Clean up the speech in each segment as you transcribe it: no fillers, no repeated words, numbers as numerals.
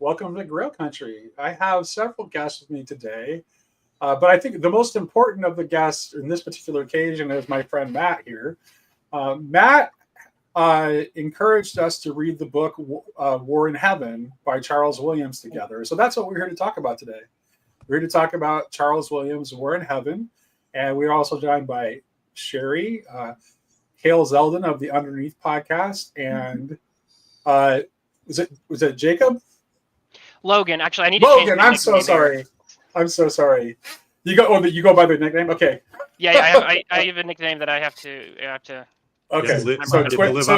Welcome to Grail Country. I have several guests with me today, but I think the most important of the guests in this particular occasion is my friend Matt here. Matt encouraged us to read the book War in Heaven by Charles Williams together. So that's what we're here to talk about today. We're here to talk about Charles Williams' War in Heaven, and we're also joined by Sherry, Hale Zeldin of the Underneath podcast, and was it Jacob? Logan. Actually, I need to Logan. change my I'm so nickname sorry. here. I'm so sorry. You go by the nickname. Okay. Yeah, I have a nickname that I have to. Okay. Yeah, So Twitless.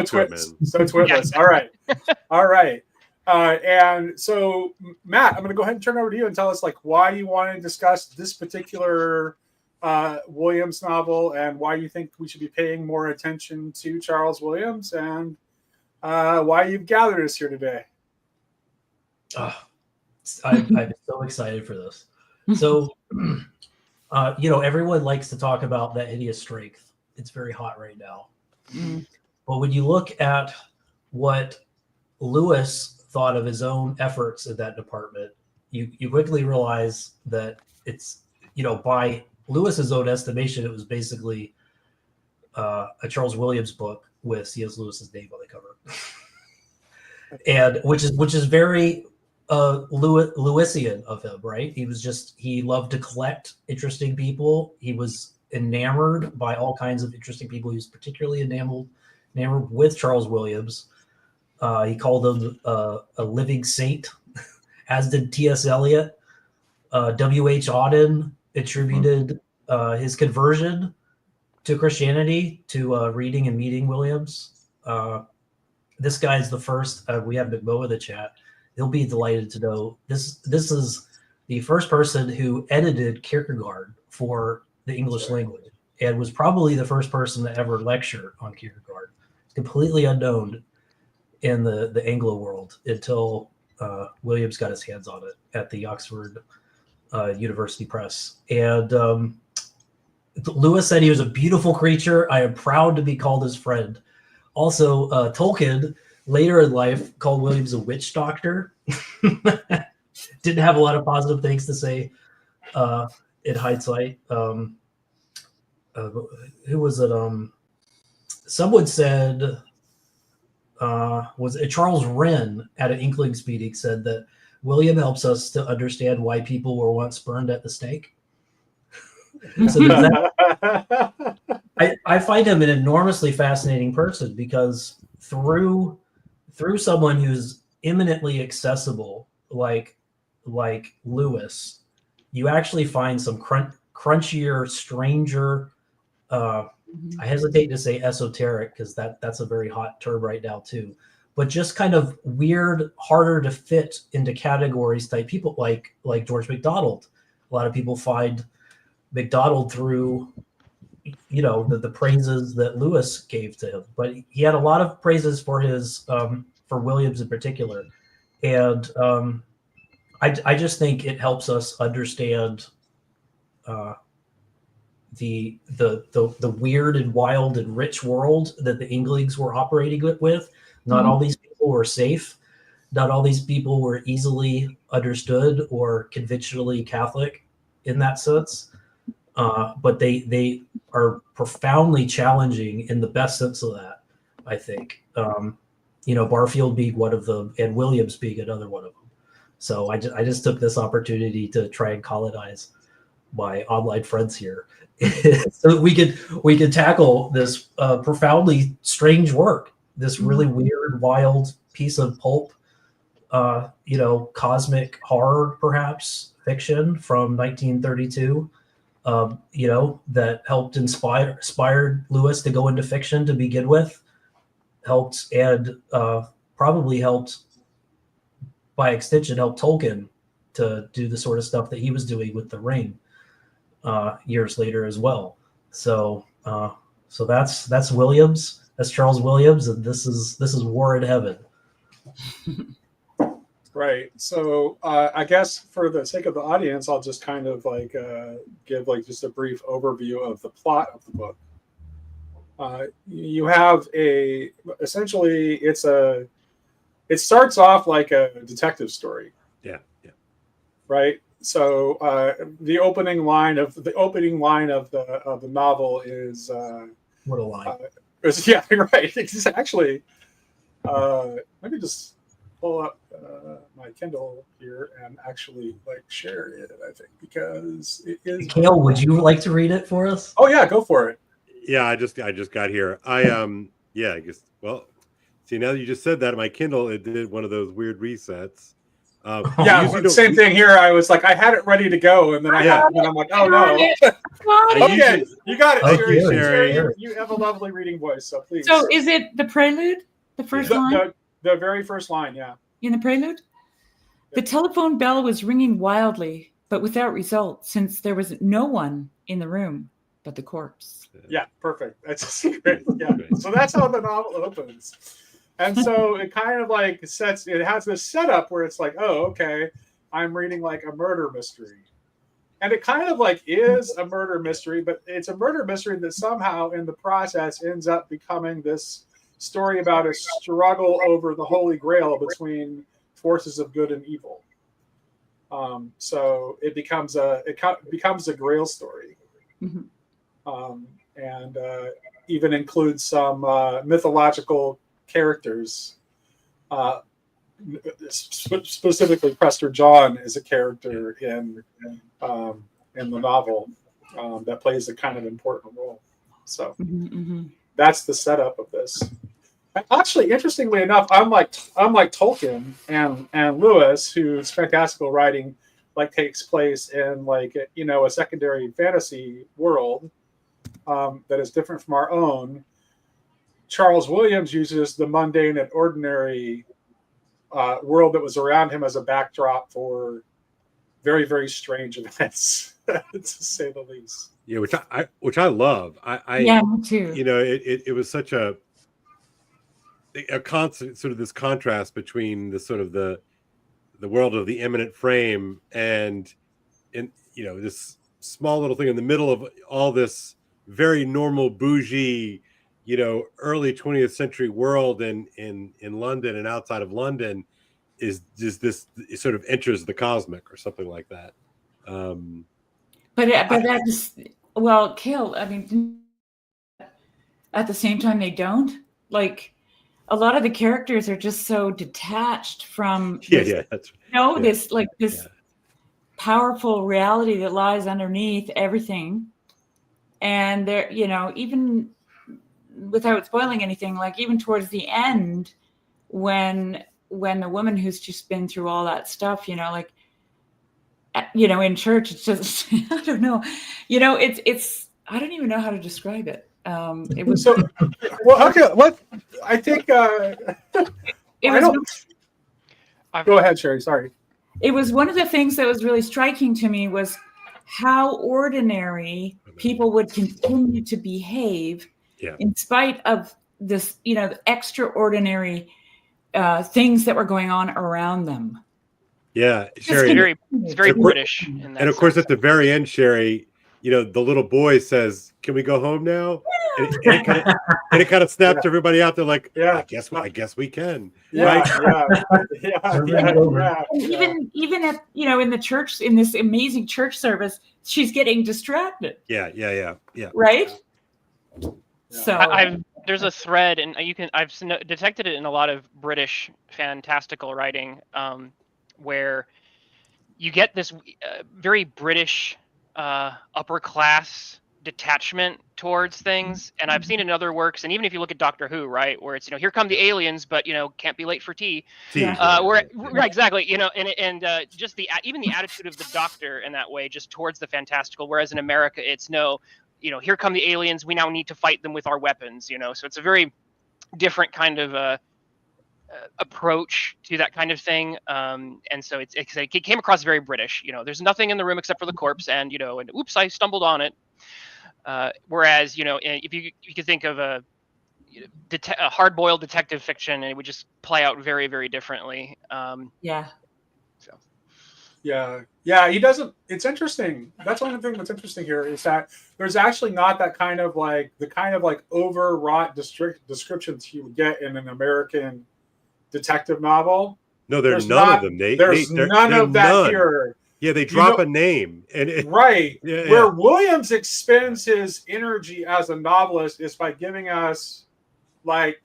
All right. And so Matt, I'm going to go ahead and turn it over to you and tell us why you want to discuss this particular Williams novel and why you think we should be paying more attention to Charles Williams and why you've gathered us here today. I'm so excited for this. So, everyone likes to talk about that hideous strength. It's very hot right now. But when you look at what Lewis thought of his own efforts in that department, you quickly realize that it's, by Lewis's own estimation, it was basically a Charles Williams book with C.S. Lewis's name on the cover. And which is very Lewisian of him, right? He loved to collect interesting people. He was enamored by all kinds of interesting people. He was particularly enamored with Charles Williams. He called him a living saint, as did T.S. Eliot. W.H. Auden attributed his conversion to Christianity to reading and meeting Williams. This guy's the first. We have McMo in the chat. He'll be delighted to know this is the first person who edited Kierkegaard for the English language and was probably the first person to ever lecture on Kierkegaard. It's completely unknown in the Anglo world until Williams got his hands on it at the Oxford University Press. And Lewis said he was a beautiful creature. I am proud to be called his friend. Also, Tolkien later in life called Williams a witch doctor. Didn't have a lot of positive things to say in hindsight. Who was it? Someone said, was it Charles Wren at an Inklings meeting said that William helps us to understand why people were once burned at the stake. So I find him an enormously fascinating person because through someone who's imminently accessible like Lewis, you actually find some crunchier, stranger. I hesitate to say esoteric because that's a very hot term right now too. But just kind of weird, harder to fit into categories type people like George MacDonald. A lot of people find MacDonald through the praises that Lewis gave to him, but he had a lot of praises for his for Williams in particular, and I just think it helps us understand the weird and wild and rich world that the Inklings were operating with. Not all these people were safe. Not all these people were easily understood or conventionally Catholic in that sense. But they are profoundly challenging in the best sense of that, I think. Barfield being one of them and Williams being another one of them. So I just took this opportunity to try and colonize my online friends here so we could tackle this profoundly strange work, this really weird, wild piece of pulp, cosmic horror, perhaps fiction from 1932. That helped inspired Lewis to go into fiction to begin with, probably helped by extension help Tolkien to do the sort of stuff that he was doing with The Ring years later as well. So that's Williams. That's Charles Williams, and this is War in Heaven. Right. So I guess for the sake of the audience, I'll just kind of give just a brief overview of the plot of the book. You have essentially it's it starts off like a detective story. Yeah. Right. So the opening line of the novel is What a line. yeah, right. It's actually let me just pull up my Kindle here and actually like share it. I think because it is. Kale, would you like to read it for us? Oh yeah, go for it. Yeah, I just got here. I guess. Well, see, now that you just said that, my Kindle, it did one of those weird resets. Yeah, same thing here. I was like, I had it ready to go, and then and I'm like, oh no. Okay, you got it, Okay, Sherry. You have a lovely reading voice, so please. So is it the prelude? The first line? The very first line, yeah. In the prelude? The telephone bell was ringing wildly, but without result, since there was no one in the room but the corpse. Yeah, perfect. That's great. Yeah. So that's how the novel opens. And so it kind of like it has this setup where it's like, oh, okay, I'm reading like a murder mystery. And it kind of like is a murder mystery, but it's a murder mystery that somehow in the process ends up becoming this story about a struggle over the Holy Grail between forces of good and evil. So it becomes a Grail story. Mm-hmm. And even includes some mythological characters. Specifically, Prester John is a character in the novel that plays a kind of important role. So that's the setup of this. And actually, interestingly enough, unlike Tolkien and Lewis, whose fantastical writing like takes place in like a secondary fantasy world that is different from our own. Charles Williams uses the mundane and ordinary world that was around him as a backdrop for very, very strange events, to say the least. Yeah, which I love. Yeah, me too. It was such a constant sort of this contrast between the sort of the world of the imminent frame and this small little thing in the middle of all this very normal bougie, early 20th century world in London and outside of London is this sort of enters the cosmic or something like that. But that just, well, Kale, I mean, at the same time, they don't. Like, a lot of the characters are just so detached from this powerful reality that lies underneath everything. And they're, even without spoiling anything, like even towards the end, when the woman who's just been through all that stuff, in church, it's just, I don't know, it's, I don't even know how to describe it. It was so, well, okay. What I think, it was. Go ahead, Sherry. Sorry. It was one of the things that was really striking to me was how ordinary people would continue to behave in spite of this, extraordinary things that were going on around them. Yeah, Sherry. It's very British. In that and of course, at the very end, Sherry, the little boy says, "Can we go home now?" And it kind of snaps everybody out there, like, "Yeah, I guess we can." Yeah, right? yeah. Even at in the church, in this amazing church service, she's getting distracted. Yeah. Right. Yeah. So there's a thread, and I've detected it in a lot of British fantastical writing, where you get this very British upper class detachment towards things, and I've seen it in other works, and even if you look at Doctor Who, right, where it's here come the aliens, but can't be late for tea. Right, exactly. And just even the attitude of the Doctor in that way, just towards the fantastical. Whereas in America, it's no, here come the aliens. We now need to fight them with our weapons. So it's a very different kind of approach to that kind of thing. And so it came across very British. There's nothing in the room except for the corpse, and and oops, I stumbled on it. Whereas if you could think of a hard-boiled detective fiction, and it would just play out very, very differently. Yeah, he doesn't. It's interesting. That's one of the things that's interesting here is that there's actually not that kind of like overwrought descriptions you would get in an American detective novel. No, there's none not, of them. There's none of that here. Yeah, they drop a name. Right. Yeah, Where Williams expends his energy as a novelist is by giving us like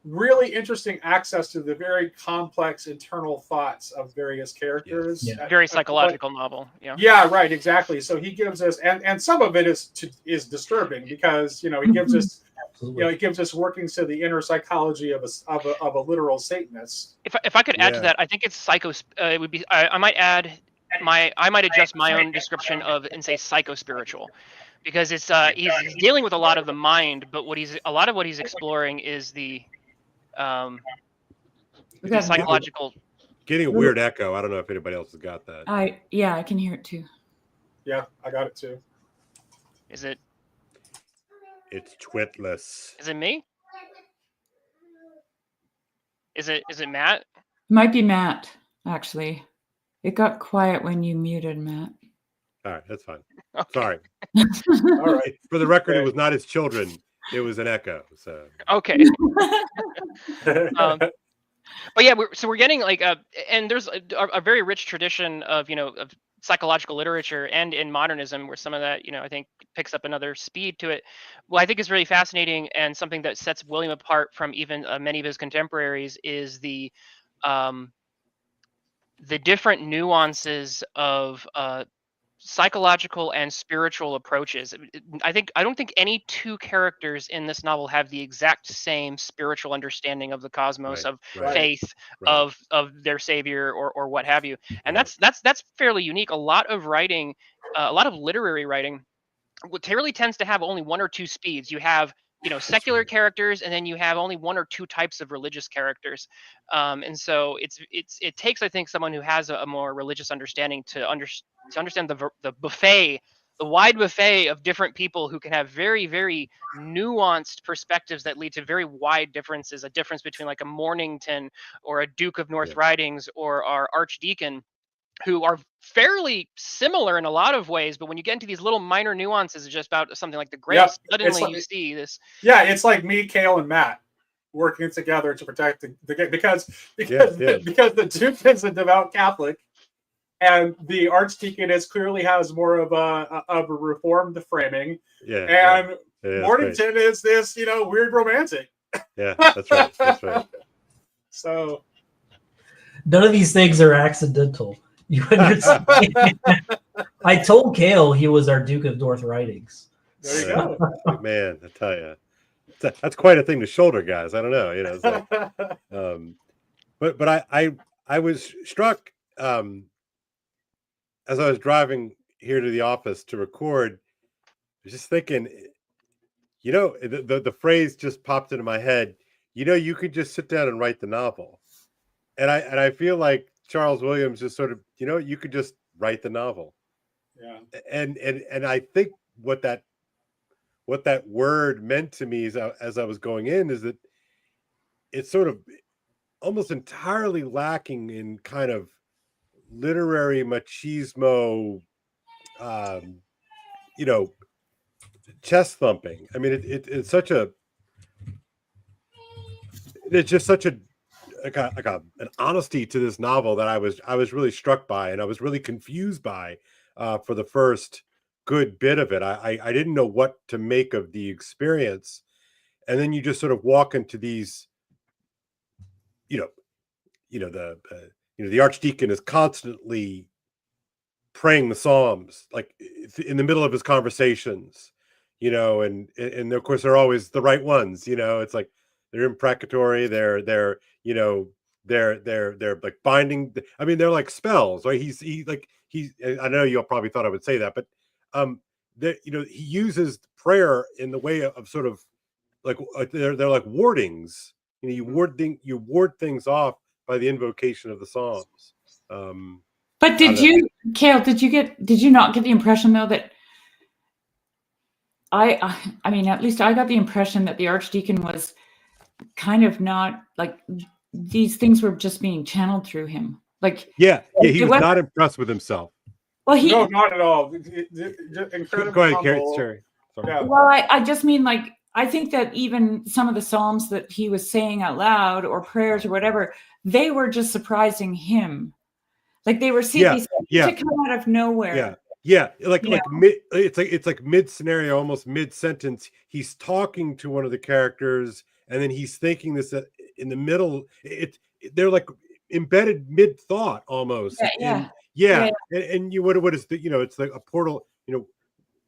really interesting access to the very complex internal thoughts of various characters. Yes. Yeah. Very psychological novel. Yeah. Yeah, right, exactly. So he gives us, and some of it is disturbing because he gives us, he gives us workings to the inner psychology of a literal Satanist. If I could add to that, I think it's psycho. It would be. I might add I might adjust my own description of and say psycho-spiritual, because it's he's dealing with a lot of the mind, but a lot of what he's exploring is the psychological. Getting a weird echo. I don't know if anybody else has got that. I can hear it too. Yeah, I got it too. Is it? It's twitless. Is it me? Is it Matt? It might be Matt, actually. It got quiet when you muted Matt. All right, that's fine. Okay. Sorry. All right. For the record, it was not his children. It was an echo. So okay. But yeah, we're getting like and there's a very rich tradition of of psychological literature and in modernism where some of that I think picks up another speed to it. Well, I think is really fascinating and something that sets William apart from even many of his contemporaries is the different nuances of psychological and spiritual approaches. I don't think any two characters in this novel have the exact same spiritual understanding of the cosmos, of faith, of their savior or what have you. And that's fairly unique. A lot of writing, a lot of literary writing, really tends to have only one or two speeds. You have secular characters, and then you have only one or two types of religious characters, and so it takes, I think, someone who has a more religious understanding to understand the buffet, the wide buffet of different people who can have very, very nuanced perspectives that lead to very wide differences. A difference between like a Mornington or a Duke of North Ridings or our Archdeacon, who are fairly similar in a lot of ways, but when you get into these little minor nuances, just about something like the grace, suddenly you see this. Yeah, it's like me, Cale, and Matt working together to protect the because the Duke is a devout Catholic, and the Archdeacon clearly has more of a reformed framing. And Mornington is this weird romantic. Yeah, that's right. That's right. So none of these things are accidental. You understand? I told Cale he was our Duke of North Ridings. There you go. Man, I tell you, that's quite a thing to shoulder, guys. I don't know, it's like, but I was struck as I was driving here to the office to record. I was just thinking, the phrase just popped into my head. You could just sit down and write the novel, and I feel like Charles Williams just sort of, you could just write the novel. Yeah. And I think what that word meant to me as I was going in is that it's sort of almost entirely lacking in kind of literary machismo, chest thumping. I mean, it's such a, it's just such an honesty to this novel that I was really struck by, and I was really confused by for the first good bit of it. I didn't know what to make of the experience, and then you just sort of walk into these, the Archdeacon is constantly praying the Psalms, like in the middle of his conversations, and of course they're always the right ones. It's like they're imprecatory. They're like binding. I mean, they're like spells, right? I know you all probably thought I would say that, but he uses prayer in the way of sort of like they're like wardings. You ward things off by the invocation of the Psalms. But Cale, did you not get the impression though that I mean, at least I got the impression that the Archdeacon was kind of not like these things were just being channeled through him. Like he was not impressed with himself. Well, no, not at all. Go ahead, Carrie. Sorry. Yeah. Well, I just mean like I think that even some of the psalms that he was saying out loud, or prayers or whatever, they were just surprising him. Like they seemed to come out of nowhere. It's like mid scenario, almost mid sentence. He's talking to one of the characters, and then he's thinking this in the middle. They're like embedded mid thought almost. And you what is the, it's like a portal.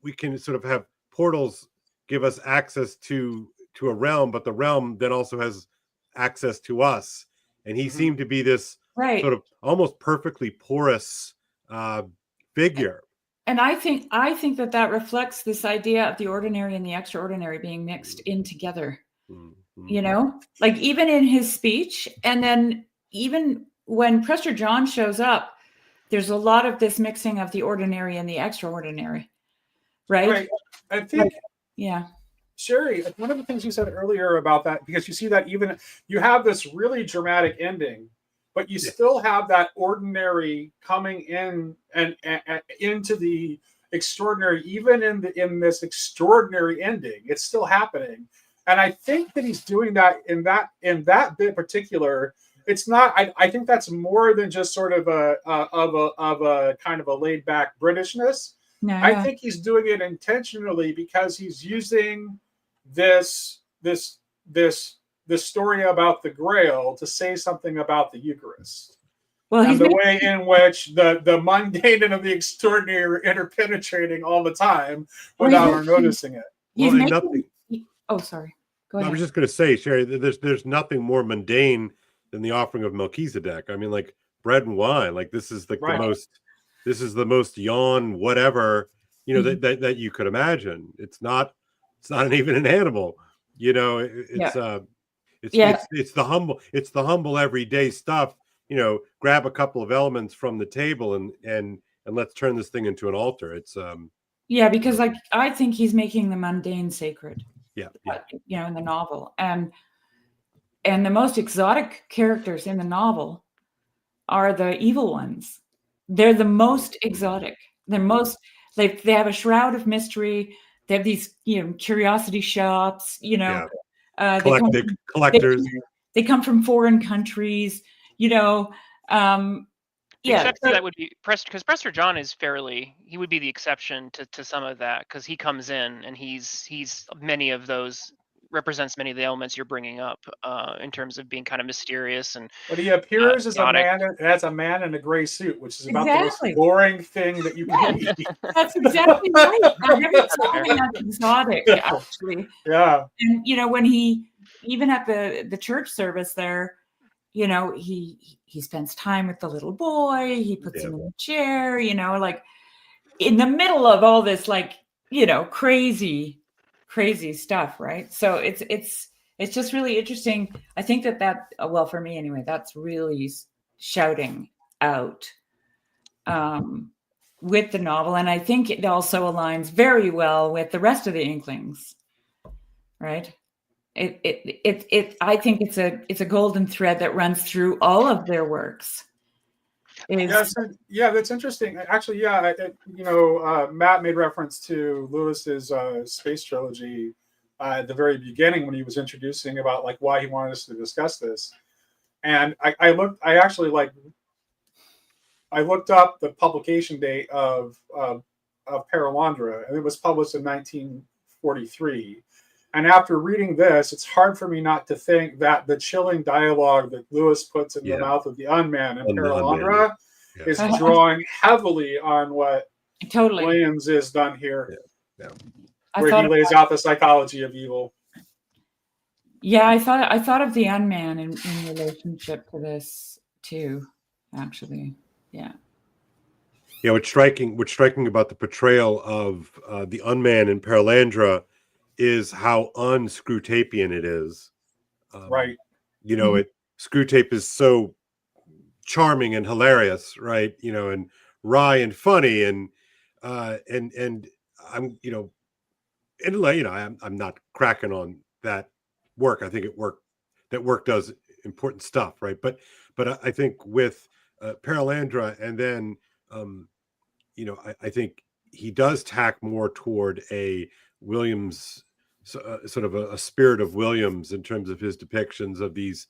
We can sort of have portals give us access to a realm, but the realm then also has access to us. And he seemed to be this sort of almost perfectly porous figure. And I think that reflects this idea of the ordinary and the extraordinary being mixed in together. Like even in his speech, and then even when Prester John shows up, there's a lot of this mixing of the ordinary and the extraordinary. Right. I think, yeah. Sherry, one of the things you said earlier about that, because you see that even you have this really dramatic ending, but you still have that ordinary coming in and into the extraordinary, even in this extraordinary ending. It's still happening, and I think that he's doing that in that bit particular. It's not. I think that's more than just sort of a kind of a laid back Britishness. No, I think he's doing it intentionally because he's using this story about the Grail to say something about the Eucharist. Well, and the way in which the mundane and the extraordinary are interpenetrating all the time without our noticing it. Sorry. Go ahead. I was just going to say, Sherry, there's nothing more mundane than the offering of Melchizedek. I mean, like bread and wine. Like this is like the most yawn whatever that you could imagine. It's not even an animal. It's the humble everyday stuff. Grab a couple of elements from the table and let's turn this thing into an altar. It's because like I think he's making the mundane sacred. In the novel, and the most exotic characters in the novel are the evil ones. They're the most exotic. They're most they have a shroud of mystery. They have these curiosity shops. Collectors. They come from foreign countries. That would be because Prester John he would be the exception to some of that, because he comes in and he's represents many of the elements you're bringing up in terms of being kind of mysterious but he appears as a man in a gray suit, which is about the most boring thing that you can eat. That's exactly right. That's exotic, actually. Yeah. And when he even at the church service there, he spends time with the little boy. He puts him in a chair. Like in the middle of all this, like crazy stuff, right? So it's just really interesting. I think that well, for me anyway, that's really shouting out with the novel, and I think it also aligns very well with the rest of the Inklings, right? I think it's a golden thread that runs through all of their works. That's interesting. Actually, Matt made reference to Lewis's space trilogy at the very beginning when he was introducing about like why he wanted us to discuss this. And I looked up the publication date of Paralandra, and it was published in 1943. And after reading this, it's hard for me not to think that the chilling dialogue that Lewis puts in the mouth of the unman in Paralandra is drawing heavily on what Williams has done here, where he lays out the psychology of evil. Yeah, I thought of the unman in relationship to this too, actually. Yeah. Yeah, what's striking about the portrayal of the unman in Paralandra is how un-Screwtapian it is. Right. Screwtape is so charming and hilarious, right? And wry and funny, and I'm I'm not cracking on that work. I think that work does important stuff, right? But I think with Paralandra, and then I think he does tack more toward a Williams sort of a spirit of Williams in terms of his depictions of these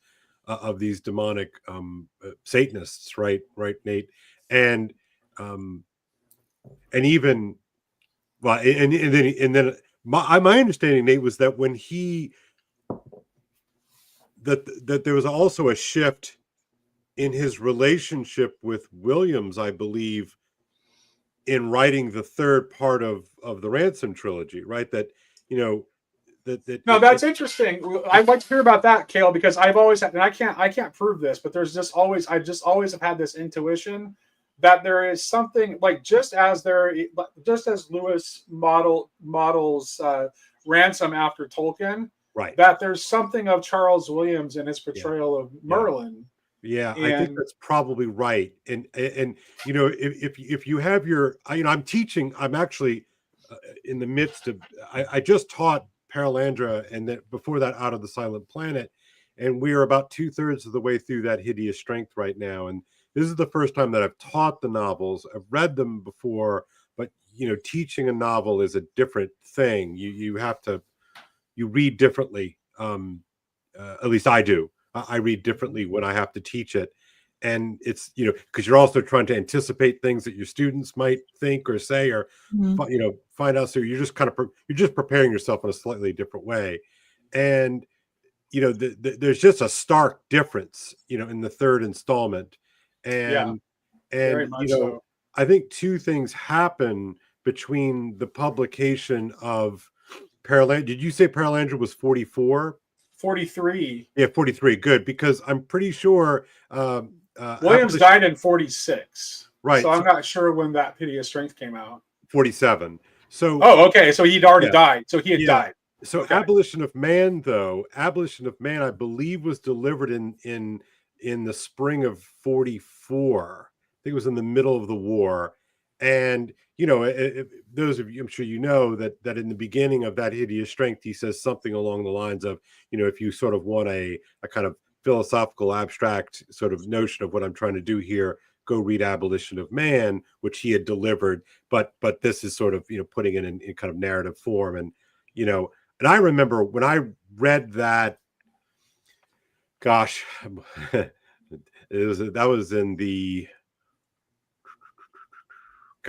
demonic Satanists, right, Nate, and even well, and then my understanding, Nate, was that when that there was also a shift in his relationship with Williams, I believe, in writing the third part of the Ransom trilogy, right? That No, that's interesting. I'd like to hear about that, Cale, because I've always had, and I can't prove this, but there's just always have had this intuition that there is something like just as Lewis models Ransom after Tolkien, right? That there's something of Charles Williams in his portrayal of Merlin. Yeah, I think that's probably right. And if you have your, I'm teaching. I'm actually in the midst of. I just taught Paralandra, and then before that, Out of the Silent Planet, and we are about 2/3 of the way through that Hideous Strength right now. And this is the first time that I've taught the novels. I've read them before, but teaching a novel is a different thing. You read differently. At least I do. I read differently when I have to teach it. And it's, because you're also trying to anticipate things that your students might think or say or, find out. So you're just you're just preparing yourself in a slightly different way. And, there's just a stark difference, in the third installment. And So. I think two things happen between the publication of Paralandra. Did you say Paralandra was 44? 43. Yeah, 43. Good, because I'm pretty sure Williams died in 46. Right. So I'm not sure when that Hideous Strength came out. 47. So okay. So he'd already died. So he had died. So okay. Abolition of Man, I believe was delivered in the spring of 44. I think it was in the middle of the war. And those of you, I'm sure that in the beginning of that Hideous Strength, he says something along the lines of, if you sort of want a kind of philosophical, abstract sort of notion of what I'm trying to do here, go read Abolition of Man, which he had delivered. But this is sort of putting it in kind of narrative form, and and I remember when I read that. Gosh, that was in the.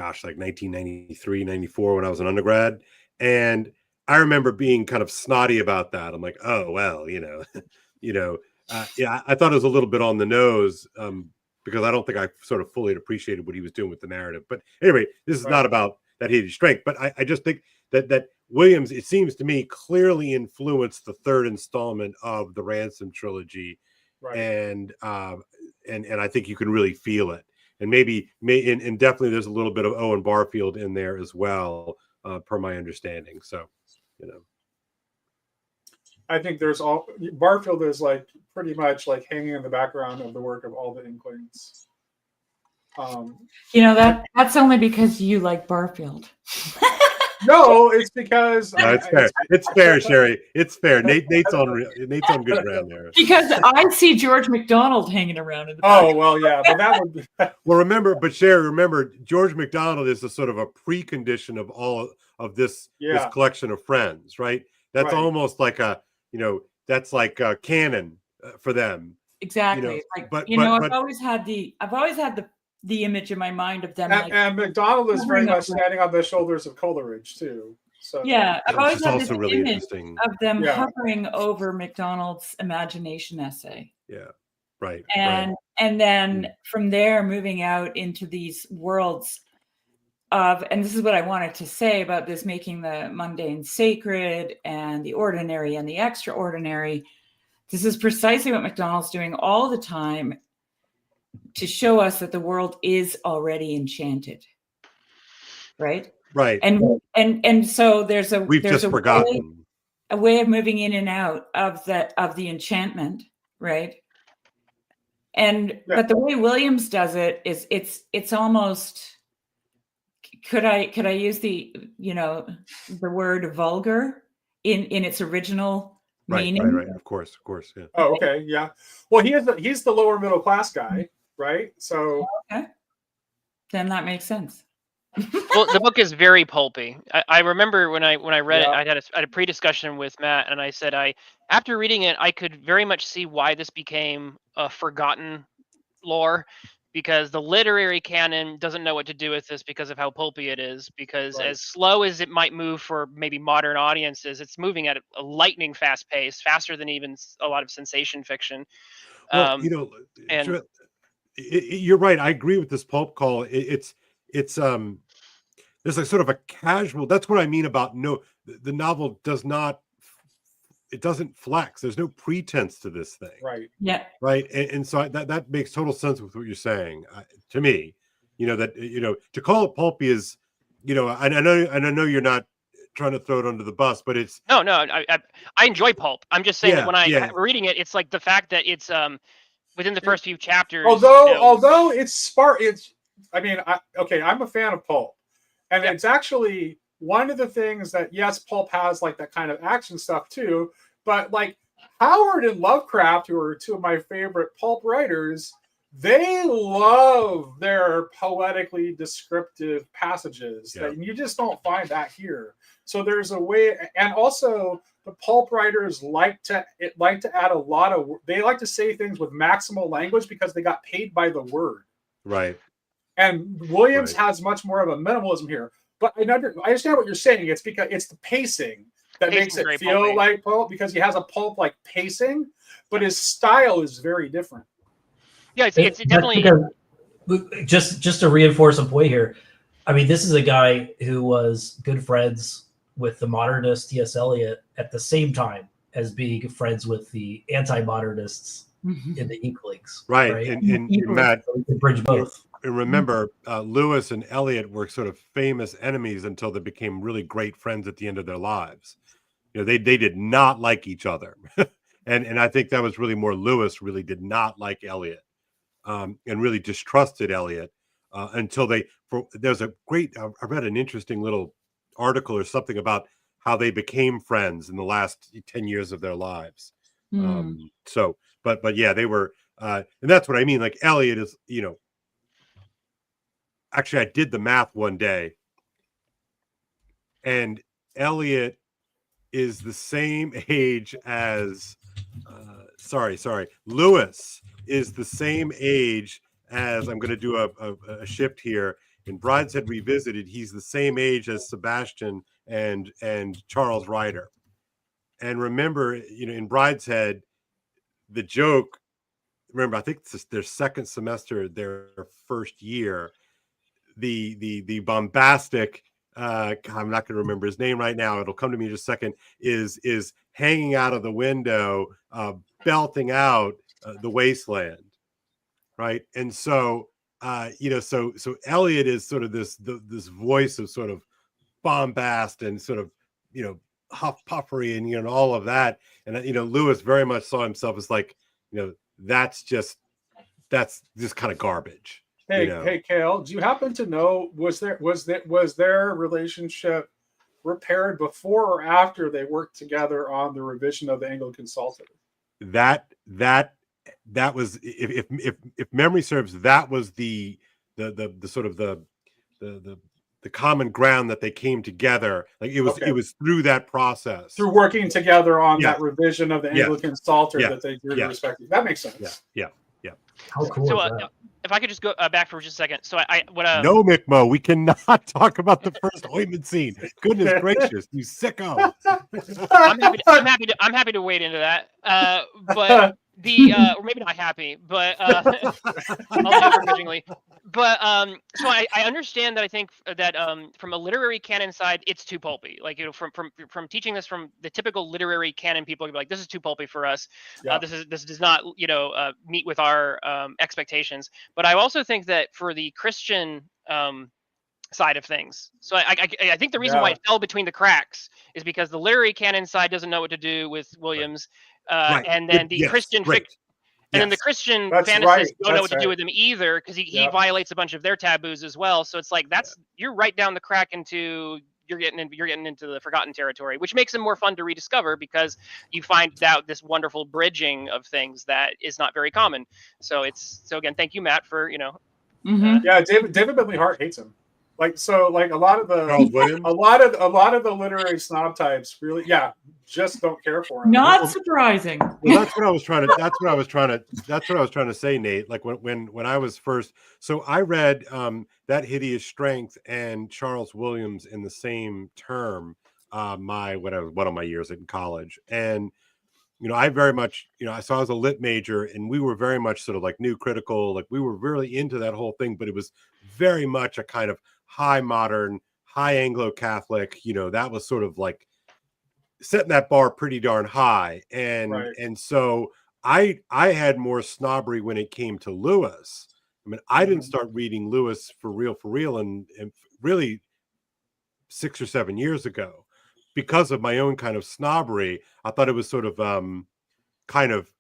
Like 1993, 94 when I was an undergrad. And I remember being kind of snotty about that. I'm like, oh, well, I thought it was a little bit on the nose because I don't think I sort of fully appreciated what he was doing with the narrative. But anyway, this is not about that Hideous Strength. But I just think that Williams, it seems to me, clearly influenced the third installment of the Ransom trilogy. Right. And I think you can really feel it. And and definitely there's a little bit of Owen Barfield in there as well, per my understanding. So, I think Barfield is like pretty much like hanging in the background of the work of all the Inklings. That's only because you like Barfield. No, it's because it's fair. It's fair, Sherry. It's fair. Nate's on good ground there. Because I see George MacDonald hanging around in the back. Oh well, yeah, but that would. Well, Sherry, George MacDonald is a sort of a precondition of all of this collection of friends, right? That's almost like that's like a canon for them. Exactly. I've always had the image in my mind of them. And MacDonald is very much standing on the shoulders of Coleridge too. So I've always had this really image of them hovering over MacDonald's imagination essay. Yeah, right. And then from there moving out into these worlds of, and this is what I wanted to say about this, making the mundane sacred and the ordinary and the extraordinary. This is precisely what MacDonald's doing all the time, to show us that the world is already enchanted, right? And so there's a way of moving in and out of the enchantment, right? But the way Williams does it is it's almost, could I use the word vulgar in its original meaning? Right. Of course, yeah. Oh, okay, yeah. Well, he's the lower middle class guy. Right. So okay. Then that makes sense. Well, the book is very pulpy. I remember when I read it, Yeah. I had a pre-discussion with Matt, and I said after reading it, I could very much see why this became a forgotten lore, because the literary canon doesn't know what to do with this because of how pulpy it is. Because Right. as slow as it might move for maybe modern audiences, it's moving at a lightning fast pace, faster than even a lot of sensation fiction. Well, And you're right. I agree with this pulp call. It's there's like sort of a casual. That's what I mean about the novel does not. It doesn't flex. There's no pretense to this thing. Right. Yeah. Right. And so that makes total sense with what you're saying to me. That to call it pulpy is, I know you're not trying to throw it under the bus, but it's no, I enjoy pulp. I'm just saying that when I'm reading it, it's like the fact that it's within the first few chapters. Although it's I'm a fan of pulp, and it's actually one of the things that, yes, pulp has like that kind of action stuff too, but like Howard and Lovecraft, who are two of my favorite pulp writers, they love their poetically descriptive passages, and you just don't find that here. So there's a way, and also the pulp writers like to add a lot of, they like to say things with maximal language because they got paid by the word. Right. And Williams has much more of a minimalism here. But I understand what you're saying. It's because it's the pacing that makes it feel pulpy. Like pulp, because he has a pulp like pacing, but his style is very different. Yeah, it's definitely just to reinforce a point here. I mean, this is a guy who was good friends with the modernist T.S. Eliot at the same time as being friends with the anti-modernists in the Inklings. Right. And Matt, bridge both. And remember, Lewis and Eliot were sort of famous enemies until they became really great friends at the end of their lives. They did not like each other. and I think that was really more Lewis really did not like Eliot and really distrusted Eliot until there's a great, I read an interesting little article or something about how they became friends in the last 10 years of their lives. But yeah, they were, and that's what I mean. Like Eliot is, actually, I did the math one day, and Eliot is the same age as, Lewis is the same age as, I'm going to do a shift here. In Brideshead Revisited, he's the same age as Sebastian and Charles Ryder. And remember, in Brideshead, the joke, remember, I think it's their second semester, their first year, the bombastic, I'm not going to remember his name right now, it'll come to me in just a second, is hanging out of the window, belting out The Wasteland, right? And so so Eliot is sort of this voice of sort of bombast and sort of huff puffery and all of that, and Lewis very much saw himself as like that's just kind of garbage. Hey, Cale, do you happen to know, was their relationship repaired before or after they worked together on the revision of the Anglican Psalter? That was, if memory serves, that was the sort of the common ground that they came together. Like it was through that process, through working together on that revision of the Anglican Psalter that they did respectively. That makes sense. Yeah. How cool is that? If I could just go back for just a second. So no, Mick, we cannot talk about the first ointment scene. Goodness gracious, you sicko! I'm happy to wade into that. But or maybe not happy, but I'll do it begrudgingly. But so I understand that I think that from a literary canon side, it's too pulpy. Like from teaching this from the typical literary canon, people will be like, this is too pulpy for us. Yeah. This does not meet with our expectations. But I also think that for the Christian side of things, so I think the reason why it fell between the cracks is because the literary canon side doesn't know what to do with Williams. And then the Christian and then the Christian fantasists don't know what to do with him either, because he violates a bunch of their taboos as well. So it's like you're right down the crack into you're getting into the forgotten territory, which makes him more fun to rediscover because you find out this wonderful bridging of things that is not very common. So again, thank you, Matt, for yeah, David Bentley Hart hates him. like a lot of Charles Williams. a lot of the literary snob types really, just don't care for him. Not surprising. Well, that's what I was trying to say, Nate. Like when I was first, so I read That Hideous Strength and Charles Williams in the same term. One of my years in college, and I very much, so I was a lit major, and we were very much sort of like new critical, like we were really into that whole thing, but it was very much a kind of high modern, high Anglo-Catholic, that was sort of like setting that bar pretty darn high. And so I had more snobbery when it came to Lewis. I mean, I didn't start reading Lewis for real and really 6 or 7 years ago. Because of my own kind of snobbery, I thought it was sort of kind of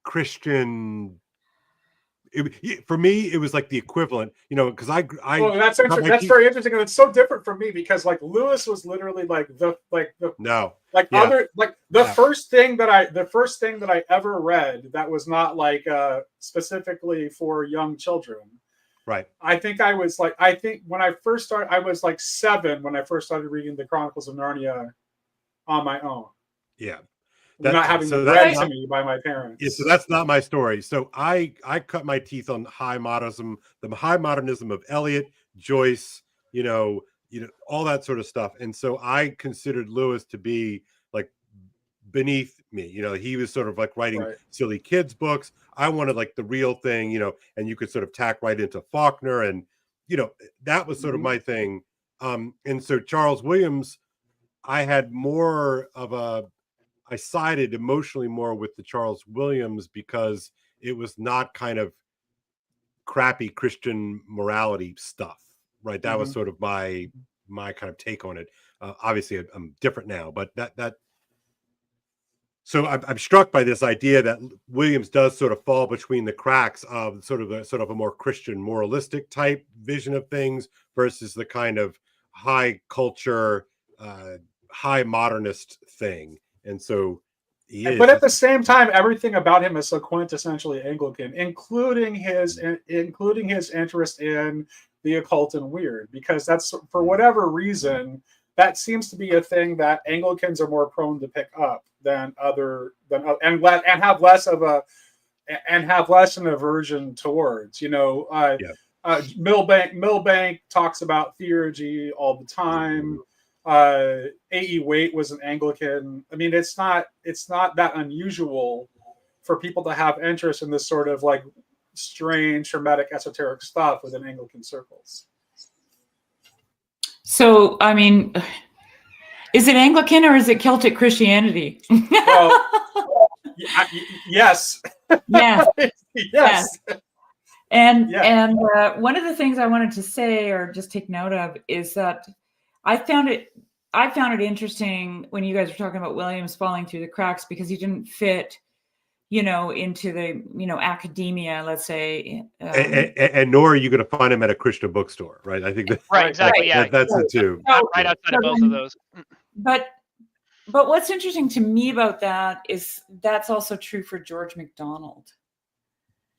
Christian. For me, it was like the equivalent, because I. Well, that's interesting. That's very interesting, and it's so different from me because like Lewis was literally first thing that I ever read that was not like specifically for young children. Right. I think when I first started, I was like 7 when I first started reading the Chronicles of Narnia on my own. Yeah. Not having read to me by my parents. Yeah, so that's not my story. So I cut my teeth on high modernism, the high modernism of Eliot, Joyce, all that sort of stuff. And so I considered Lewis to be like beneath me. He was sort of like writing silly kids books. I wanted like the real thing, and you could sort of tack right into Faulkner, and that was sort of my thing. And so Charles Williams, I sided emotionally more with the Charles Williams because it was not kind of crappy Christian morality stuff, right? That was sort of my kind of take on it. Obviously, I'm different now, but so I'm struck by this idea that Williams does sort of fall between the cracks of sort of a more Christian moralistic type vision of things versus the kind of high culture, high modernist thing. And so he is. But at the same time, everything about him is so quintessentially Anglican, including his interest in the occult and weird, because that's, for whatever reason, that seems to be a thing that Anglicans are more prone to pick up and have less an aversion towards. Milbank talks about theurgy all the time. A.E. Waite was an Anglican. I mean, it's not that unusual for people to have interest in this sort of like strange, hermetic, esoteric stuff within Anglican circles. So, I mean, is it Anglican or is it Celtic Christianity? Well, yes. Yeah. Yes. And one of the things I wanted to say or just take note of is that I found it interesting when you guys were talking about Williams falling through the cracks because he didn't fit, into the, academia, let's say. And nor are you going to find him at a Christian bookstore, right? I think right, exactly. That's it too. Right outside of both of those. But what's interesting to me about that is that's also true for George MacDonald.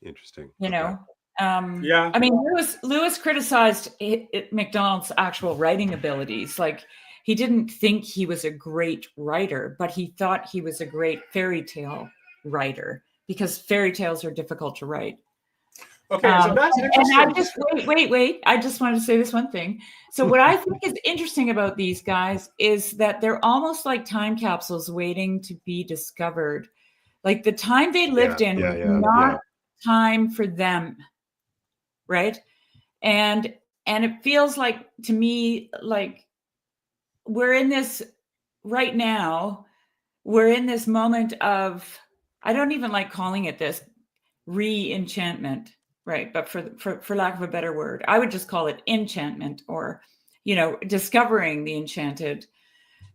Interesting. Yeah. I mean, Lewis criticized MacDonald's actual writing abilities. Like, he didn't think he was a great writer, but he thought he was a great fairy tale writer because fairy tales are difficult to write. Okay, so that's interesting. And I just wait. I just wanted to say this one thing. So what I think is interesting about these guys is that they're almost like time capsules waiting to be discovered. Like the time they lived in was not time for them. Right. And it feels like, to me, like we're in this right now, we're in this moment of, I don't even like calling it this re-enchantment, right? But for lack of a better word, I would just call it enchantment, or, discovering the enchanted,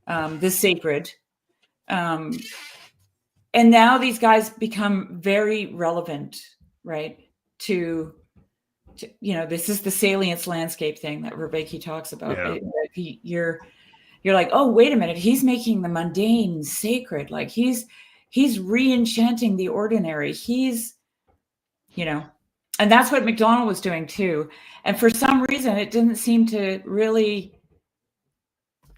the sacred. And now these guys become very relevant, right? To this is the salience landscape thing that Rebecca talks about. Yeah. You're like, oh, wait a minute. He's making the mundane sacred. Like he's re-enchanting the ordinary. He's, And that's what MacDonald was doing too. And for some reason, it didn't seem to really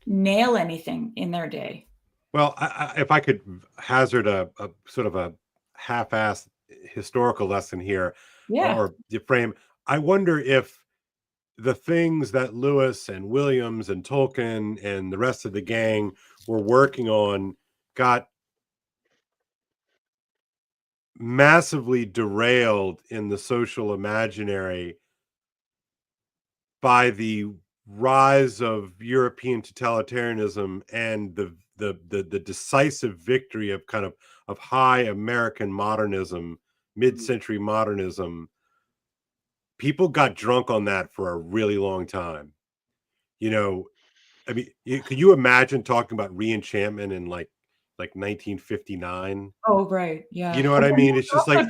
nail anything in their day. Well, if I could hazard a sort of a half-assed historical lesson here, Yeah. or the frame, I wonder if the things that Lewis and Williams and Tolkien and the rest of the gang were working on got massively derailed in the social imaginary by the rise of European totalitarianism and the decisive victory of kind of high American modernism, mid-century modernism. People got drunk on that for a really long time. You know, I mean, could you imagine talking about Re-enchantment in like 1959? Oh, right. Yeah. You know what I mean? It's just like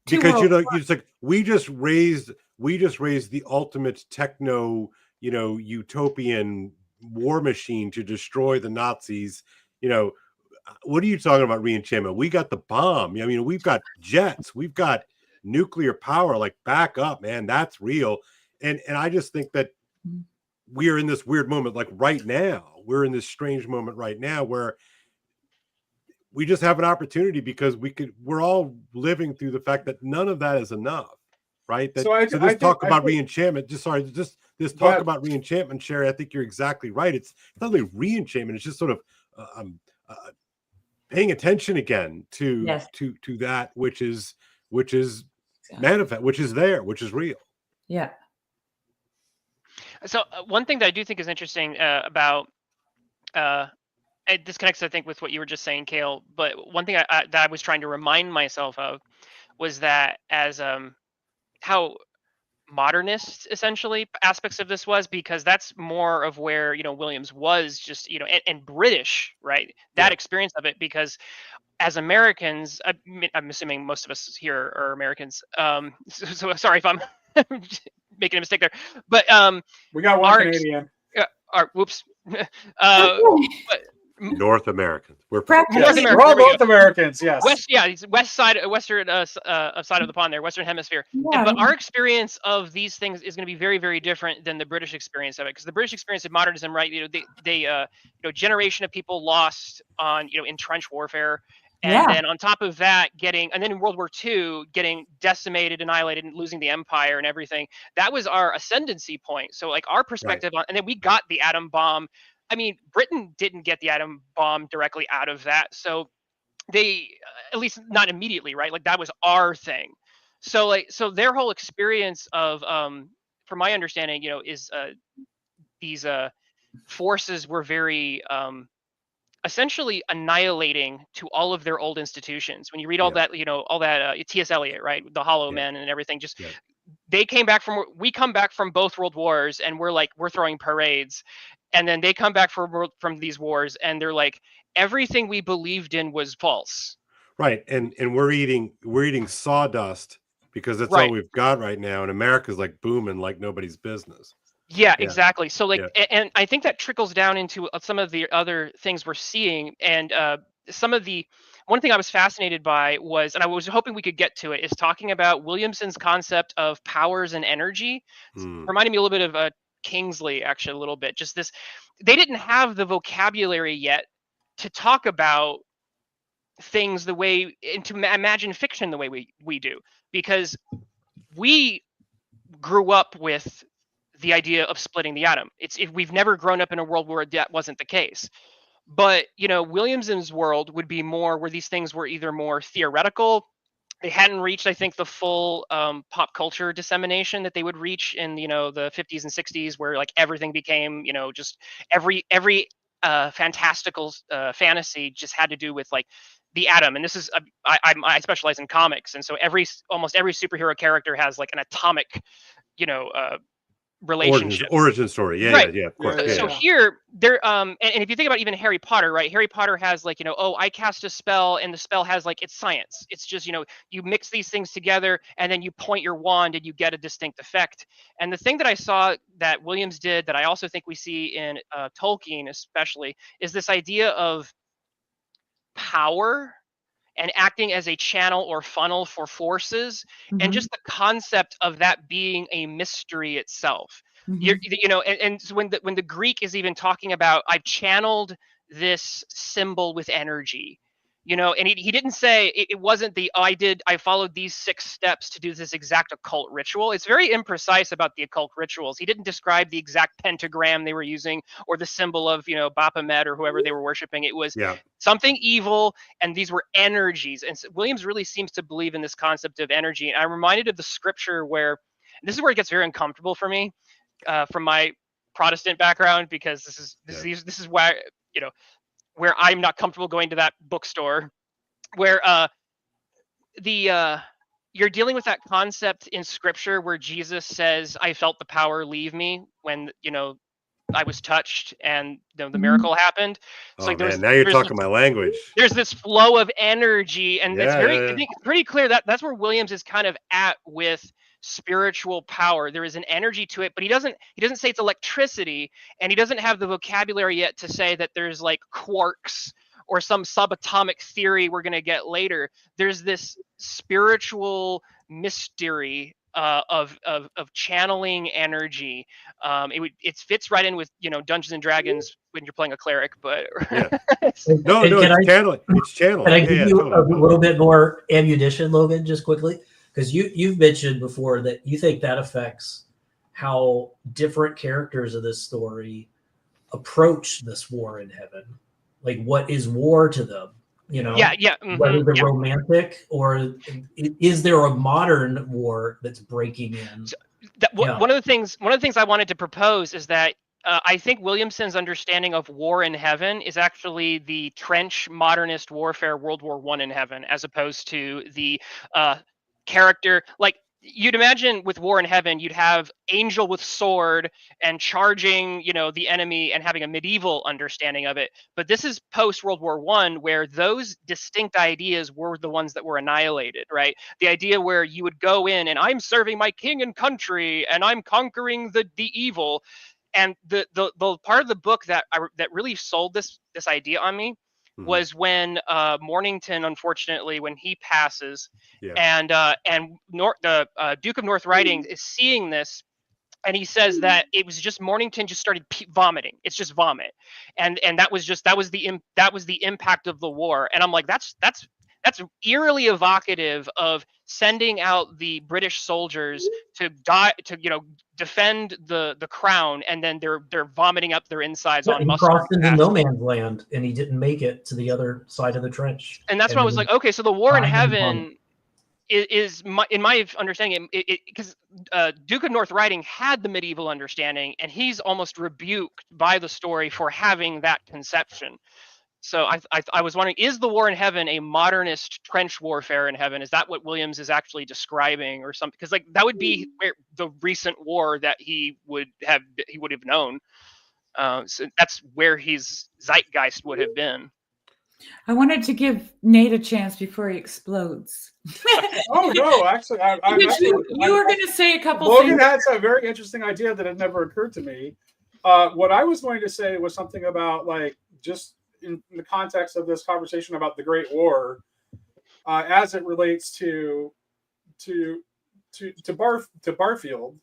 because it's like we just raised the ultimate techno, utopian war machine to destroy the Nazis. What are you talking about Re-enchantment? We got the bomb. I mean, we've got jets, we've got nuclear power, like back up, man. That's real. And I just think that we are in this weird moment, like right now. We're in this strange moment right now where we just have an opportunity because we're all living through the fact that none of that is enough, right? Talk about Re-enchantment, about Re-enchantment, Sherry, I think you're exactly right. It's not really Re-enchantment. It's just sort of paying attention again to that which is manifest, which is there, which is real. Yeah. So one thing that I do think is interesting about it disconnects, I think, with what you were just saying, Cale. But one thing that I was trying to remind myself of was that as how modernist essentially aspects of this was, because that's more of where Williams was just and British, right? That experience of it, because as Americans, I'm assuming most of us here are Americans. So sorry if I'm making a mistake there, but we got one Canadian. Whoops. But North Americans. We're North American. We're all North Americans, yes. Western side of the pond there, Western Hemisphere. Yeah. But our experience of these things is going to be very, very different than the British experience of it, because the British experience of modernism, right? They generation of people lost on in trench warfare, and then on top of that, and then in World War II, getting decimated, annihilated, and losing the empire and everything. That was our ascendancy point. So like our perspective on, and then we got the atom bomb. I mean, Britain didn't get the atom bomb directly out of that. So they, at least not immediately, right? Like that was our thing. So their whole experience of, from my understanding, is these forces were very essentially annihilating to all of their old institutions. When you read all that, T.S. Eliot, right? The Hollow Men and everything, we come back from both world wars, and we're throwing parades. And then they come back from these wars, and they're like, everything we believed in was false. Right, and we're eating sawdust because that's all we've got right now, and America's like booming like nobody's business. Yeah, exactly. So and I think that trickles down into some of the other things we're seeing, and one thing I was fascinated by was, and I was hoping we could get to it, is talking about Williamson's concept of powers and energy. Reminded me a little bit of Kingsley, actually, a little bit. Just this, they didn't have the vocabulary yet to talk about things the way, and to imagine fiction the way we do, because we grew up with the idea of splitting the atom. We've never grown up in a world where that wasn't the case. But Williamson's world would be more where these things were either more theoretical. They hadn't reached, I think, the full pop culture dissemination that they would reach in the 50s and 60s, where like everything became just every fantastical fantasy just had to do with like the atom. And this is I specialize in comics, and so almost every superhero character has like an atomic relationship, origin story. Yeah, of course. So here there and if you think about even Harry Potter, right? Harry Potter has like, I cast a spell, and the spell has like, it's science. It's just, you mix these things together, and then you point your wand and you get a distinct effect. And the thing that I saw that Williams did, that I also think we see in Tolkien especially, is this idea of power and acting as a channel or funnel for forces, Mhm. and just the concept of that being a mystery itself. Mhm. You know, and so when the Greek is even talking about, I've channeled this symbol with energy, you know, and he didn't say it wasn't the I followed these 6 steps to do this exact occult ritual. It's very imprecise about the occult rituals. He didn't describe the exact pentagram they were using or the symbol of, you know, Baphomet or whoever they were worshiping. It was something evil, and these were energies. And so Williams really seems to believe in this concept of energy. And I'm reminded of the scripture where, this is where it gets very uncomfortable for me, from my Protestant background, because this is why, you know, where I'm not comfortable going to that bookstore, where you're dealing with that concept in scripture where Jesus says, I felt the power leave me when, you know, I was touched and, you know, the miracle happened. It's Oh like man, now you're talking my language. There's this flow of energy, and it's very, yeah. I think it's pretty clear that that's where Williams is kind of at with spiritual power. There is an energy to it, but he doesn't say it's electricity, and he doesn't have the vocabulary yet to say that there's like quarks or some subatomic theory we're going to get later. There's this spiritual mystery of channeling energy. It fits right in with, you know, Dungeons and Dragons when you're playing a cleric, but it's channeling. It's channeling. Can I give you a little bit more ammunition, Logan, just quickly? Because you've mentioned before that you think that affects how different characters of this story approach this war in heaven. Like, what is war to them? You know, whether they're romantic or is there a modern war that's breaking in? So one of the things I wanted to propose is that I think Williamson's understanding of war in heaven is actually the trench modernist warfare World War I in heaven, as opposed to the character, like you'd imagine with war in heaven, you'd have angel with sword and charging, you know, the enemy and having a medieval understanding of it. But this is post World War I, where those distinct ideas were the ones that were annihilated, right? The idea where you would go in and I'm serving my king and country and I'm conquering the evil. And the part of the book that really sold this idea on me was when Mornington, unfortunately, when he passes, and the Duke of North Riding is seeing this, and he says that it was just Mornington just started vomiting. It's just vomit, and that was the impact of the war. And I'm like, that's eerily evocative of sending out the British soldiers to die, to, you know, defend the crown, and then they're vomiting up their insides on mustard. He crossed into no man's land and he didn't make it to the other side of the trench. And that's when I was like, okay, so the war in heaven is in my understanding, because Duke of North Riding had the medieval understanding, and he's almost rebuked by the story for having that conception. So I was wondering, is the war in heaven a modernist trench warfare in heaven? Is that what Williams is actually describing, or something? Because like that would be where the recent war that he would have known. So that's where his zeitgeist would have been. I wanted to give Nate a chance before he explodes. Oh no, actually, you were going to say a couple Logan things. had a very interesting idea that had never occurred to me. What I was going to say was something about, like, just in the context of this conversation about the Great War, as it relates to Barfield,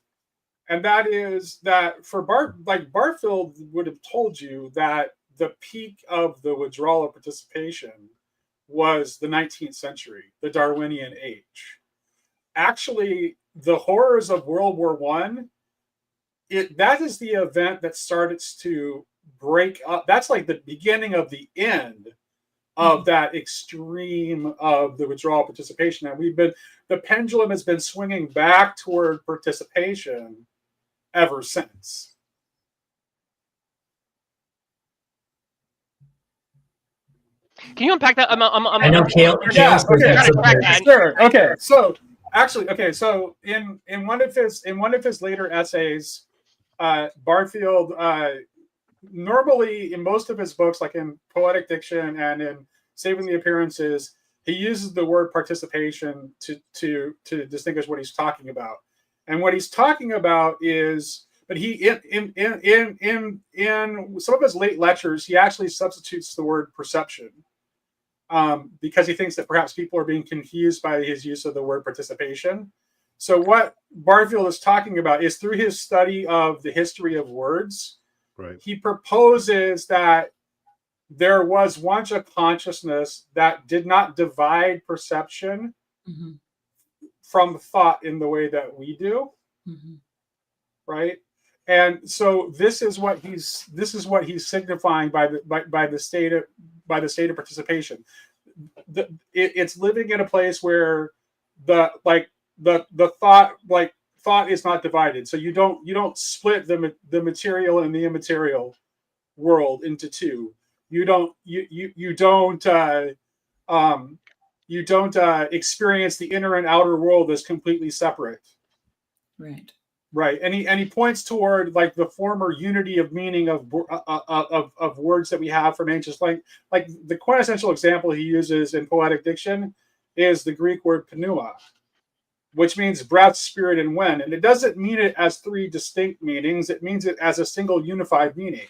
and that is that for Barfield would have told you that the peak of the withdrawal of participation was the 19th century, the Darwinian age. Actually, the horrors of World War I, that is the event that starts to break up. That's like the beginning of the end of that extreme of the withdrawal participation. And the pendulum has been swinging back toward participation ever since. Can you unpack that? I know Kale. Yeah. Okay. Sure. Okay. So actually, so in one of his later essays, Barfield, normally in most of his books, like in Poetic Diction and in Saving the Appearances, he uses the word participation to distinguish what he's talking about. And what he's talking about is, but he in some of his late lectures, he actually substitutes the word perception. because he thinks that perhaps people are being confused by his use of the word participation. So what Barfield is talking about is through his study of the history of words, Right. he proposes that there was once a consciousness that did not divide perception from thought in the way that we do, right? And so this is what he's signifying by the state of participation. It's living in a place where the thought is not divided. So you don't split the material and the immaterial world into two. You don't experience the inner and outer world as completely separate. Right. And he points toward like the former unity of meaning of words that we have from ancient language. Like the quintessential example he uses in poetic diction is the Greek word pneuma, which means breath, spirit, and wind. And it doesn't mean it as three distinct meanings. It means it as a single unified meaning.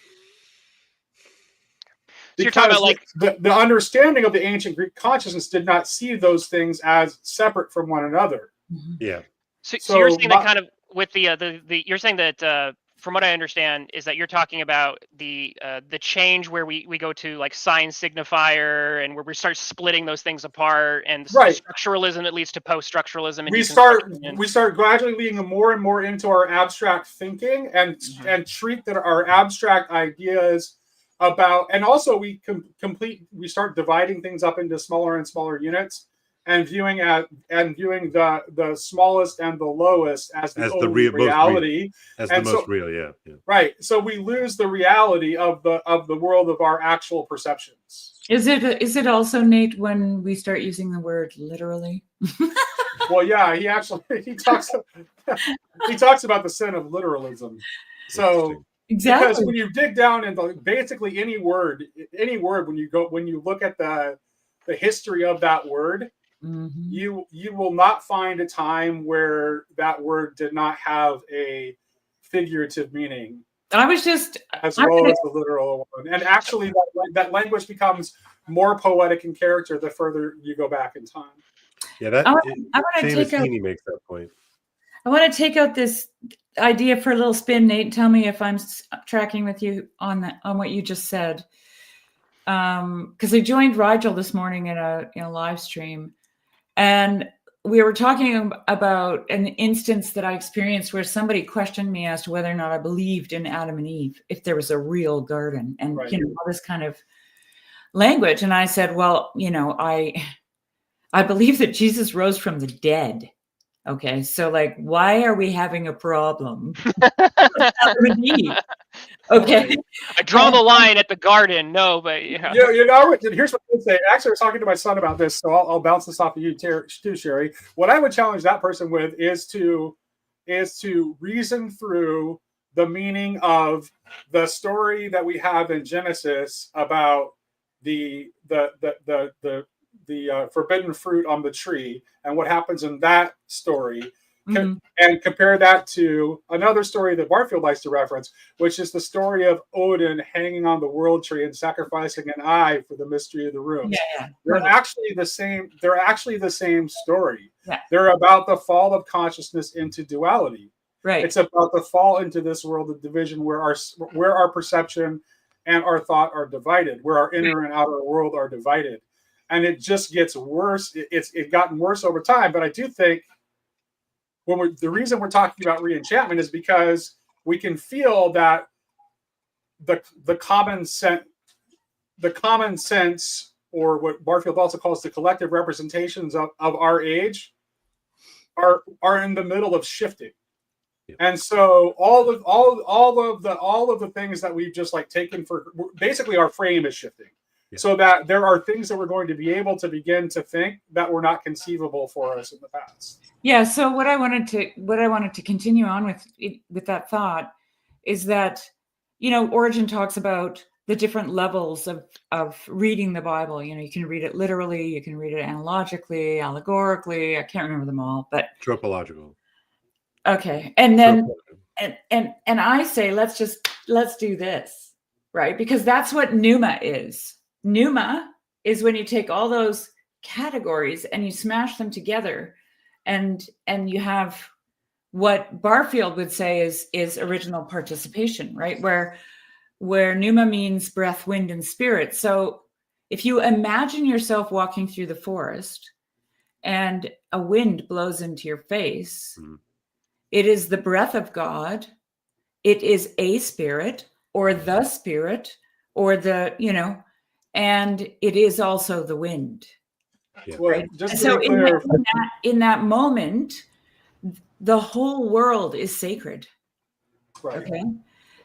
So you're talking about like the understanding of the ancient Greek consciousness did not see those things as separate from one another. Yeah. So you're saying that kind of with the you're saying that from what I understand is that you're talking about the change where we go to like sign signifier and where we start splitting those things apart, and right. structuralism that leads to post-structuralism. And we start gradually leading more and more into our abstract thinking and treat that our abstract ideas about, and also we start dividing things up into smaller and smaller units and viewing the smallest and the lowest as the reality, as the most real. Yeah. Right. So we lose the reality of the world of our actual perceptions. Is it also, Nate, when we start using the word literally? Well, yeah, he talks about the sin of literalism. So exactly, because when you dig down into basically any word, when you look at the history of that word, you will not find a time where that word did not have a figurative meaning. I was just as well as the literal one, and actually that language becomes more poetic in character the further you go back in time. Yeah, Seamus Heaney makes that point. I want to take out this idea for a little spin, Nate. Tell me if I'm tracking with you on what you just said. Because I joined Rigel this morning in a live stream, and we were talking about an instance that I experienced where somebody questioned me as to whether or not I believed in Adam and Eve, if there was a real garden, and right. All this kind of language. And I said, well, I believe that Jesus rose from the dead. Okay, so like, why are we having a problem? Okay, I draw the line at the garden. No, but yeah. Here's what I would say. Actually, I was talking to my son about this, so I'll bounce this off of you too, Sherry. What I would challenge that person with is to reason through the meaning of the story that we have in Genesis about the forbidden fruit on the tree and what happens in that story, and compare that to another story that Barfield likes to reference, which is the story of Odin hanging on the world tree and sacrificing an eye for the mystery of the rooms. Yeah. They're actually the same. They're actually the same story. Yeah. They're about the fall of consciousness into duality. Right. It's about the fall into this world of division where our perception and our thought are divided, where our inner and outer world are divided. And it just gets worse. It's gotten worse over time. But I do think the reason we're talking about re-enchantment is because we can feel that the common sense, or what Barfield also calls the collective representations of our age, are in the middle of shifting. Yeah. And so all of the things that we've just like taken for basically our frame is shifting. Yeah. So that there are things that we're going to be able to begin to think that were not conceivable for us in the past. Yeah. So what I wanted to continue on with that thought is that, Origen talks about the different levels of reading the Bible. You can read it literally, you can read it analogically, allegorically. I can't remember them all, but tropological. Okay. And then, and I say, let's do this, right? Because that's what pneuma is. Pneuma is when you take all those categories and you smash them together, and you have what Barfield would say is original participation, right? Where pneuma means breath, wind, and spirit. So if you imagine yourself walking through the forest and a wind blows into your face, it is the breath of God. It is a spirit or the spirit or the, and it is also the wind. Yeah. Well, Right? just And to so be clear, in that moment, the whole world is sacred. right. Okay.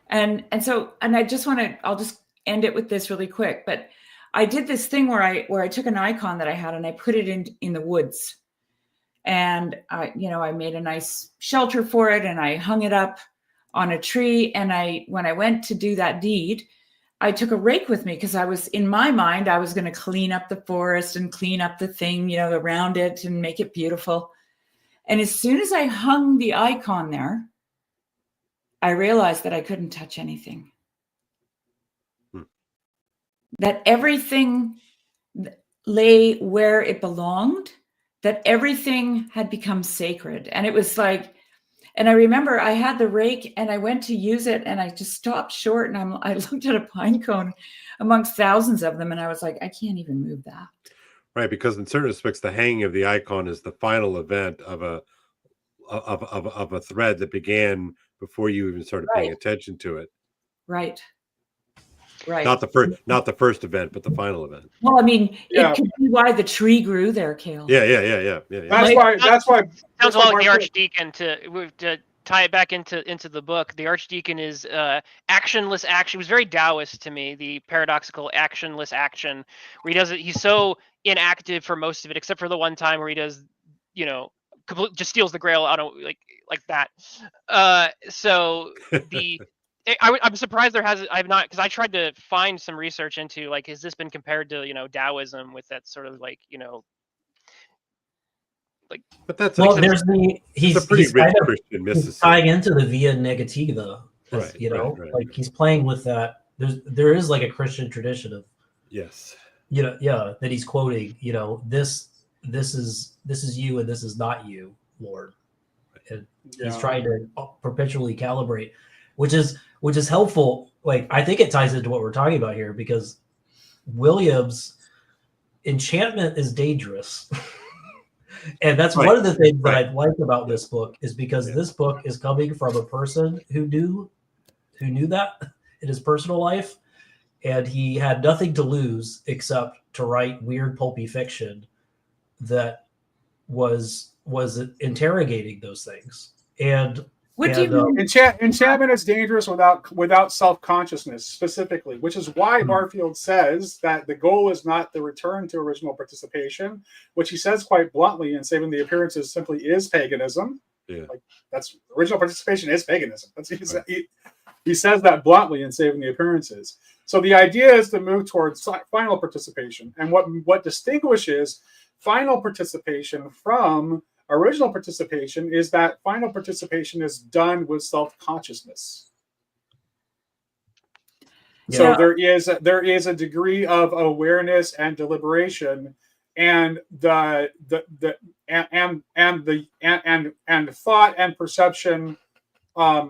And so I just I'll just end it with this really quick, but I did this thing where I took an icon that I had and I put it in the woods, and I made a nice shelter for it and I hung it up on a tree. And when I went to do that deed, I took a rake with me because in my mind, I was going to clean up the forest and clean up the thing, around it and make it beautiful. And as soon as I hung the icon there, I realized that I couldn't touch anything. That everything lay where it belonged, that everything had become sacred. And it was like, and I remember I had the rake and I went to use it and I just stopped short and I looked at a pine cone amongst thousands of them and I was like, I can't even move that. Right, because in certain respects, the hanging of the icon is the final event of a thread that began before you even started paying attention to it. Right. Not the first event, but the final event. Well, I mean, it could be why the tree grew there, Cale. Yeah. That's why. Sounds a lot like the archdeacon to tie it back into the book. The archdeacon is actionless action. It was very Taoist to me, the paradoxical actionless action, where he's so inactive for most of it, except for the one time where he does, just steals the grail out of like that. So I'm surprised I've not, because I tried to find some research into has this been compared to Taoism with that sort of but that's he's a pretty rich kind of Christian mysticism. tying into the via negativa, right. like he's playing with that. There is like a Christian tradition of that he's quoting. This is you and this is not you, Lord. And he's trying to perpetually calibrate, which is helpful. Like, I think it ties into what we're talking about here, because Williams' enchantment is dangerous. And that's one of the things that I like about this book, is because this book is coming from a person who knew that in his personal life, and he had nothing to lose except to write weird pulpy fiction that was interrogating those things. And enchantment is dangerous without self-consciousness, specifically, which is why Barfield says that the goal is not the return to original participation, which he says quite bluntly in Saving the Appearances simply is paganism. That's original participation is paganism. He says that bluntly in Saving the Appearances. So the idea is to move towards final participation, and what distinguishes final participation from original participation is that final participation is done with self-consciousness. So there is a degree of awareness and deliberation, and the thought and perception are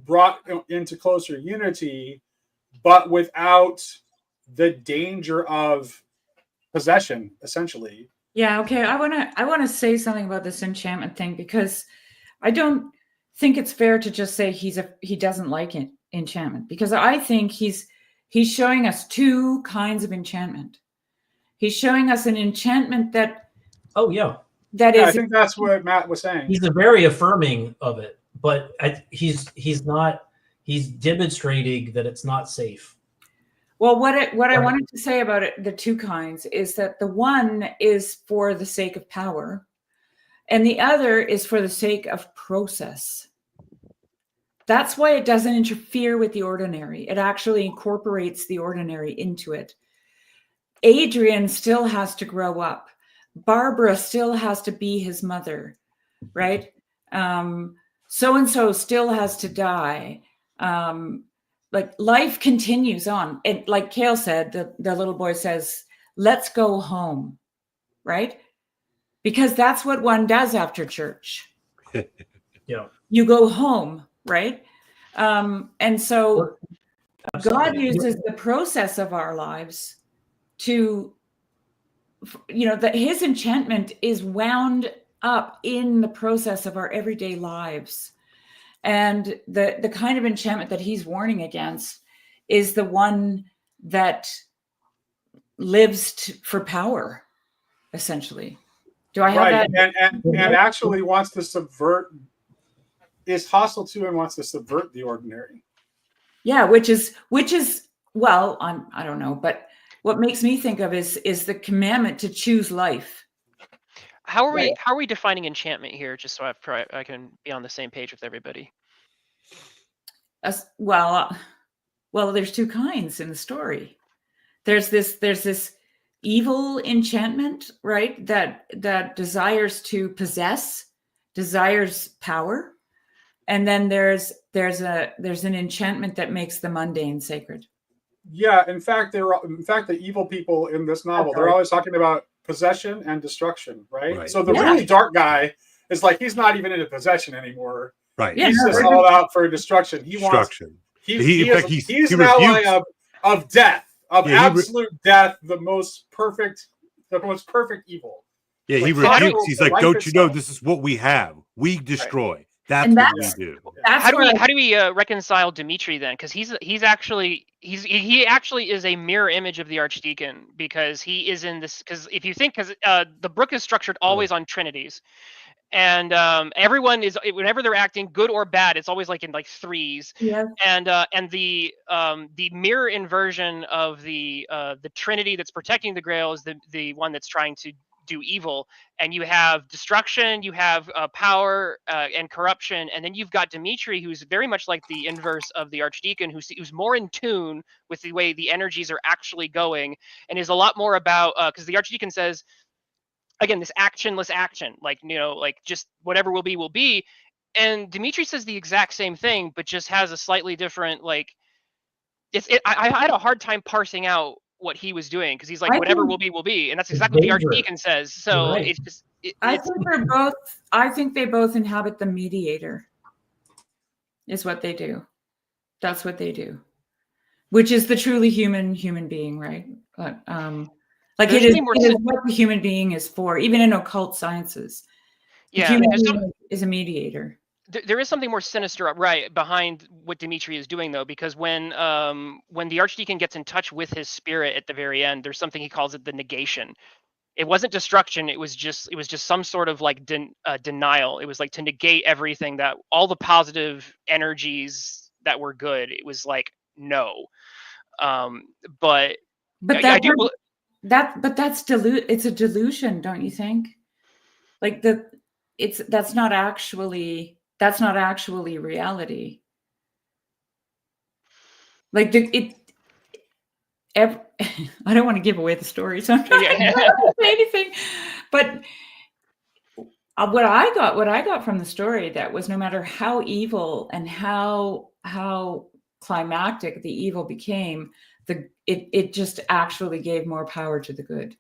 brought into closer unity, but without the danger of possession, essentially. Yeah. Okay. I want to say something about this enchantment thing, because I don't think it's fair to just say he doesn't like enchantment, because I think he's showing us two kinds of enchantment. He's showing us an enchantment that I think that's what Matt was saying. He's very affirming of it, but he's demonstrating that it's not safe. Well, what I wanted to say about it, the two kinds, is that the one is for the sake of power, and the other is for the sake of process. That's why it doesn't interfere with the ordinary. It actually incorporates the ordinary into it. Adrian still has to grow up. Barbara still has to be his mother, right? So-and-so still has to die. like life continues on. And like Kale said, the little boy says, let's go home, right? Because that's what one does after church. Yeah. You go home, right? And so God uses the process of our lives to, that his enchantment is wound up in the process of our everyday lives. And the kind of enchantment that he's warning against is the one that lives for power, essentially. Do I have that? And actually wants to subvert, is hostile to and wants to subvert the ordinary. Yeah, which is well, I don't know, but what makes me think of is the commandment to choose life. How are we defining enchantment here? Just so I can be on the same page with everybody. Well, there's two kinds in the story. There's this evil enchantment, right? That desires to possess, desires power, and then there's an enchantment that makes the mundane sacred. Yeah, in fact, the evil people in this novel, they're always talking about possession and destruction, right? So the really dark guy is like, he's not even into possession anymore. Right. He's just all out for destruction. He's an ally of death, of absolute death, the most perfect evil. Yeah, he rebukes. He's like, don't you know this is what we have? We destroy. Right. That's what we do. How do we reconcile Dimitri then? Because he actually is a mirror image of the Archdeacon, because he is in this. Because if you think, the book is structured always on trinities, and everyone is, whenever they're acting good or bad, it's always like in like threes. Yeah. And the mirror inversion of the Trinity that's protecting the Grail is the one that's trying to do evil, and you have destruction, you have power and corruption, and then you've got Dimitri, who's very much like the inverse of the Archdeacon, who's more in tune with the way the energies are actually going, and is a lot more about, because the Archdeacon says, again, this actionless action, like just whatever will be, and Dimitri says the exact same thing, but just has a slightly different, like, I had a hard time parsing out what he was doing, because he's like, whatever will be, and that's exactly what the Archdeacon says. So right. It's just I think they both inhabit the mediator, is what they do. That's what they do, which is the truly human being, right? But like it is what the human being is for, even in occult sciences. The human being is a mediator. There is something more sinister, right, behind what Dimitri is doing, though, because when the Archdeacon gets in touch with his spirit at the very end, there's something he calls it the negation. It wasn't destruction; it was just some sort of like denial. It was like to negate everything, that all the positive energies that were good. It was like no, but that's it's a delusion, don't you think? Like that's not actually reality. Like I don't want to give away the story, so I'm not going to say anything. But what I got from the story, that was no matter how evil and how climactic the evil became, it just actually gave more power to the good,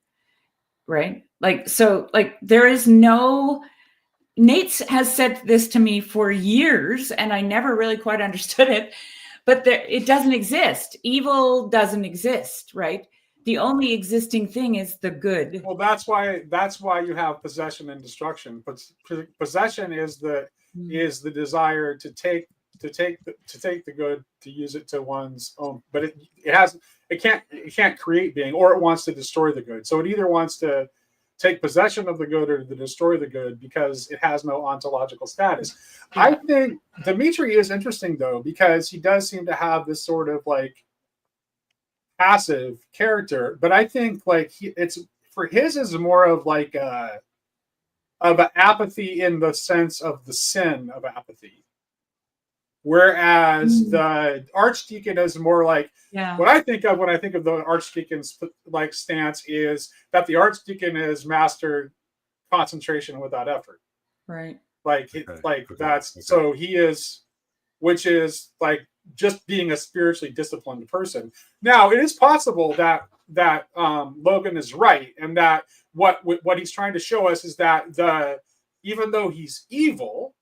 right? Like, so, like, there is no. Nate has said this to me for years, and I never really quite understood it, but it doesn't exist. Evil doesn't exist, right? The only existing thing is the good. Well, that's why you have possession and destruction. But possession is the desire to take the good, to use it to one's own, but it can't create being, or it wants to destroy the good. So it either wants to take possession of the good or to destroy the good, because it has no ontological status. Yeah. I think Dimitri is interesting, though, because he does seem to have this sort of like passive character, but I think like his is more of like of an apathy in the sense of the sin of apathy. Whereas the Archdeacon is more like, what I think of when I think of the Archdeacon's like stance is that the Archdeacon is mastered concentration without effort. Right. Like that's so he is, which is like just being a spiritually disciplined person. Now, it is possible that Logan is right, and that what he's trying to show us is that even though he's evil,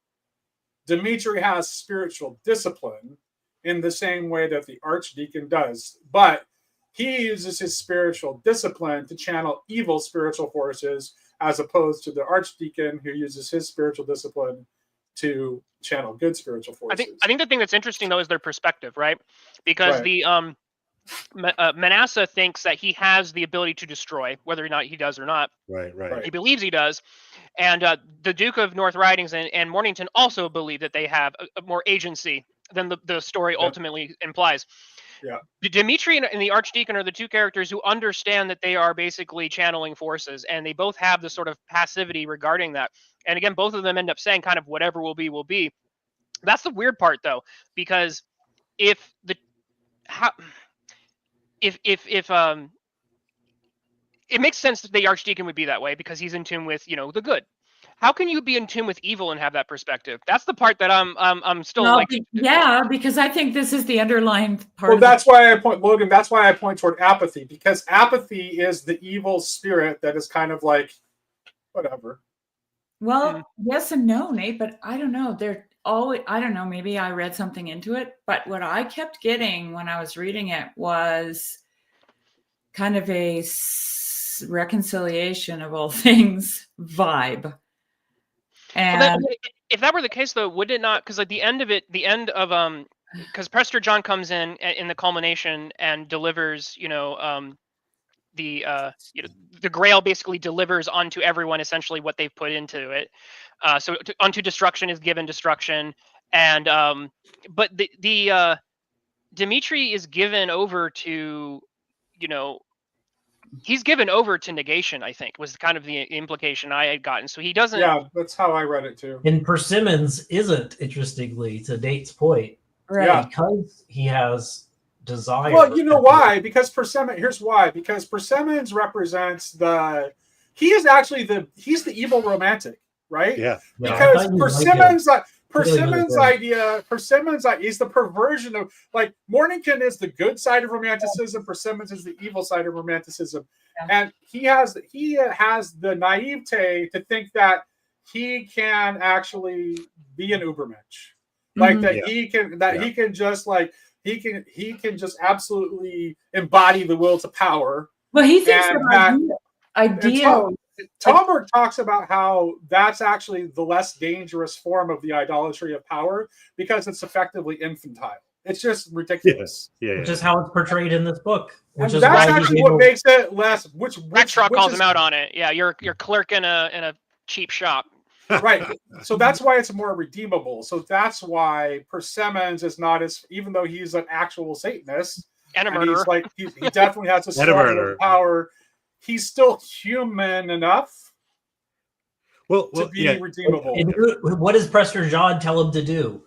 Dimitri has spiritual discipline in the same way that the archdeacon does, but he uses his spiritual discipline to channel evil spiritual forces, as opposed to the archdeacon who uses his spiritual discipline to channel good spiritual forces. I think the thing that's interesting though is their perspective, right? Because Right. the Manasseh thinks that he has the ability to destroy, whether or not he does or not. Right. He believes he does, and the Duke of North Ridings and Mornington also believe that they have a more agency than the story ultimately implies. Yeah. Dimitri and the Archdeacon are the two characters who understand that they are basically channeling forces, and they both have the sort of passivity regarding that. And again, both of them end up saying kind of whatever will be, will be. That's the weird part, though, because if it makes sense that the Archdeacon would be that way because he's in tune with, the good. How can you be in tune with evil and have that perspective? That's the part that I'm still because I think this is the underlying part. Well, that's why I point, Logan. That's why I point toward apathy, because apathy is the evil spirit that is kind of like, whatever. Well, yes and no, Nate, but I don't know. They're always, I don't know, maybe I read something into it, but what I kept getting when I was reading it was kind of a reconciliation of all things vibe. And if that were the case, though, would it not? Because like the end of because Prester John comes in the culmination and delivers, the Grail basically delivers onto everyone essentially what they've put into it. So unto destruction is given destruction, and but the Dimitri is given over to, he's given over to negation, I think, was kind of the implication I had gotten. So he doesn't. Yeah, that's how I read it too. And Persimmons isn't, interestingly, to Nate's point, right. because he has desire. Well, you know why? Because Persimmons. Here's why. Because Persimmons represents he's the evil romantic, right? Yeah. Because Persimmons' idea is the perversion of, like, Mornington is the good side of romanticism, Persimmons is the evil side of romanticism. Yeah. And he has the naivete to think that he can actually be an Ubermensch. Like that he can just like he can just absolutely embody the will to power. Well, he thinks that idea. Talberg talks about how that's actually the less dangerous form of the idolatry of power because it's effectively infantile. It's just ridiculous. Which is how it's portrayed in this book. Which is that's actually what makes it less. Rexrock calls him out on it. Yeah, you're clerk in a cheap shop. Right. So that's why it's more redeemable. So that's why Persimmons is not as, even though he's an actual Satanist and a murderer. He definitely has a strong power. He's still human enough to be redeemable. And what does Prester John tell him to do?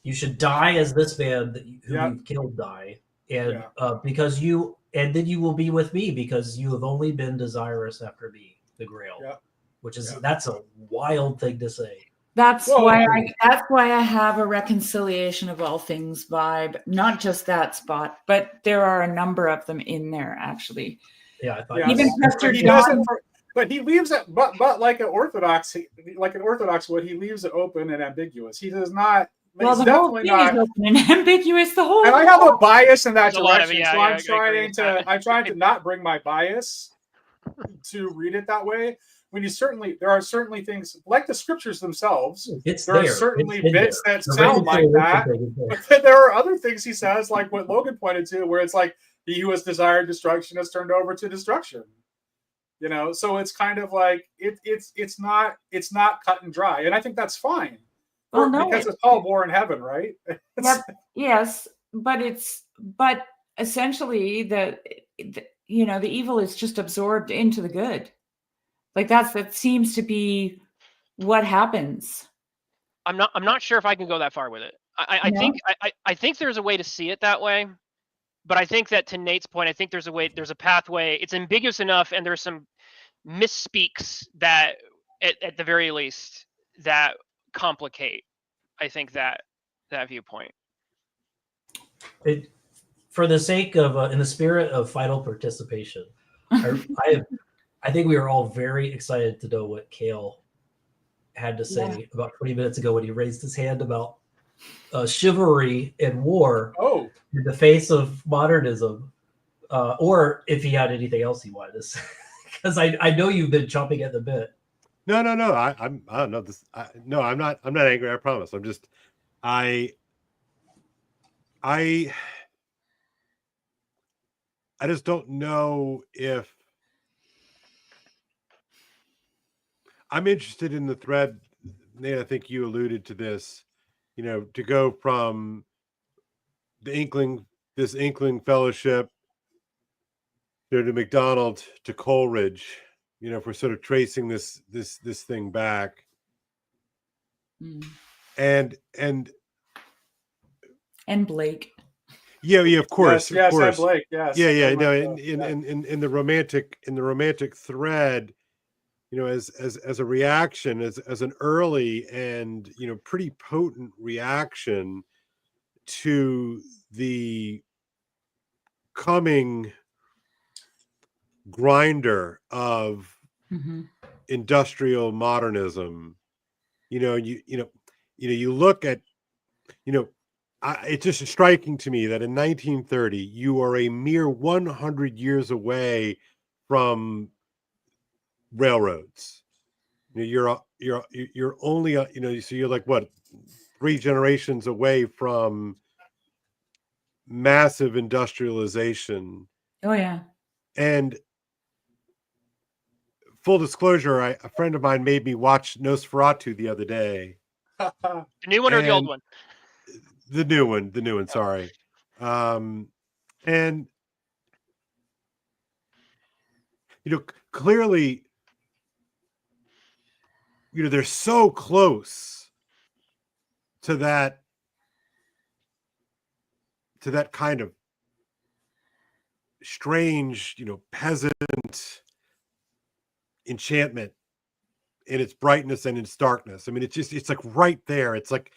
You should die as this man who you've killed die, and because then you will be with me because you have only been desirous after me, the Grail. Yeah. Which is that's a wild thing to say. That's why I have a reconciliation of all things vibe, not just that spot, but there are a number of them in there actually. Yeah, I thought even Prester John. But he leaves it, but like an Orthodox would, he leaves it open and ambiguous. He does not. Well, the whole thing is open and ambiguous. The whole. And I have a bias in that direction, so I'm trying to not bring my bias to read it that way. There are certainly things like the scriptures themselves. There are certainly bits that sound like that, but then there are other things he says, like what Logan pointed to, where it's like, he who has desired destruction has turned over to destruction. So it's kind of like it's not cut and dry, and I think that's fine. Well, no, because it's all war in heaven, right? Yes, but essentially the evil is just absorbed into the good. Like that seems to be what happens. I'm not sure if I can go that far with it. I think there's a way to see it that way, but I think that, to Nate's point, I think there's a pathway. It's ambiguous enough, and there's some misspeaks that, at the very least, that complicate, I think, that viewpoint. For the sake of, in the spirit of final participation, I think we are all very excited to know what Cale had to say about 20 minutes ago when he raised his hand about chivalry and war in the face of modernism, or if he had anything else he wanted to say, because I know you've been chomping at the bit. No. I don't know this. No, I'm not angry. I promise. I'm just, I just don't know if I'm interested in the thread. Nate, I think you alluded to this, to go from this Inkling fellowship, to MacDonald to Coleridge, if we're sort of tracing this thing back. And Blake. Yeah, of course. Yes, of course. And Blake, yes. Yeah. No, in the romantic thread, as a reaction, as an early and pretty potent reaction to the coming grinder of industrial modernism. You look at, it's just striking to me that in 1930 you are a mere 100 years away from railroads. You're only so you're like what, 3 generations away from massive industrialization. Oh yeah. And full disclosure, a friend of mine made me watch Nosferatu the other day. The new one or the old one? The new one. Sorry. And clearly, they're so close to that kind of strange, peasant enchantment in its brightness and its darkness. I mean, it's like right there. It's like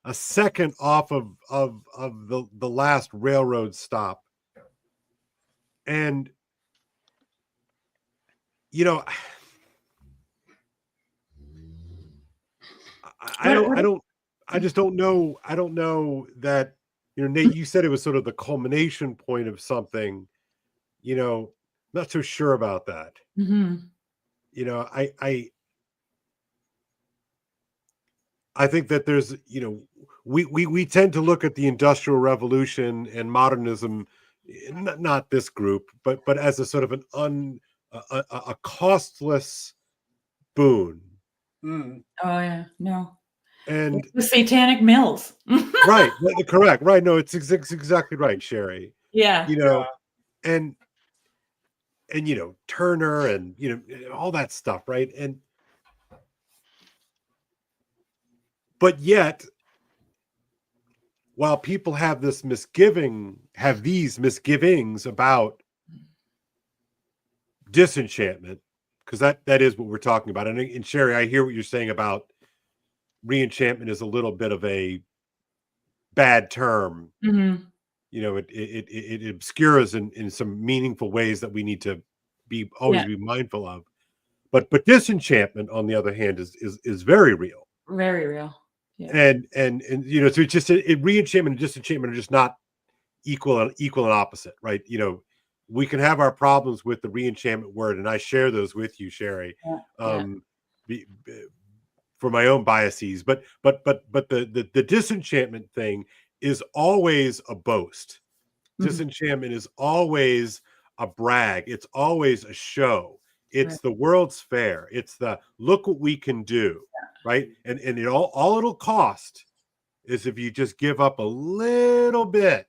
a second off of the last railroad stop. And I just don't know. I don't know that, Nate, you said it was sort of the culmination point of something, not so sure about that. I think that there's, we tend to look at the Industrial Revolution and modernism, not this group, but as a sort of a costless boon. Oh yeah, no. And it's the Satanic Mills. Right, correct. Right, no, it's exactly right, Sherry. Yeah. And Turner and all that stuff, right? But yet, while people have these misgivings about disenchantment, because that is what we're talking about. And Sherry, I hear what you're saying about re-enchantment is a little bit of a bad term. It obscures in some meaningful ways that we need to always be mindful of. But disenchantment, on the other hand, is very real. Very real. Yeah. And so it's just re-enchantment and disenchantment are just not equal and opposite, right? We can have our problems with the re-enchantment word, and I share those with you, Sherry. For my own biases, but the disenchantment thing is always a boast. Disenchantment is always a brag. It's always a show. It's the World's Fair. It's the look what we can do, right? And it all it'll cost is if you just give up a little bit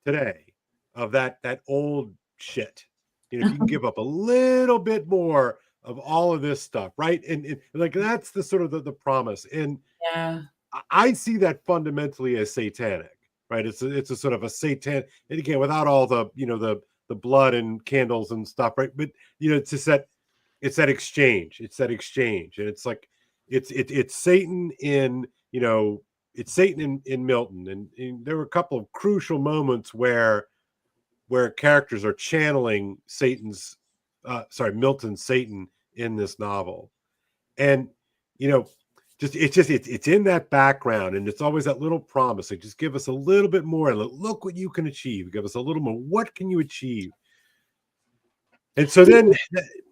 today of that old shit. If you can give up a little bit more of all of this stuff, right? And like that's the sort of the promise. And I see that fundamentally as satanic, right? It's a sort of a satan, and again, without all the the blood and candles and stuff, right? But it's just that exchange. It's that exchange, and it's like it's Satan in it's Satan in Milton, and there were a couple of crucial moments where characters are channeling Milton's Satan in this novel. And it's in that background, and it's always that little promise, like, just give us a little bit more, and look what you can achieve, give us a little more, what can you achieve? And so then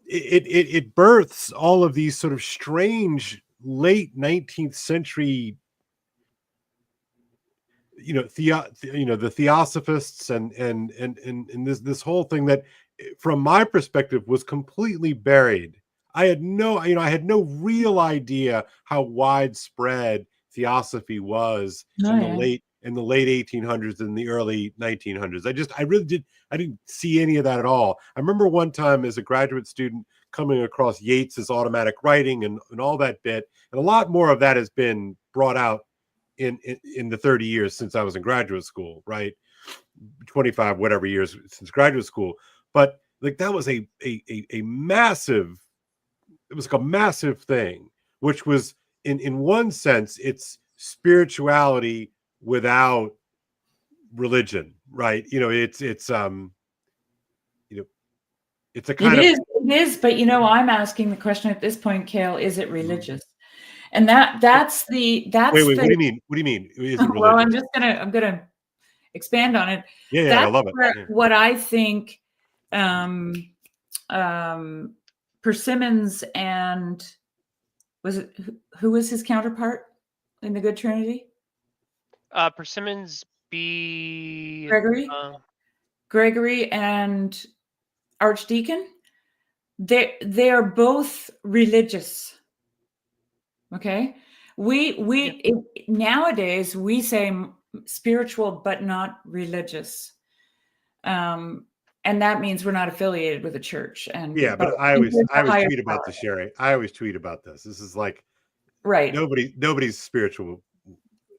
it births all of these sort of strange late 19th century, the theosophists and this whole thing that, from my perspective, was completely buried. I had no real idea how widespread theosophy was in the late 1800s and the early 1900s. I didn't see any of that at all. I remember one time as a graduate student coming across Yeats's automatic writing and all that bit, and a lot more of that has been brought out in the 30 years since I was in graduate school, right? 25 whatever years since graduate school. But like, that was a massive, it was like a massive thing, which was in one sense, it's spirituality without religion, right? It's a kind of, it is, but I'm asking the question at this point, Cale, is it religious? And that's wait, what do you mean? What do you mean? Is it religious? Well, I'm gonna expand on it. Yeah, I love it. What I think Persimmons and who was his counterpart in the Good Trinity? Persimmons be Gregory and Archdeacon. They are both religious. Okay, nowadays we say spiritual but not religious, and that means we're not affiliated with a church. And but I always tweet about this, Sherry. I always tweet about this. This is like, right. Nobody's spiritual.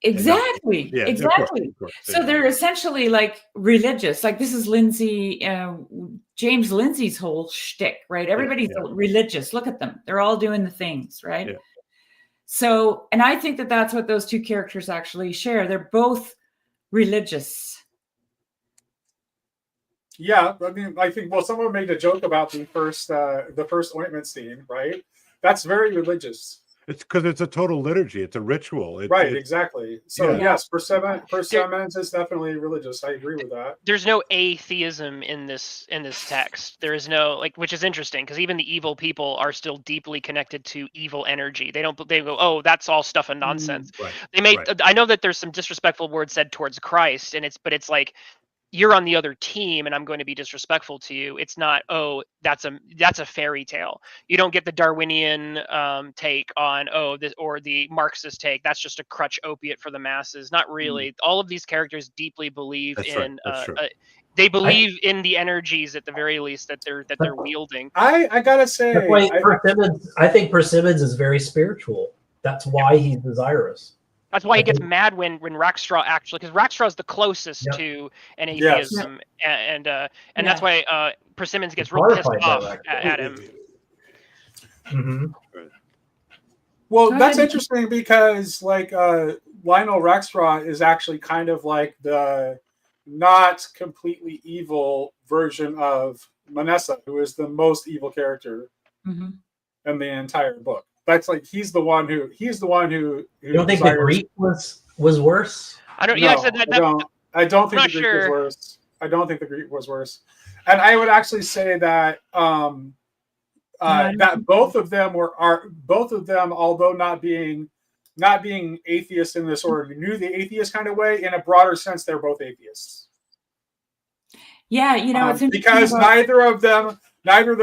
Exactly. Yeah, exactly. Of course. So they're essentially like religious. Like, this is James Lindsay's whole shtick, right? Everybody's religious. Look at them. They're all doing the things, right? Yeah. So, and I think that that's what those two characters actually share. They're both religious. Yeah, I mean, I think, well, someone made a joke about the first ointment scene, right? That's very religious. It's because it's a total liturgy. It's a ritual. Exactly. So yes, Persimmons is definitely religious. I agree with that. There's no atheism in this text. There is no, like, which is interesting, because even the evil people are still deeply connected to evil energy. They go, oh, that's all stuff and nonsense. I know that there's some disrespectful words said towards Christ, but it's like, you're on the other team and I'm going to be disrespectful to you. It's not, oh, that's a fairy tale. You don't get the Darwinian take on, this, or the Marxist take. That's just a crutch opiate for the masses. Not really. All of these characters deeply believe they believe in the energies, at the very least, that they're wielding. I gotta say, I think Persimmons is very spiritual. That's why he's desirous. That's why he gets mad when Rackstraw actually, because Rackstraw is the closest to an atheism, and that's why Persimmons gets real pissed off at him. Mm-hmm. Well, that's interesting, because like Lionel Rackstraw is actually kind of like the not completely evil version of Manessa, who is the most evil character in the entire book. That's like, he's the one who you don't think the Greek was worse? I don't think the Greek was worse. I don't think the Greek was worse. And I would actually say that that both of them, although not being atheists in this, or knew the atheist kind of way, in a broader sense, they're both atheists. Yeah, it's because neither of them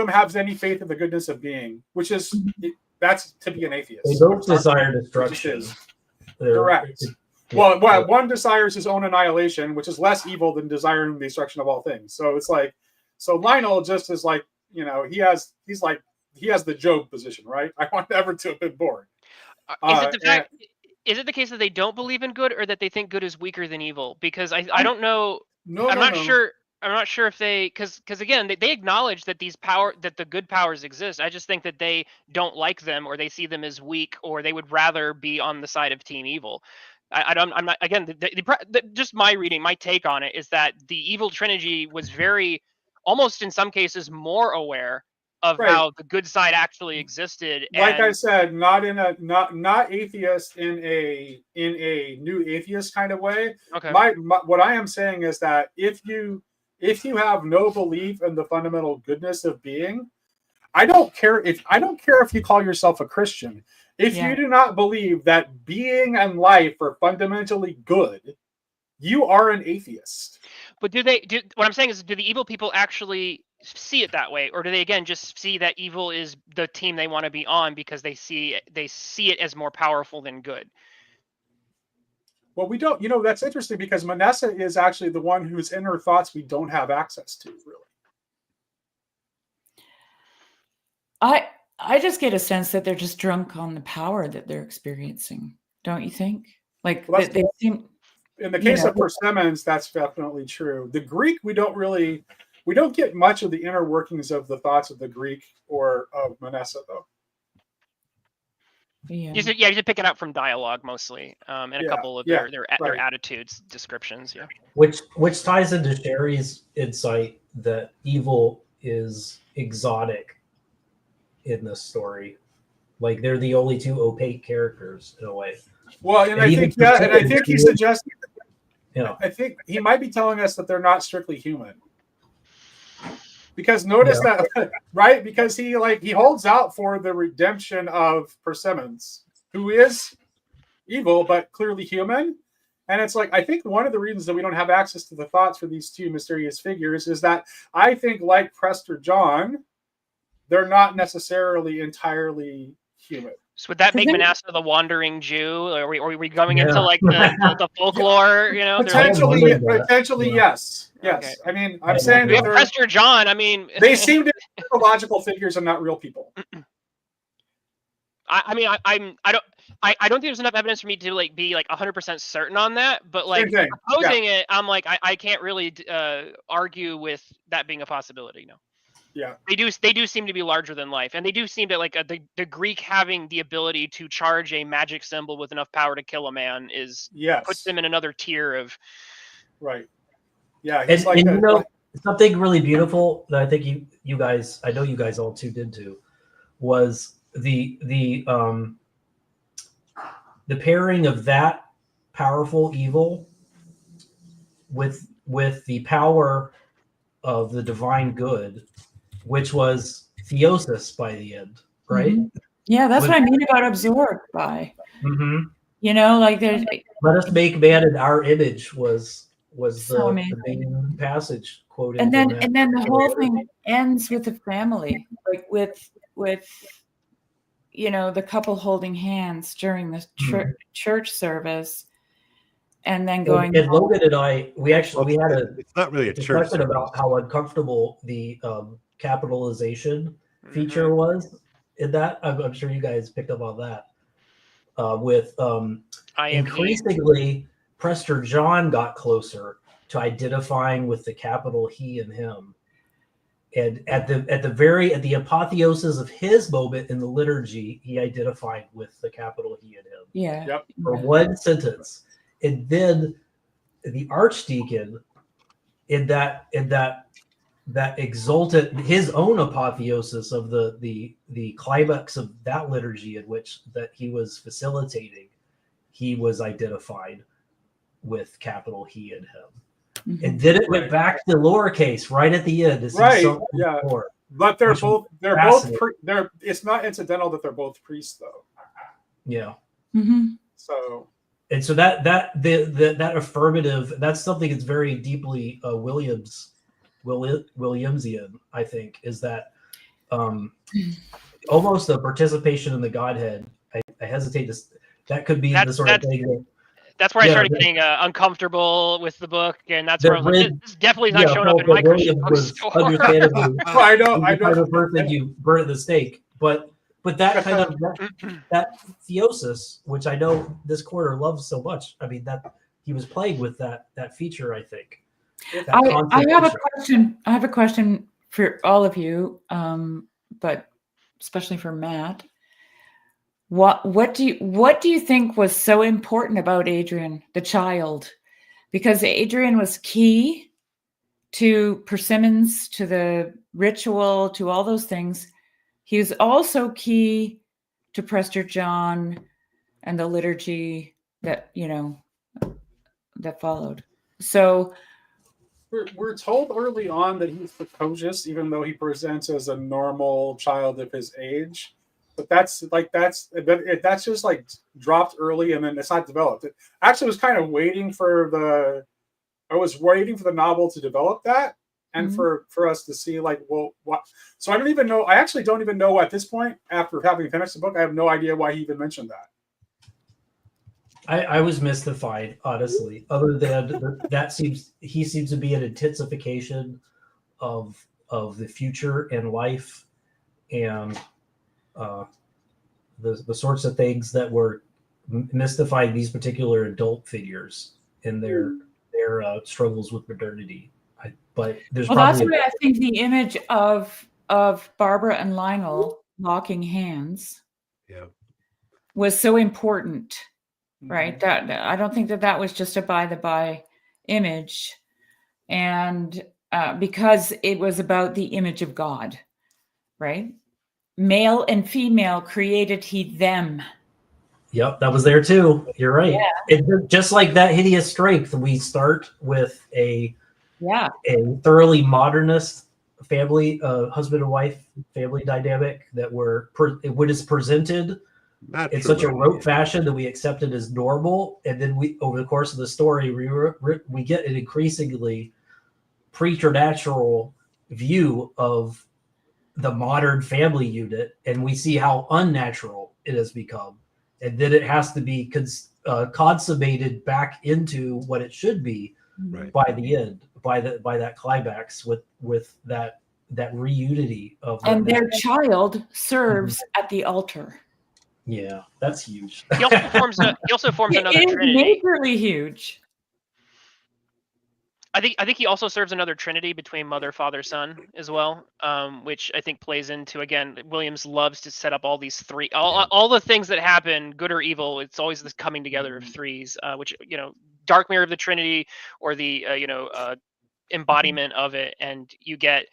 has any faith in the goodness of being, which is that's to be an atheist. They both desire destruction. Correct. Well, one desires his own annihilation, which is less evil than desiring the destruction of all things. So it's like, Lionel just is like, he has the Job position, right? I want never to have been born. Is it the case that they don't believe in good, or that they think good is weaker than evil? Because I don't know. I'm not sure. I'm not sure if because again, they acknowledge that that the good powers exist. I just think that they don't like them, or they see them as weak, or they would rather be on the side of Team Evil. I'm not, again, just my reading, my take on it is that the evil Trinity was very, almost in some cases, more aware of how the good side actually existed. Like I said, not atheist in a new atheist kind of way. Okay. What I am saying is that if you have no belief in the fundamental goodness of being, I don't care if you call yourself a Christian. If you do not believe that being and life are fundamentally good, you are an atheist. But what I'm saying is, do the evil people actually see it that way, or do they again just see that evil is the team they want to be on because they see it as more powerful than good? Well, we don't. That's interesting because Manessa is actually the one whose inner thoughts we don't have access to, really. I just get a sense that they're just drunk on the power that they're experiencing. Don't you think? Like they seem. In the case of Persimmons, that's definitely true. The Greek, we don't get much of the inner workings of the thoughts of the Greek or of Manessa, though. Yeah, you just pick it up from dialogue mostly, and a couple of their attitudes, descriptions. Yeah, which ties into Sherry's insight that evil is exotic in this story. Like they're the only two opaque characters in a way. Well, and I think he suggested. I think he might be telling us that they're not strictly human. Because notice that, right? Because he holds out for the redemption of Persimmons, who is evil but clearly human. And it's like, I think one of the reasons that we don't have access to the thoughts for these two mysterious figures is that I think, like Prester John, they're not necessarily entirely human. So would that make Manasseh the wandering Jew? Or are we going into like the folklore? Potentially, yes. Okay. I mean, I'm saying that they're Prester John. I mean, they seem to be mythological figures and not real people. I don't think there's enough evidence for me to be 100% certain on that. But proposing it, I'm like, I can't really argue with that being a possibility. No. Yeah, they do seem to be larger than life, and they do seem to the Greek having the ability to charge a magic symbol with enough power to kill a man puts them in another tier of something really beautiful that I think you guys, I know you guys all tuned into, was the pairing of that powerful evil with the power of the divine good, which was theosis by the end, right? Mm-hmm. Yeah, that's what I mean about absorbed by. Mm-hmm. There's let us make man in our image was the main passage quoted. And then the whole thing ends with the family, like with the couple holding hands during the church service, and then going. And Logan and I, we had it's not really a discussion about how uncomfortable the capitalization feature was in that. I'm sure you guys picked up on that. With increasingly, Prester John got closer to identifying with the capital he and him, and at the apotheosis of his moment in the liturgy, he identified with the capital he and him. Yeah. Yep. For one sentence, and then the archdeacon in that exultant, his own apotheosis of the climax of that liturgy in which that he was facilitating, he was identified with capital he and him. Mm-hmm. And then it went back to lowercase right at the end. Yeah. But they're both it's not incidental that they're both priests though. Yeah. Mm-hmm. So that affirmative, that's something that's very deeply Williamsian, I think, is that almost a participation in the Godhead. I hesitate to. That could be the sort of thing. That's where I started getting uncomfortable with the book, and that's where I was like, "This definitely not showing up in my Christian bookstore." Understandably, I know. The kind of person you burn at the stake, but that kind of that theosis, which I know this quarter loves so much. I mean, that he was playing with that feature. I think. I have a question. I have a question for all of you, but especially for Matt. What do you think was so important about Adrian, the child? Because Adrian was key to persimmons, to the ritual, to all those things. He was also key to Prester John and the liturgy that, that followed. So we're told early on that he's precocious, even though he presents as a normal child of his age. But that's just like dropped early, and then it's not developed. It actually was kind of waiting for the novel to develop that, and for us to see like, well, what. So I don't even know. I actually don't even know at this point, after having finished the book, I have no idea why he even mentioned that. I was mystified, honestly. Other than he seems to be an intensification of the future and life, and the sorts of things that were mystifying these particular adult figures in their struggles with modernity. But there's that's why I think the image of Barbara and Lionel locking hands was so important, right? That I don't think that was just a by the by image, and because it was about the image of God, right? Male and female created he them. Yep, that was there too. You're right. Yeah. Just like that hideous strength, we start with a thoroughly modernist family, husband and wife family dynamic that what is presented in such a rote fashion that we accept it as normal, and then we, over the course of the story, we get an increasingly preternatural view of the modern family unit, and we see how unnatural it has become, and then it has to be consummated back into what it should be by the end, by that climax with that reunity of and their child serves at the altar. Yeah, that's huge. He also forms another Trinity. It is majorly huge. I think he also serves another Trinity between Mother, Father, Son as well, which I think plays into, again, Williams loves to set up all these three, all the things that happen, good or evil. It's always this coming together of threes, which, dark mirror of the Trinity, or the embodiment of it, and you get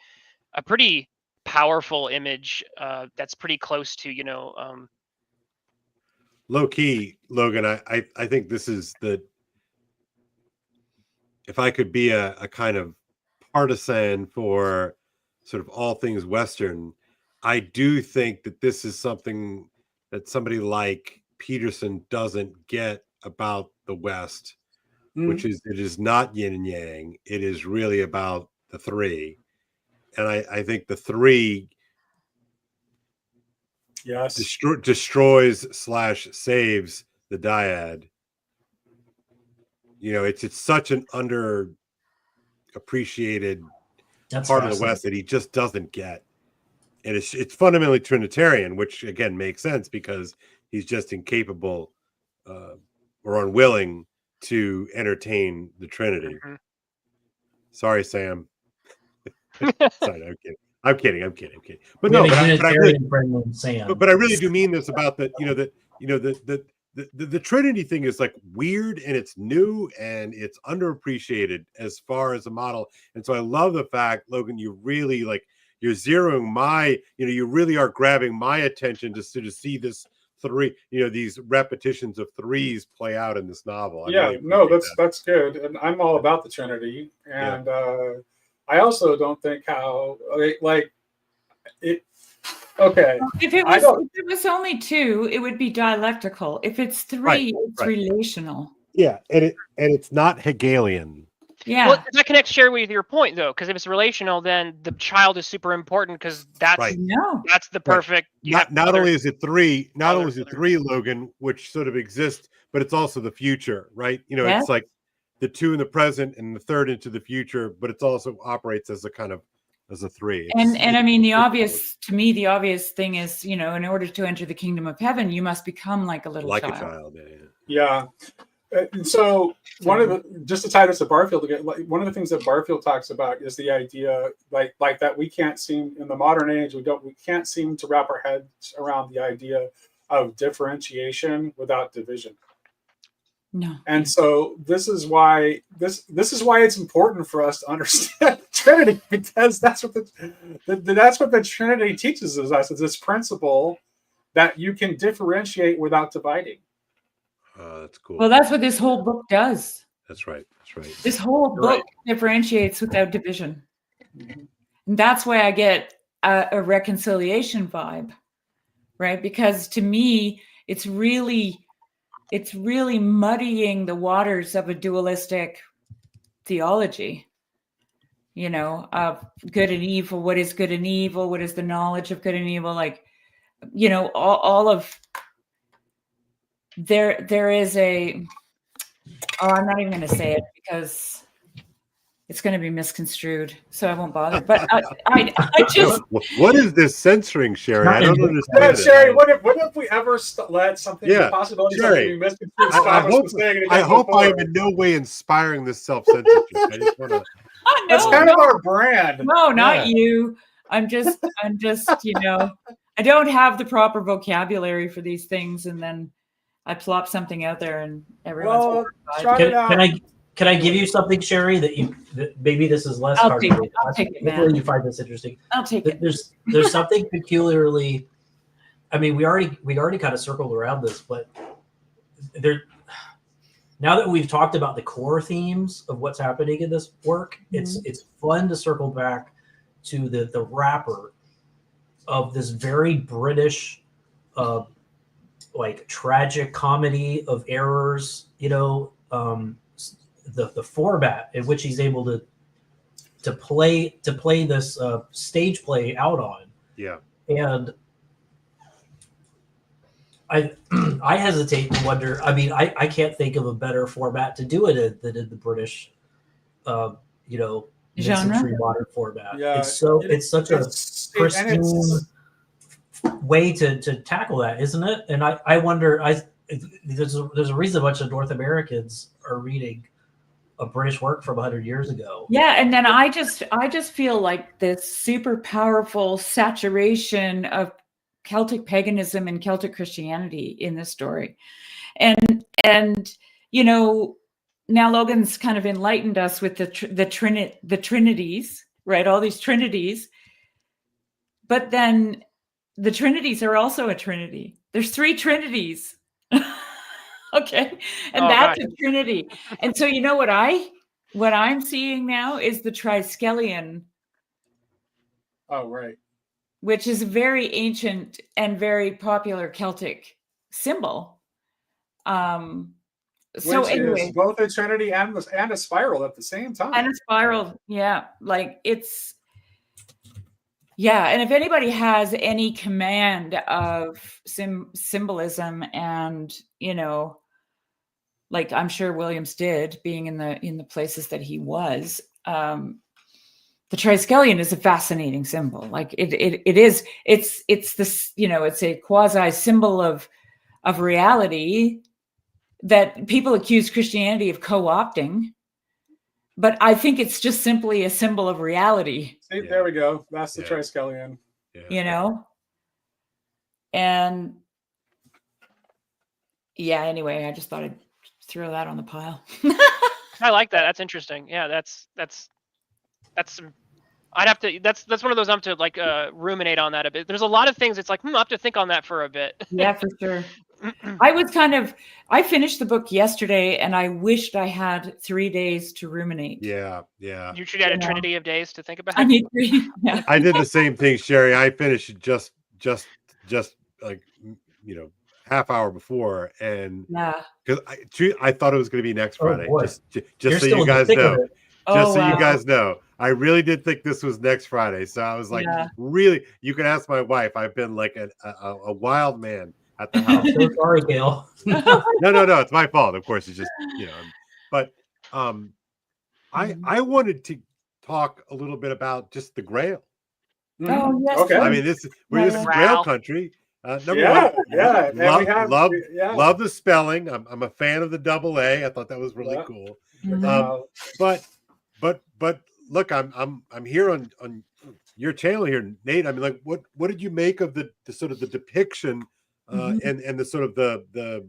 a pretty powerful image that's pretty close to low key, Logan. I think this is if I could be a kind of partisan for sort of all things Western, I do think that this is something that somebody like Peterson doesn't get about the West, which is it is not yin and yang. It is really about the three. And I think the three destroys/saves the dyad. It's such an underappreciated part of the West that he just doesn't get. And it's fundamentally Trinitarian, which again makes sense because he's just incapable or unwilling to entertain the Trinity. Sorry, Sam. Sorry, I'm kidding. But no, but I really do mean this about the Trinity thing is like weird, and it's new, and it's underappreciated as far as a model. And so I love the fact, Logan, you really you're zeroing you really are grabbing my attention to sort of see this three, these repetitions of threes play out in this novel. That's good. And I'm all about the Trinity. And I also don't think how it. Okay. If it was only two, it would be dialectical. If it's three, it's relational. Yeah, and it's not Hegelian. Yeah. Well, that connects, Sherry, with your point, though, because if it's relational, then the child is super important because that's the perfect. Not only is it three, Logan, which sort of exists, but it's also the future, right? It's like the two in the present and the third into the future, but it also operates as a kind of as a three. And I mean, the obvious thing is, in order to enter the kingdom of heaven, you must become like a little child. Like a child, yeah. And so just to tie this to Barfield again, one of the things that Barfield talks about is the idea like that we can't seem in the modern age, we can't seem to wrap our heads around the idea of differentiation without division. No. And so this is why it's important for us to understand the Trinity, because that's what the Trinity teaches us. It's this principle that you can differentiate without dividing. That's cool. Well, that's what this whole book does. That's right. That's right. This whole book differentiates without division. And that's why I get a reconciliation vibe, right? Because to me, it's really muddying the waters of a dualistic theology, of good and evil. What is good and evil? What is the knowledge of good and evil? Like, all of there is I'm not even going to say it because it's going to be misconstrued, so I won't bother. But I just what is this censoring, Sherry? I don't understand. Sherry, what if we ever let something the possibility of being misconstrued? I hope I am in no way inspiring this self-censorship. I just want to. That's kind of our brand. No, not you. I'm just I don't have the proper vocabulary for these things, and then I plop something out there, and everyone's Can I give you something, Sherry, that maybe this is less hard? I'll take it, man. Hopefully you find this interesting. I'll take it. There's something peculiarly. I mean, we already kind of circled around this, but now that we've talked about the core themes of what's happening in this work, it's fun to circle back to the wrapper of this very British, like tragic comedy of errors. The format in which he's able to play this stage play out on. Yeah. And I hesitate to wonder. I mean, I can't think of a better format to do it in than in the British, mid-century modern format. Yeah, it's such a pristine way to tackle that, isn't it? And I wonder. There's a reason a bunch of North Americans are reading a British work from 100 years ago. Yeah, and then I just feel like this super powerful saturation of Celtic paganism and Celtic Christianity in this story, and now Logan's kind of enlightened us with the trinities, right? All these trinities, but then the trinities are also a trinity. There's 3 trinities. Okay, and that's a trinity. And so what I'm seeing now is the triskelion. Oh, right. Which is a very ancient and very popular Celtic symbol. So anyway, is both a trinity and a spiral at the same time. And a spiral, yeah. Like it's, yeah. And if anybody has any command of symbolism, and like I'm sure Williams did, being in the places that he was, the triskelion is a fascinating symbol. Like it's this, it's a quasi symbol of reality that people accuse Christianity of co-opting, but I think it's just simply a symbol of reality. See, there we go. That's the triskelion. And anyway, I just thought I'd throw that on the pile. I like that. That's interesting. Yeah, that's some. I'd have to. That's one of those. I'm to like ruminate on that a bit. There's a lot of things. It's like I have to think on that for a bit. Yeah, for sure. I finished the book yesterday, and I wished I had 3 days to ruminate. Yeah. You should have a trinity of days to think about. I need 3. Yeah. I did the same thing, Sherry. I finished just like half hour before, and because I thought it was going to be next Friday. Just so you guys know. You guys know, I really did think this was next Friday. So I was like, really, you can ask my wife. I've been like a wild man at the house. So sorry, Gail. No, it's my fault. Of course, it's just But I wanted to talk a little bit about just the Grail. Oh yes. Okay. I mean, this is Grail country. Number one, love the spelling. I'm a fan of the double A. I thought that was really cool. But look, I'm here on your channel here, Nate. I mean, like, what did you make of the sort of the depiction and the sort of the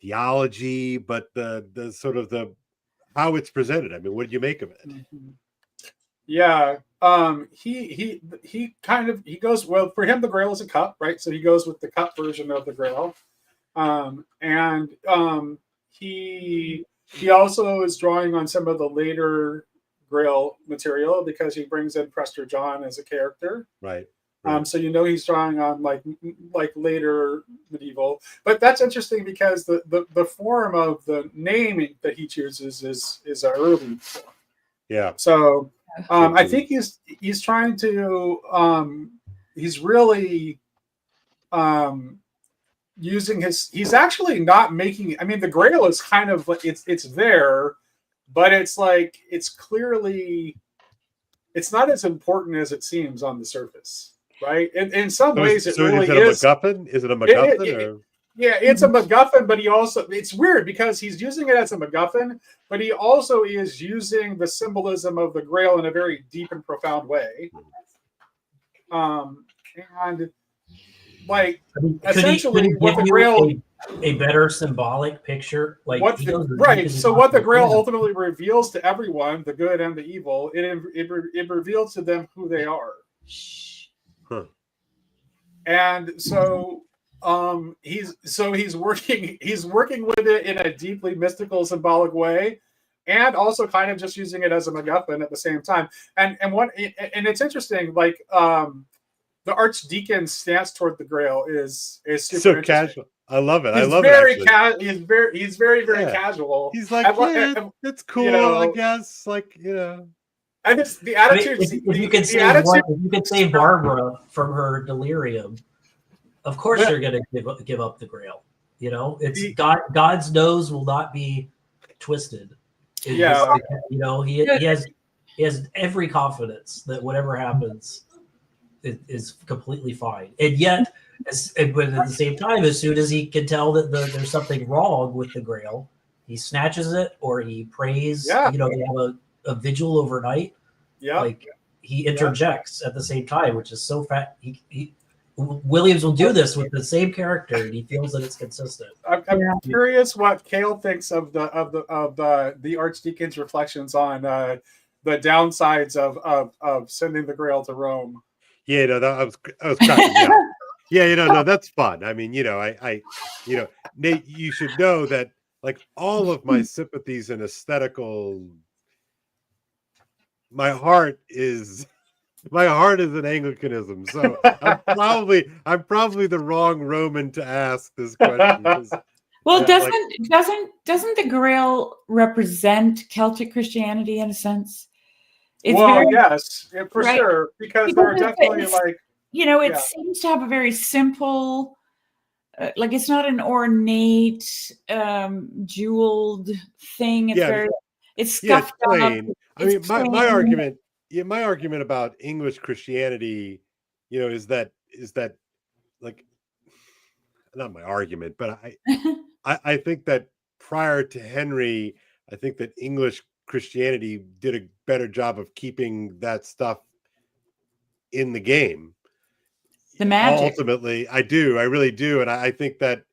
theology, but the sort of the how it's presented. I mean, what do you make of it? Yeah. He kind of, he goes, well, for him the Grail is a cup, right? So he goes with the cup version of the Grail. He also is drawing on some of the later Grail material because he brings in Prester John as a character. Right. So he's drawing on like later medieval, but that's interesting because the form of the naming that he chooses is an early form. Yeah. So I think he's trying to he's really using he's actually not making, I mean, the Grail is kind of like it's there, but it's like it's clearly it's not as important as it seems on the surface. Right. In some ways, it really is. Is it a MacGuffin? Is it a MacGuffin? Yeah, it's a MacGuffin, but it's weird because he's using it as a MacGuffin, but he also is using the symbolism of the Grail in a very deep and profound way. And like essentially what the Grail a better symbolic picture, like so what the Grail ultimately reveals to everyone, the good and the evil, it reveals to them who they are. Huh. And so he's working with it in a deeply mystical, symbolic way, and also kind of just using it as a MacGuffin at the same time. And it's interesting, like the Archdeacon's stance toward the Grail is super so casual. I love it. He's very casual. He's like, it's cool, I guess. Like, and it's the attitude. If you could save Barbara from her delirium, of course you're going to give up the Grail. It's God's nose will not be twisted. He has every confidence that whatever happens is completely fine. And yet, but at the same time, as soon as he can tell that there's something wrong with the Grail, he snatches it or he prays. Yeah. They have a vigil overnight. Yeah, like he interjects at the same time, which is so fat. Williams will do this with the same character, and he feels that it's consistent. I'm curious what Cale thinks of the Archdeacon's reflections on the downsides of sending the Grail to Rome. Yeah, no, I was cracking up. Yeah, no, that's fun. I mean, Nate, you should know that like all of my sympathies and aesthetical. My heart is an Anglicanism, so I'm probably the wrong Roman to ask this question. Well, doesn't the Grail represent Celtic Christianity in a sense? Yes, for sure, because there are definitely it seems to have a very simple, like it's not an ornate, jeweled thing. It's scuffed up. I mean, my argument about English Christianity, is that like, not my argument, but I think that prior to Henry, I think that English Christianity did a better job of keeping that stuff in the game. The magic. Ultimately, I really do, and I think that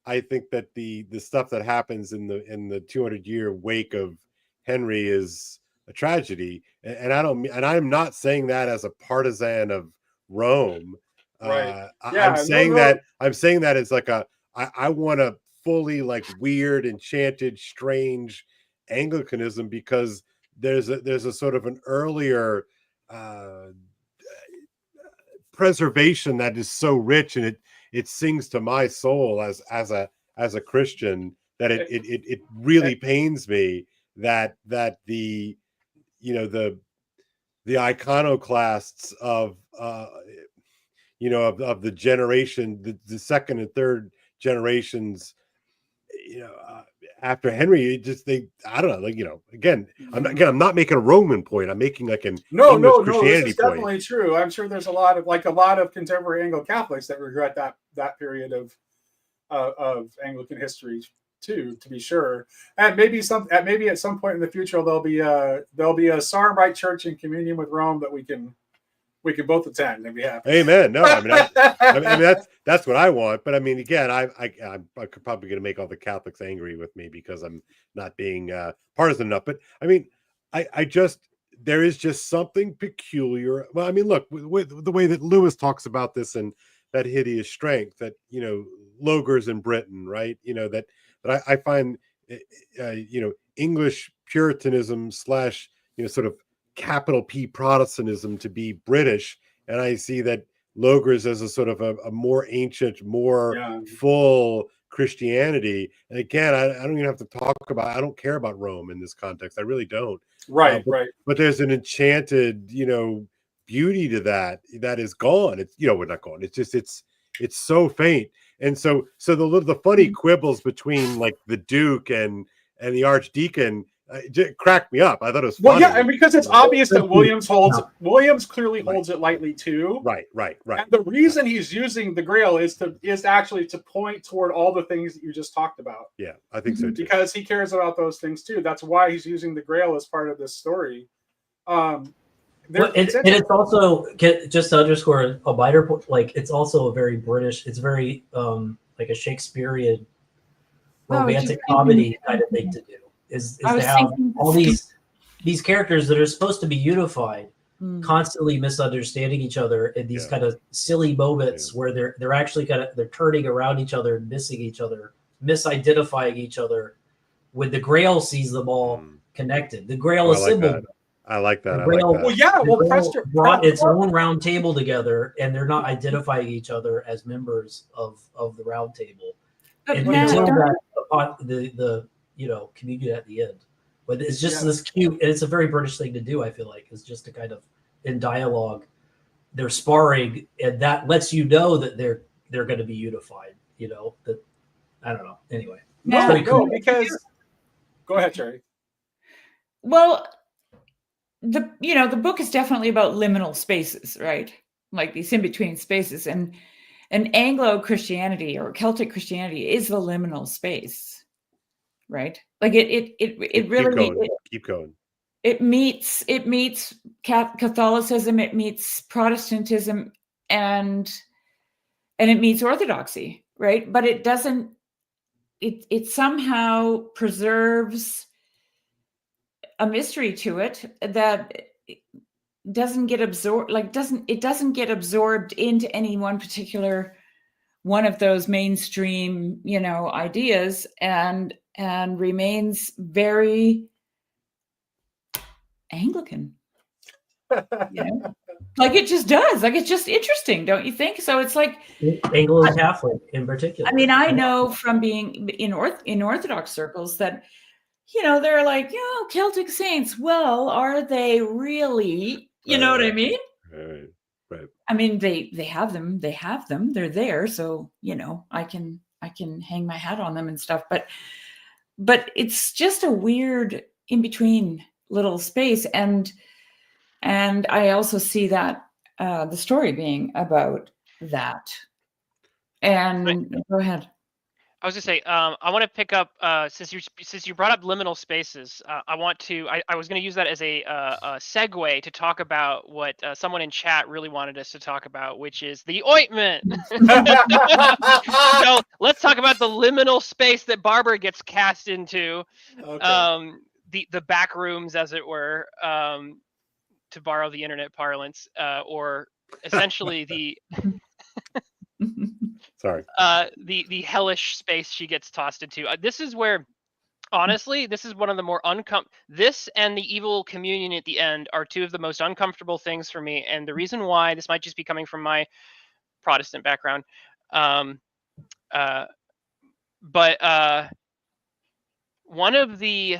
the stuff that happens in the 200-year wake of Henry is a tragedy, and I'm not saying that as a partisan of Rome. Right. I'm saying that as like I want a fully like weird, enchanted, strange Anglicanism because there's a sort of an earlier preservation that is so rich, and it sings to my soul as a Christian that it really pains me that the iconoclasts of the generation, the second and third generations, after Henry, I don't know, again, I'm not making a Roman point. I'm making like an English Christianity this is definitely point. True. I'm sure there's a lot of contemporary Anglo-Catholics that regret that period of Anglican history too, to be sure. And maybe at some point in the future there'll be a Sarmite church in communion with Rome that we can we can both attend and be happy. Amen. No, I mean, that's what I want. But I mean, again, I'm probably going to make all the Catholics angry with me because I'm not being partisan enough. But I mean, I just, there is just something peculiar. Well, I mean, look, with the way that Lewis talks about this and that hideous strength that, you know, logers in Britain, right? You know, that I find, you know, English Puritanism / you know, sort of capital P Protestantism to be British. And I see that logers as a sort of a more ancient, more full Christianity. And again, I don't even have to talk about, I don't care about Rome in this context. I really don't. Right. But there's an enchanted, you know, beauty to that is gone. It's, you know, we're not gone. It's just, it's so faint. And so the funny quibbles between like the Duke and the Archdeacon cracked me up. I thought it was funny. Well, yeah, and because it's obvious that Williams clearly holds it lightly too. Right. And the reason he's using the Grail is actually to point toward all the things that you just talked about. Yeah, I think so too. Because he cares about those things too. That's why he's using the Grail as part of this story. It's also, just to underscore a minor point, like it's also a very British, it's very like a Shakespearean romantic comedy kind of thing to do. Is to have all these characters that are supposed to be unified constantly misunderstanding each other in these kind of silly moments where they're actually they're turning around each other and missing each other, misidentifying each other, when the Grail sees them all connected. The Grail is symbol. I like that. Prester brought its own round table together, and they're not identifying each other as members of the round table. And until the you know, communion at the end. But it's just this cute, and it's a very British thing to do, I feel like, is just to kind of, in dialogue, they're sparring, and that lets you know that they're going to be unified, you know, that, I don't know. Anyway. Because, go ahead, Cherry. Well, the book is definitely about liminal spaces, right? Like these in-between spaces, and Anglo-Christianity or Celtic Christianity is the liminal space. Right, like it really keep going. It meets Catholicism, it meets Protestantism, and it meets Orthodoxy, right? But it doesn't. It somehow preserves a mystery to it that doesn't get absorbed. It doesn't get absorbed into any one particular one of those mainstream, you know, ideas, and remains very Anglican. You know? Like it just does. Like it's just interesting, don't you think? So it's like Anglo-Catholic in particular. I mean, I know from being in Orthodox circles that, you know, they're like, oh, Celtic saints. Well, are they really? You know what I mean? Right. I mean, they have them. They have them. They're there. So, you know, I can hang my hat on them and stuff. But it's just a weird in between little space, and I also see that the story being about that. And go ahead. I was gonna say, I want to pick up since you brought up liminal spaces. I was gonna use that as a segue to talk about what someone in chat really wanted us to talk about, which is the ointment. So let's talk about the liminal space that Barbara gets cast into, the back rooms, as it were, to borrow the internet parlance, or essentially the. Sorry. The hellish space she gets tossed into. This is where, honestly, this is one of the more this and the evil communion at the end are two of the most uncomfortable things for me. And the reason why, this might just be coming from my Protestant background, but one of the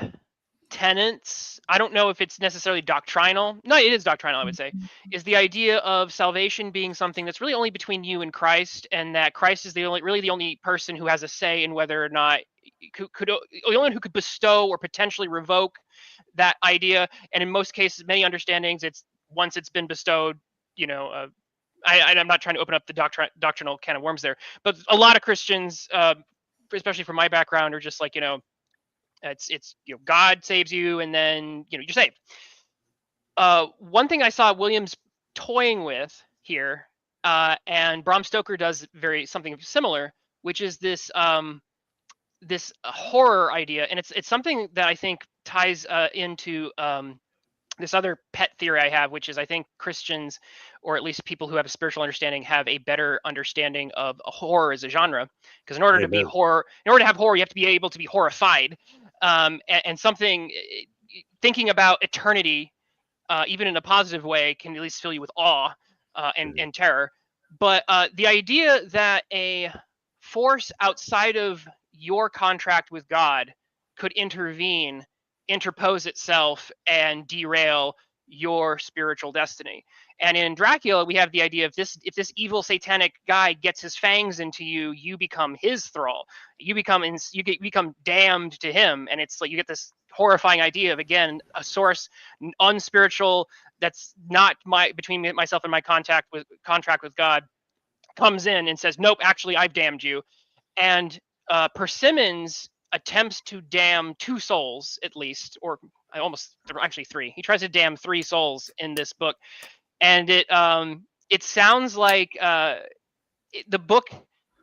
tenets, I don't know if it's necessarily doctrinal. No, it is doctrinal, I would say, is the idea of salvation being something that's really only between you and Christ, and that Christ is the only person who has a say in whether or not the only one who could bestow or potentially revoke that idea. And in most cases, many understandings, it's once it's been bestowed, you know, I'm not trying to open up the doctrinal can of worms there, but a lot of Christians, especially from my background, are just like, you know, it's you know, God saves you, and then, you know, you're saved. One thing I saw Williams toying with here, and Bram Stoker does something similar, which is this this horror idea, and it's something that I think ties into this other pet theory I have, which is I think Christians, or at least people who have a spiritual understanding, have a better understanding of horror as a genre. Because in order to be horror, in order to have horror, you have to be able to be horrified, and something thinking about eternity, even in a positive way, can at least fill you with awe and terror. But the idea that a force outside of your contract with God could interpose itself and derail your spiritual destiny. And in Dracula, we have the idea of if this evil satanic guy gets his fangs into you, you become his thrall. You become damned to him, and it's like you get this horrifying idea of, again, a source unspiritual that's not between myself and my contract with God comes in and says, nope, actually I've damned you. And Persimmons attempts to damn 2 souls at least, or actually 3. He tries to damn 3 souls in this book, and it sounds like the book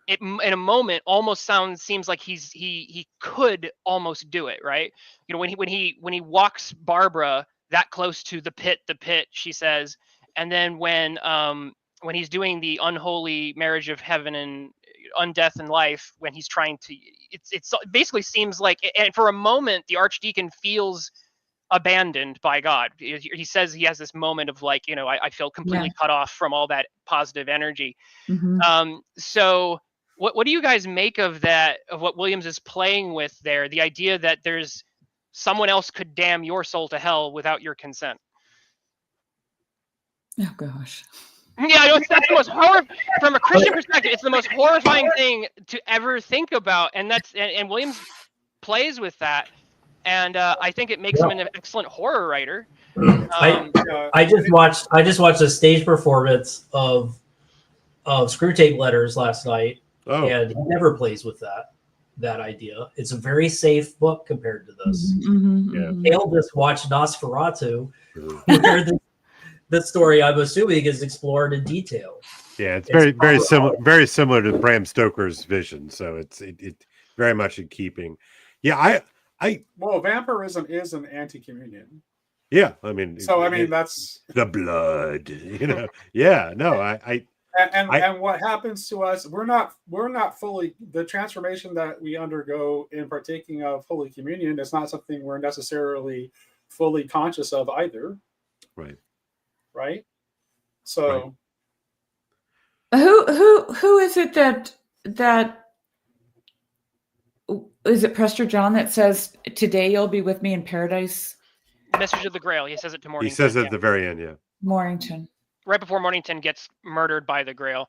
in a moment almost seems like he could almost do it, right? You know, when he walks Barbara that close to the pit, she says, and then when he's doing the unholy marriage of heaven and undeath and life, when he's trying to, it basically seems like, and for a moment the archdeacon feels abandoned by God. He says he has this moment of like, I feel completely cut off from all that positive energy. So what do you guys make of that, of what Williams is playing with there, the idea that there's someone else could damn your soul to hell without your consent? Oh gosh. Yeah, that's the most from a Christian perspective, it's the most horrifying thing to ever think about, and Williams plays with that, and I think it makes him an excellent horror writer. I just watched a stage performance of Screwtape Letters last night, and he never plays with that idea. It's a very safe book compared to this. Hale just watched Nosferatu, where the story, I'm assuming, is explored in detail. Yeah, it's very similar to Bram Stoker's vision. So it's very much in keeping. Yeah, well, vampirism is an anti-communion. Yeah, I mean, that's the blood. Yeah, no, and what happens to us? We're not fully, the transformation that we undergo in partaking of Holy Communion is not something we're necessarily fully conscious of either. Right. So, who is it that is it Prester John that says, "Today you'll be with me in paradise"? Message of the Grail. He says it to Mornington. He says it at the very end. Yeah. Mornington. Right before Mornington gets murdered by the Grail.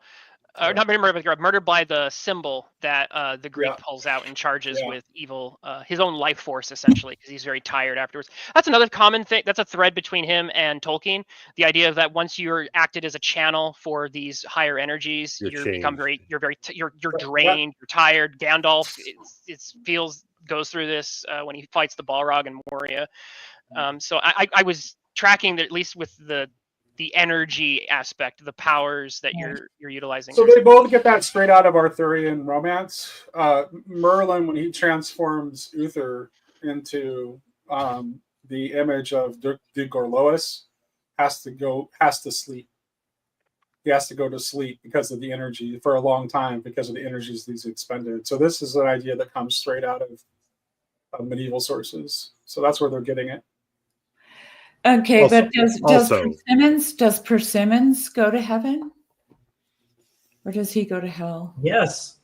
Not murdered by the Grail, murdered by the symbol that the Greek pulls out and charges with evil, his own life force, essentially, because he's very tired afterwards. That's another common thing. That's a thread between him and Tolkien. The idea of that once you're acted as a channel for these higher energies, you're drained, you're tired. Gandalf goes through this when he fights the Balrog in Moria. So I was tracking that, at least with the energy aspect, the powers that you're utilizing. So they both get that straight out of Arthurian romance. Merlin, when he transforms Uther into the image of Duke Gorlois, has to sleep. He has to go to sleep because of the energy for a long time, because of the energies he's expended. So this is an idea that comes straight out of medieval sources. So that's where they're getting it. Okay, but does Persimmons go to heaven, or does he go to hell? Yes,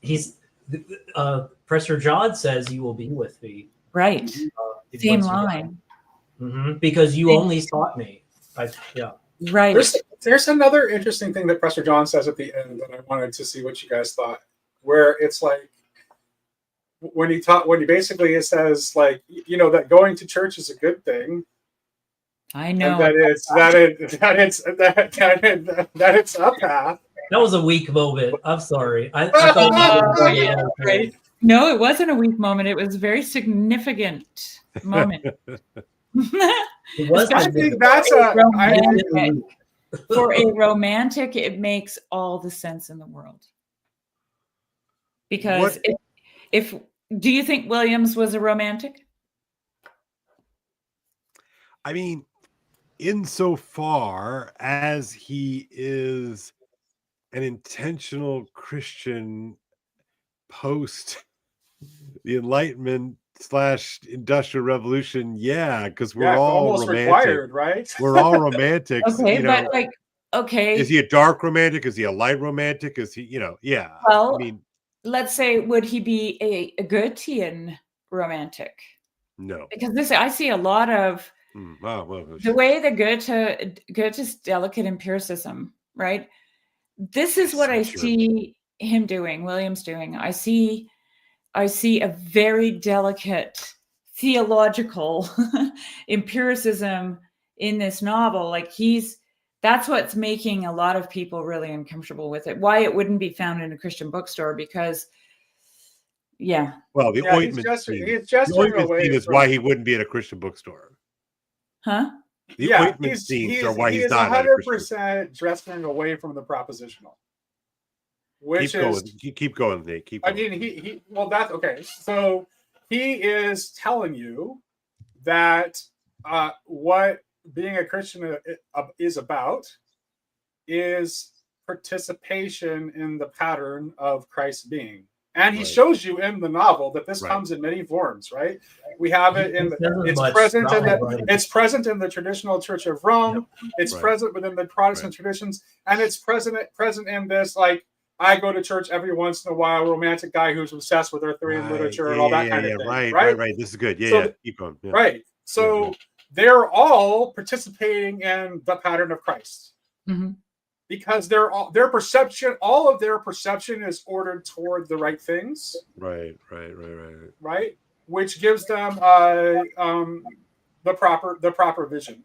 Prester John says, "You will be with me." Right. Same line. Because you only taught me. Right. There's another interesting thing that Prester John says at the end that I wanted to see what you guys thought, where it's like when he basically says, like, that going to church is a good thing. I know that it's a path. That was a weak moment. I'm sorry. I thought No, it wasn't a weak moment. It was a very significant moment. I think that's For a romantic, it makes all the sense in the world. Because if do you think Williams was a romantic? I mean, insofar as he is an intentional Christian post the Enlightenment / Industrial Revolution, yeah, because we're all almost romantic, required, right? We're all romantics. Okay, you know, but like, okay, is he a dark romantic? Is he a light romantic? Is he, yeah. Well, I mean, let's say, would he be a Goethean romantic? no, Because I see a lot of the way that Goethe's delicate empiricism, right? This is what I see him doing, Williams doing. I see a very delicate theological empiricism in this novel. Like that's what's making a lot of people really uncomfortable with it. Why it wouldn't be found in a Christian bookstore, because well, the ointment scene is why he wouldn't be at a Christian bookstore. Huh? The ointment scenes are why he's not 100% gesturing away from the propositional. Keep going, Nate. Keep going. I mean, that's okay. So he is telling you that what being a Christian is about is participation in the pattern of Christ's being. And he shows you in the novel that this comes in many forms, right? We have it it's present in the traditional Church of Rome. It's present within the Protestant traditions, and it's present in this, like, I go to church every once in a while, romantic guy who's obsessed with Arthurian literature and all that kind of thing. Right. This is good. Keep going. Yeah. Right. So they're all participating in the pattern of Christ. Mm-hmm. Because their perception is ordered toward the right things. Right. Which gives them the proper vision.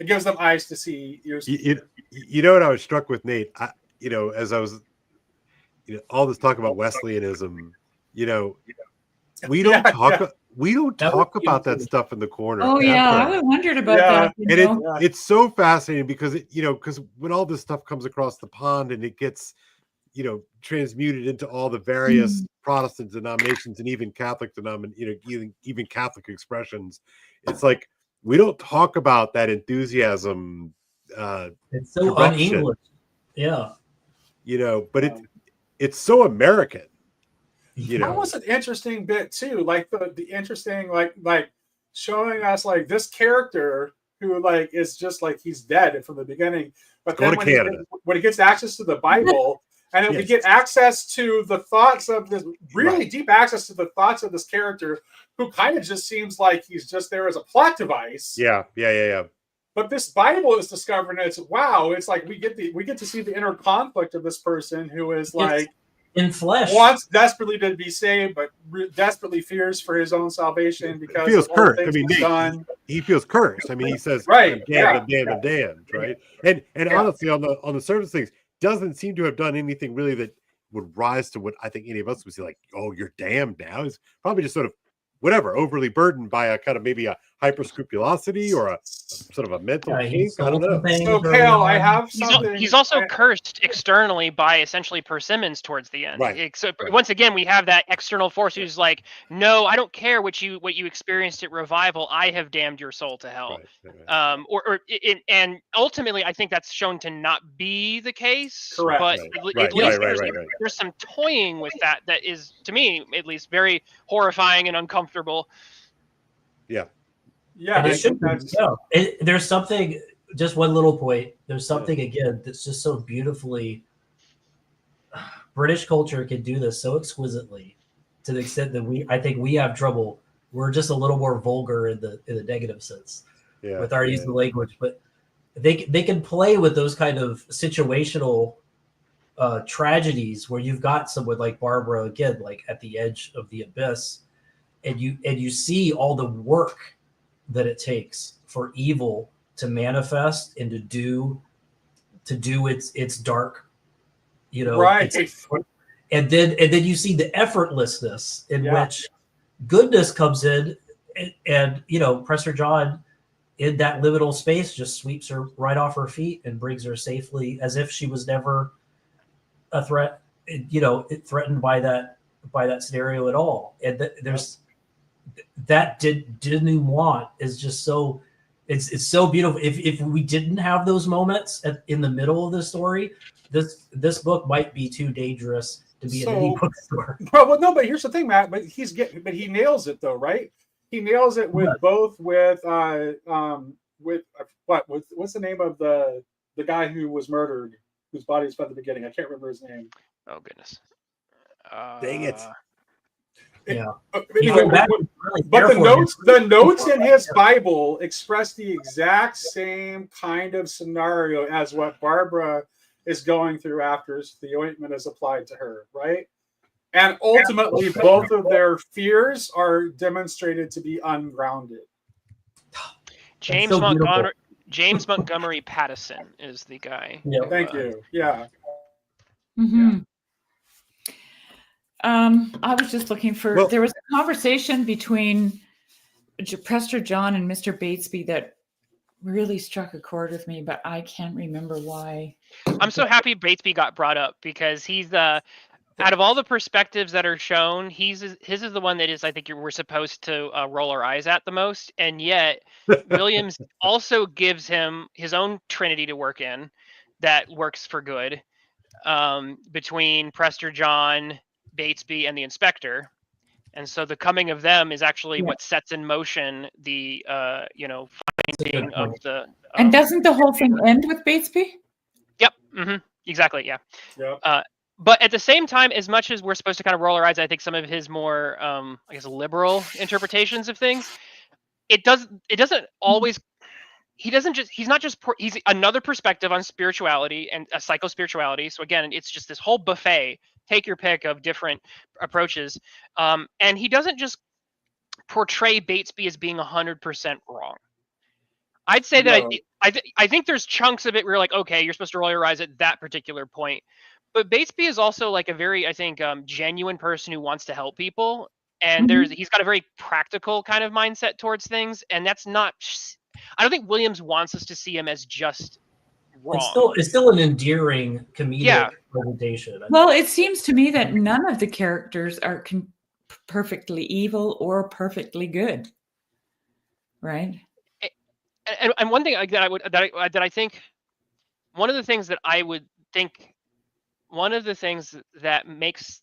It gives them eyes to see, ears to hear. You know what I was struck with, Nate? As I was, all this talk about Wesleyanism, we don't talk. We don't talk about that stuff in the corner. Oh yeah, I wondered about that. And it's so fascinating because because when all this stuff comes across the pond and it gets, transmuted into all the various Protestant denominations and even Catholic even Catholic expressions, it's like we don't talk about that enthusiasm. It's so un-English. Yeah. But it's so American. That was an interesting bit too, like the interesting like showing us like this character who like is just like he's dead from the beginning, but then when he gets access to the Bible and then we get access to the thoughts of this really deep access to the thoughts of this character who kind of just seems like he's just there as a plot device. Yeah. But this Bible is discovering it's like we get to see the inner conflict of this person who is like in flesh, wants desperately to be saved, but desperately fears for his own salvation because he feels cursed. I mean, he feels cursed. I mean, he says, "Damned, right?" And honestly, on the surface things, doesn't seem to have done anything really that would rise to what I think any of us would say, like, "Oh, you're damned now." It's probably just sort of overly burdened by a kind of maybe a hyper scrupulosity or a sort of a mental kink. I don't know. So, Kale, I have something. He's also cursed externally by essentially Persimmons towards the end. Once again, we have that external force who's like, "No, I don't care what you experienced at revival. I have damned your soul to hell." And ultimately, I think that's shown to not be the case. Correct. But at least there's some toying with that is, to me at least, very horrifying and uncomfortable. There's something, just one little point, there's something again that's just so beautifully British culture can do this so exquisitely, to the extent that I think we have trouble. We're just a little more vulgar in the negative sense with our use of language, but they can play with those kind of situational tragedies where you've got someone like Barbara, again, like at the edge of the abyss, and you see all the work that it takes for evil to manifest and to do its dark, right. And then you see the effortlessness in which goodness comes in, and Prester John in that liminal space just sweeps her right off her feet and brings her safely, as if she was never a threat, threatened by that scenario at all. And there's that denouement is just so it's so beautiful. If we didn't have those moments in the middle of the story, this book might be too dangerous to be in any bookstore. Well, no, but here's the thing, Matt. But he nails it though, right? He nails it with both with what's the name of the guy who was murdered, whose body was found at the beginning. I can't remember his name. Oh goodness. Dang it. Yeah. But the notes in his Bible express the exact same kind of scenario as what Barbara is going through after the ointment is applied to her, right? And ultimately, both of their fears are demonstrated to be ungrounded. James Montgomery Pattison is the guy. Yeah. Thank you. Yeah. Mm-hmm. I was just looking for. There was a conversation between Prester John and Mr. Batesby that really struck a chord with me, but I can't remember why. I'm so happy Batesby got brought up because he's the. Out of all the perspectives that are shown, his is the one that is, I think, we're supposed to roll our eyes at the most, and yet Williams also gives him his own trinity to work in that works for good between Prester John, Batesby, and the inspector, and so the coming of them is actually what sets in motion the finding of the. And doesn't the whole thing end with Batesby? Yep. Mm-hmm. Exactly. Yeah. Yep. But at the same time, as much as we're supposed to kind of roll our eyes, I think some of his more, liberal interpretations of things, it doesn't always. He's another perspective on spirituality and psychospirituality. So again, it's just this whole buffet. Take your pick of different approaches, and he doesn't just portray Batesby as being 100% wrong. I'd say that I think there's chunks of it where you're like, okay, you're supposed to roll your eyes at that particular point. But Batesby is also like a very, I think, genuine person who wants to help people. And he's got a very practical kind of mindset towards things. And that's not, I don't think Williams wants us to see him as just wrong. It's still an endearing comedic presentation. Well, it seems to me that none of the characters are perfectly evil or perfectly good. Right. And one thing that I think, one of the things that I would think, one of the things that makes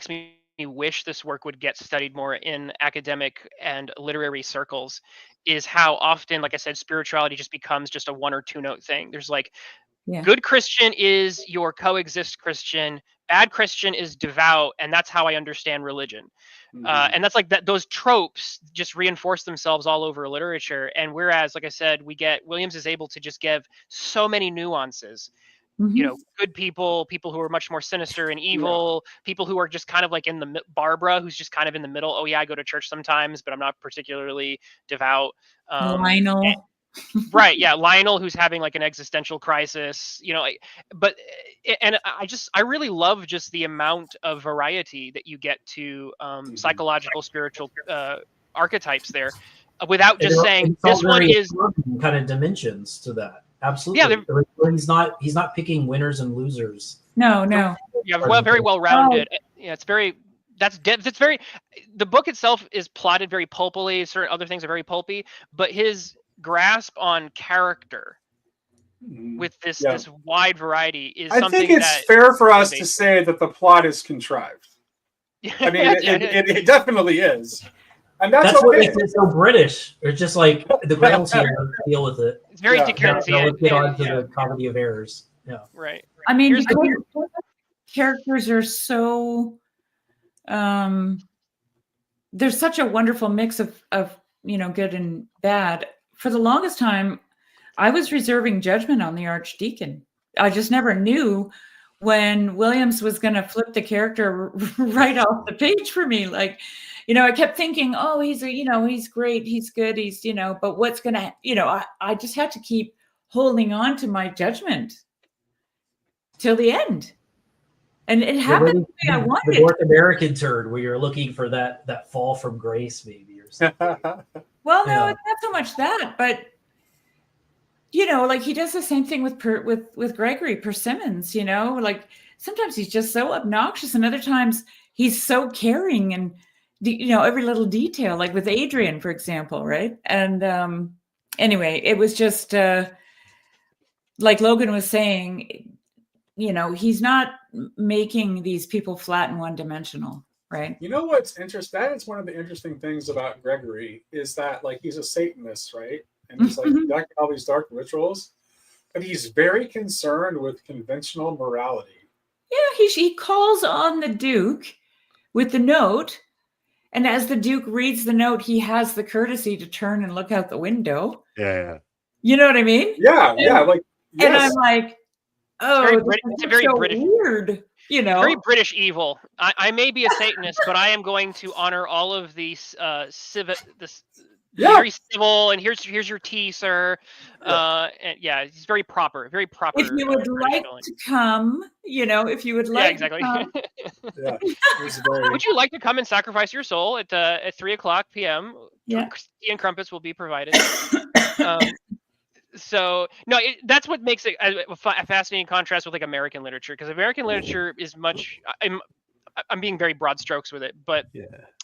me wish this work would get studied more in academic and literary circles is how often, like I said, spirituality just becomes just a 1 or 2 note thing. There's good Christian is your coexist Christian, bad Christian is devout, and that's how I understand religion. And that's like that. Those tropes just reinforce themselves all over literature. And whereas, like I said, Williams is able to just give so many nuances. Good people who are much more sinister and evil, people who are just kind of like in the Barbara, who's just kind of in the middle. Oh yeah, I go to church sometimes, but I'm not particularly devout. Lionel. Right. Yeah. Lionel, who's having like an existential crisis, I really love just the amount of variety that you get to psychological, spiritual archetypes there without just saying this one is kind of dimensions to that. Absolutely. Yeah, he's not picking winners and losers. No. Yeah, very well rounded. Yeah, it's very. The book itself is plotted very pulpily. Certain other things are very pulpy, but his grasp on character with this wide variety is something. I think it's fair for us to say that the plot is contrived. I mean, it definitely is. And that's what makes it so British. It's just like the Grails here deal with it. It's very Dickensian. Let's get on to the comedy of errors. Yeah. Right. I mean, because characters are so there's such a wonderful mix of good and bad. For the longest time, I was reserving judgment on the Archdeacon. I just never knew when Williams was going to flip the character right off the page for me. Like, I kept thinking, oh, he's great, he's good, he's, but what's going to, I just had to keep holding on to my judgment till the end. And it happened the way I wanted. The North American turn where you're looking for that fall from grace, maybe, or something. Well, no, it's not so much that, but like he does the same thing with Gregory Persimmons, like sometimes he's just so obnoxious and other times he's so caring and every little detail, like with Adrian, for example, right? And anyway, it was just like Logan was saying, he's not making these people flat and one-dimensional, right? You know what's interesting? That is one of the interesting things about Gregory is that like he's a Satanist, right? And he's like conducting all these dark rituals, but he's very concerned with conventional morality. Yeah, he calls on the Duke with the note, and as the Duke reads the note, he has the courtesy to turn and look out the window. Yeah. You know what I mean? Yeah, like yes. And I'm like, oh, it's a very British, weird. Very British evil. I may be a Satanist, but I am going to honor all of these very civil, and here's your tea, sir. And he's very proper, very proper. If you would like to come, if you would like, exactly. Yeah, Would you like to come and sacrifice your soul at 3:00 p.m.? Yeah, tea and crumpets will be provided. So no, that's what makes it a fascinating contrast with like American literature, because American literature is much. I'm being very broad strokes with it, but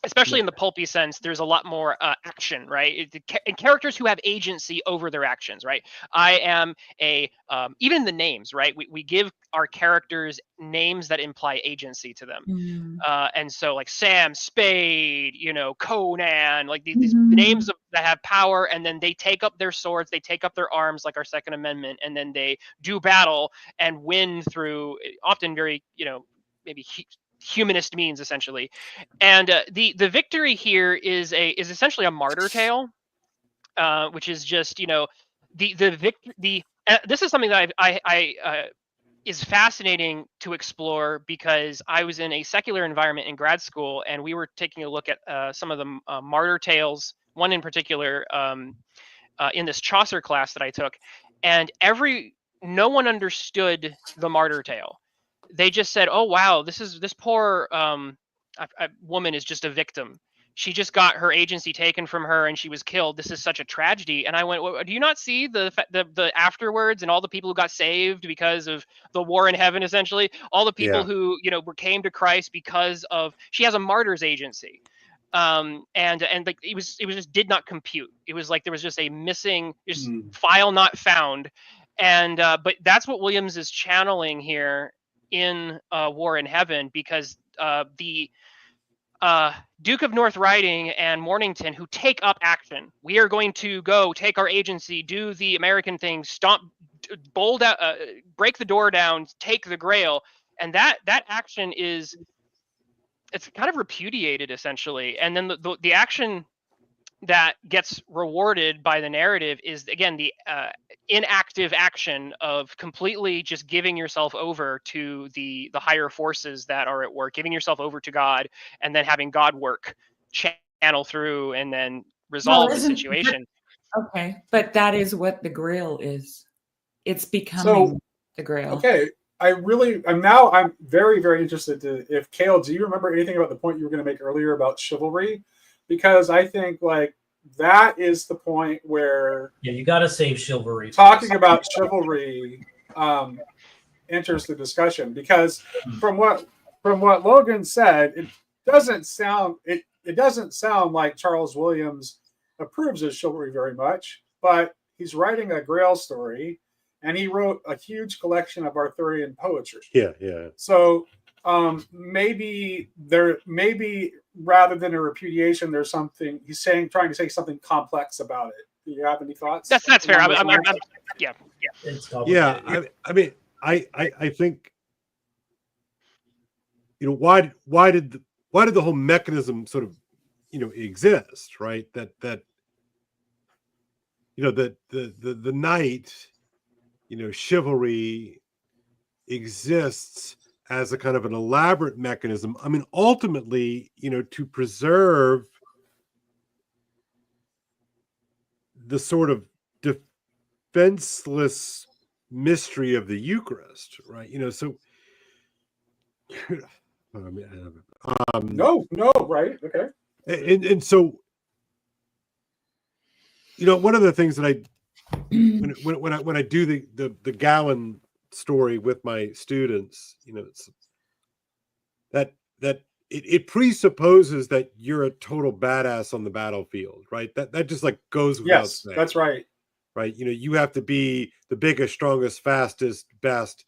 especially in the pulpy sense, there's a lot more action, right? And characters who have agency over their actions, right? I am even in the names, right? We give our characters names that imply agency to them. And so like Sam Spade, Conan, like these names that have power, and then they take up their swords, they take up their arms like our Second Amendment, and then they do battle and win through often very, maybe humanist means, essentially. And the victory here is essentially a martyr tale, which is just this is something that I is fascinating to explore, because I was in a secular environment in grad school, and we were taking a look at some of the martyr tales, one in particular in this Chaucer class that I took, and no one understood the martyr tale. They just said, "Oh wow, this poor woman is just a victim. She just got her agency taken from her, and she was killed. This is such a tragedy." And I went, well, "Do you not see the afterwards and all the people who got saved because of the war in heaven? Essentially, all the people who came to Christ because of she has a martyr's agency." And like it was just did not compute. It was like there was just a missing file not found, and but that's what Williams is channeling here in War in Heaven, because the Duke of North Riding and Mornington, who take up action, we are going to go take our agency, do the American thing, stomp, bold out, break the door down, take the Grail, and that action it's kind of repudiated essentially, and then the action that gets rewarded by the narrative is again the inactive action of completely just giving yourself over to the higher forces that are at work, giving yourself over to God, and then having God work, channel through, and then resolve the situation. Okay, but that is what the Grail is. It's becoming the Grail. Okay, I'm very, very interested if Cale, do you remember anything about the point you were going to make earlier about chivalry? Because I think like that is the point where you got to save chivalry. Talking about chivalry enters the discussion, because from what Logan said, it doesn't sound like Charles Williams approves of chivalry very much, but he's writing a Grail story, and he wrote a huge collection of Arthurian poetry. Yeah. So maybe rather than a repudiation, there's something he's trying to say something complex about it. Do you have any thoughts? That's fair. Yeah. I mean, I think why did the whole mechanism sort of exist, right? That the knight, chivalry exists as a kind of an elaborate mechanism. I mean, ultimately, to preserve the sort of defenseless mystery of the Eucharist, right? So no, right? Okay. And so, one of the things that when I do the Gowan story with my students, it's that it presupposes that you're a total badass on the battlefield, right? That just like goes without Yes, saying. that's right. Right. You have to be the biggest, strongest, fastest, best.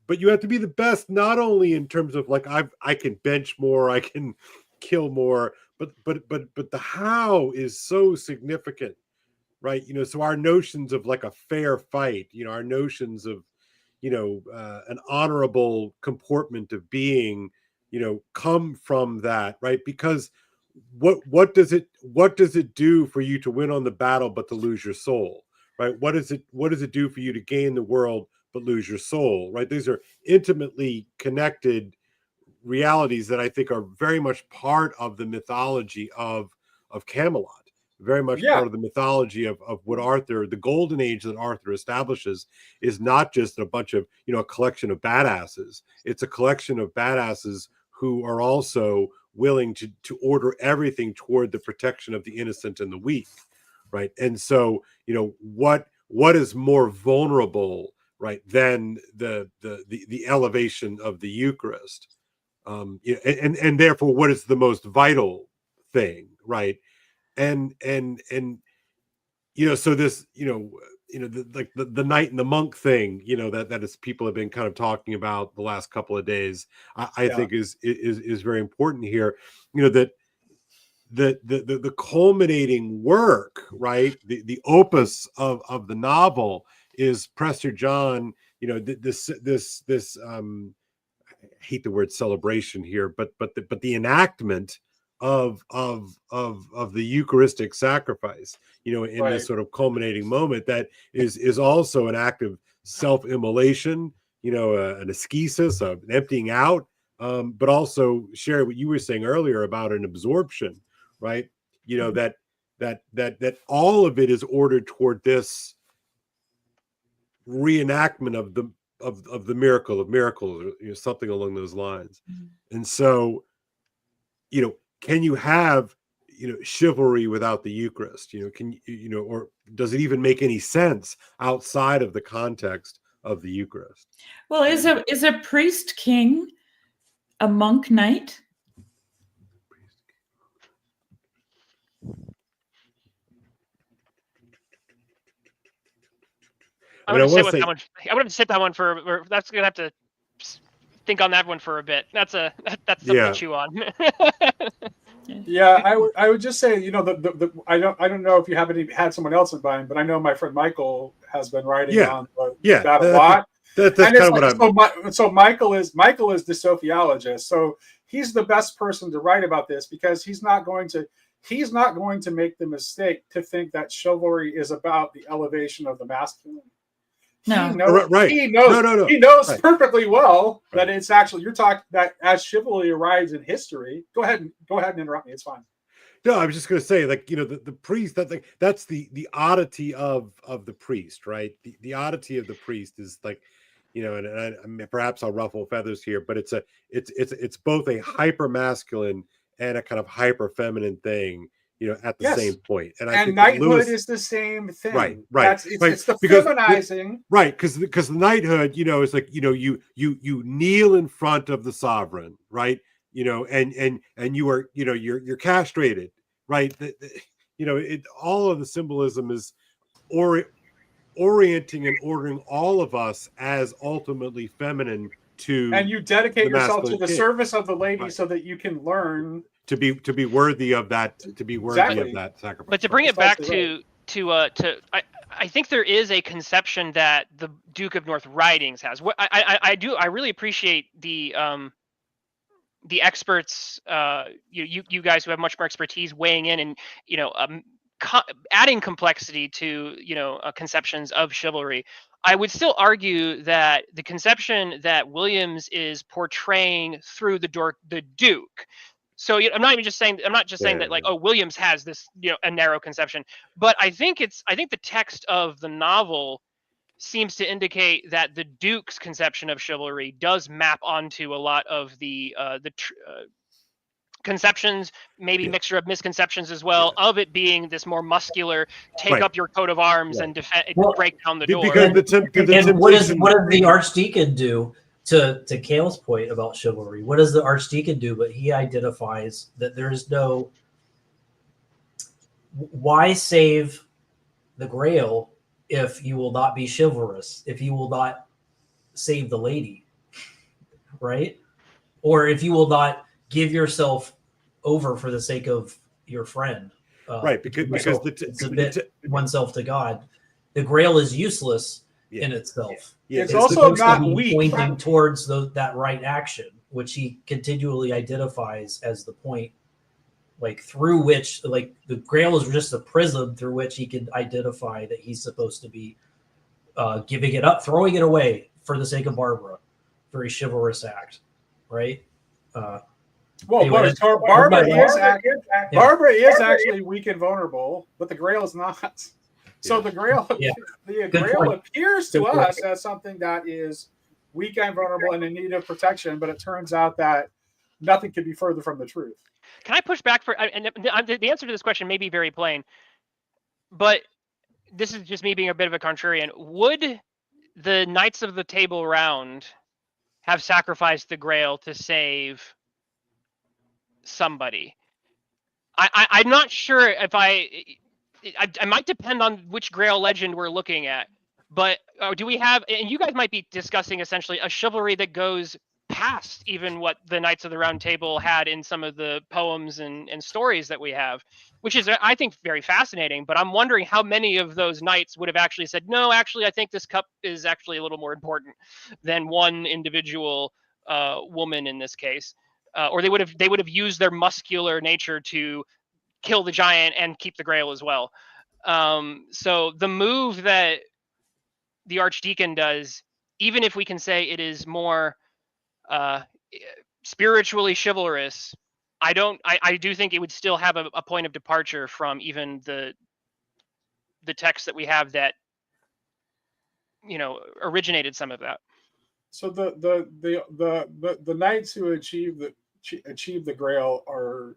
But you have to be the best, not only in terms of like, I can bench more, I can kill more, but the how is so significant, right? So our notions of like a fair fight, our notions of, an honorable comportment of being, come from that, right? Because what does it do for you to win on the battle but to lose your soul, right? What does it do for you to gain the world but lose your soul, right? These are intimately connected realities that I think are very much part of the mythology of Camelot, very much Yeah. part of the mythology of what Arthur, the golden age that Arthur establishes, is not just a bunch of, a collection of badasses. It's a collection of badasses who are also willing to order everything toward the protection of the innocent and the weak, right? And so, what is more vulnerable, right, than the elevation of the Eucharist? And therefore, what is the most vital thing, right? And so this, the knight and the monk thing, that is, people have been kind of talking about the last couple of days, I think is very important here. That the culminating work, right, the opus of the novel is Prester John. This I hate the word celebration here, but the enactment of the Eucharistic sacrifice, in this sort of culminating moment that is also an act of self-immolation, an ascesis, of an emptying out, but also share what you were saying earlier about an absorption, right? That all of it is ordered toward this reenactment of the miracle of miracles, or something along those lines. And so, can you have chivalry without the Eucharist? Can or does it even make any sense outside of the context of the Eucharist? Well, is a priest king a monk knight? I would have to sit with that one. I would have to sit that one for. That's gonna have to think on that one for a bit. That's something to chew on. Yeah, I would just say, I don't know if you haven't had someone else in mind, but I know my friend Michael has been writing on that a lot. That's kind of what I'm. So Michael is the sophiologist, so he's the best person to write about this, because he's not going to make the mistake to think that chivalry is about the elevation of the masculine. No, he knows perfectly well that it's actually, you're talking that as chivalry arrives in history. Go ahead and interrupt me. It's fine. No, I was just going to say, like, the priest, that's the oddity of the priest, right? The oddity of the priest is like, and perhaps I'll ruffle feathers here, but it's both a hyper masculine and a kind of hyper feminine thing, at the same point. And I think knighthood is the same thing. Right. It's the feminizing. Right, because the knighthood, is like, you kneel in front of the sovereign, right? And you are, you're castrated, right? All of the symbolism is orienting and ordering all of us as ultimately feminine to, and you dedicate yourself to the service of the lady, right, so that you can learn to be worthy of that, of that sacrifice. But to bring it back to I think there is a conception that the Duke of North Ridings has. What I really appreciate the experts, you guys who have much more expertise weighing in and adding complexity to conceptions of chivalry. I would still argue that the conception that Williams is portraying through the Duke. So I'm not just saying that, like, oh, Williams has this a narrow conception, but I think the text of the novel seems to indicate that the Duke's conception of chivalry does map onto a lot of the conceptions, maybe Yeah. mixture of misconceptions as well, of it being this more muscular, take Right. up your coat of arms Right. and defend, Well, break down the Be- door. because And, the and what does temptation- the archdeacon do to Cale's point about chivalry? What does the archdeacon do? But he identifies that there is no. Why save the Grail if you will not be chivalrous? If you will not save the lady, right? Or if you will not give yourself over for the sake of your friend, right? Because submit oneself to God, the Grail is useless Yeah. in itself. Yeah. It's also supposed to not be weak. pointing towards that right action, which he continually identifies as the point, like through which, like the Grail is just a prism through which he can identify that he's supposed to be giving it up, throwing it away for the sake of Barbara. Very chivalrous act, right? Well, Anyway, but Barbara is actually weak and vulnerable, but the Grail is not. So the Grail, the Grail point. appears to us as something that is weak and vulnerable and in need of protection, but it turns out that nothing could be further from the truth. Can I push back for? And the answer to this question may be very plain, but this is just me being a bit of a contrarian. Would the Knights of the Table Round have sacrificed the Grail to save somebody? I'm not sure if I might depend on which Grail legend we're looking at, but do we have, and you guys might be discussing essentially a chivalry that goes past even what the Knights of the Round Table had in some of the poems and stories that we have, which is, I think, very fascinating. But I'm wondering how many of those knights would have actually said, no, actually, I think this cup is actually a little more important than one individual woman in this case. Or they would have used their muscular nature to kill the giant and keep the Grail as well. So the move that the Archdeacon does, even if we can say it is more spiritually chivalrous, I do think it would still have a point of departure from even the text that we have that originated some of that. So the knights who achieve the Grail are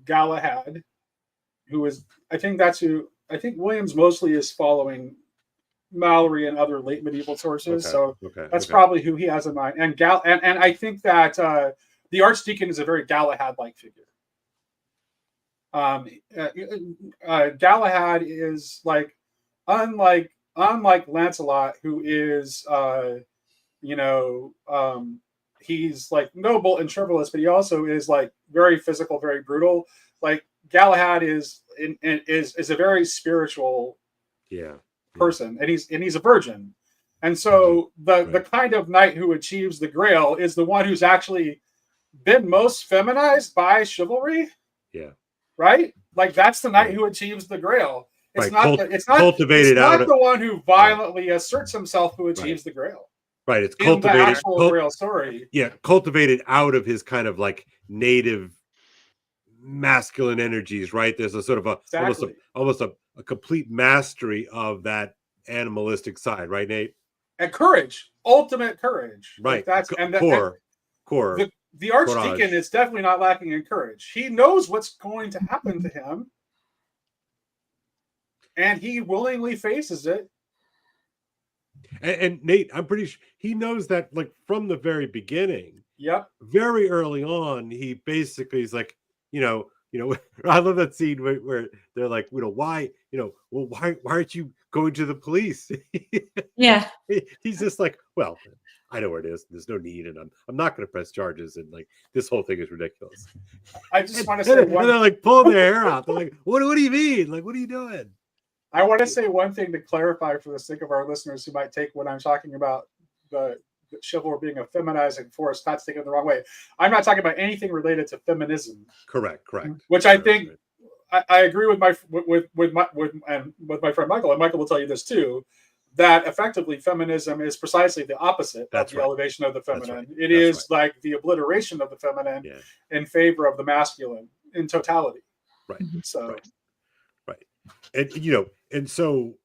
Galahad, who is, I think Williams mostly is following Mallory and other late medieval sources, that's probably who he has in mind. And I think that the Archdeacon is a very Galahad-like figure. Galahad is like, unlike Lancelot, who is he's like noble and chivalrous, but he also is like very physical, very brutal. Like Galahad is a very spiritual person, and he's a virgin, and so the kind of knight who achieves the Grail is the one who's actually been most feminized by chivalry. Right? Like that's the knight who achieves the Grail. It's not the one who violently asserts himself who achieves the Grail. Right, it's cultivated. The actual Grail story. Yeah, cultivated out of his kind of like native masculine energies. Right, there's a sort of almost a complete mastery of that animalistic side. Right, Nate? And courage, ultimate courage. Right, like that's core. The Archdeacon is definitely not lacking in courage. He knows what's going to happen to him, and he willingly faces it. And Nate, I'm pretty sure he knows that, like from the very beginning. Yep. Very early on, he basically is like, I love that scene where they're like, why aren't you going to the police? Yeah. He's just like, well, I know where it is. There's no need, and I'm not going to press charges, and like this whole thing is ridiculous. I just want to say, and they're like pulling their hair out. They're like, what do you mean? Like, what are you doing? I want to say one thing to clarify for the sake of our listeners who might take what I'm talking about the chivalry being a feminizing force, not taken the wrong way. I'm not talking about anything related to feminism. Correct. Which I think I agree with my friend Michael, and Michael will tell you this too, that effectively feminism is precisely the opposite of the elevation of the feminine. It is like the obliteration of the feminine in favor of the masculine in totality. Right. So And and so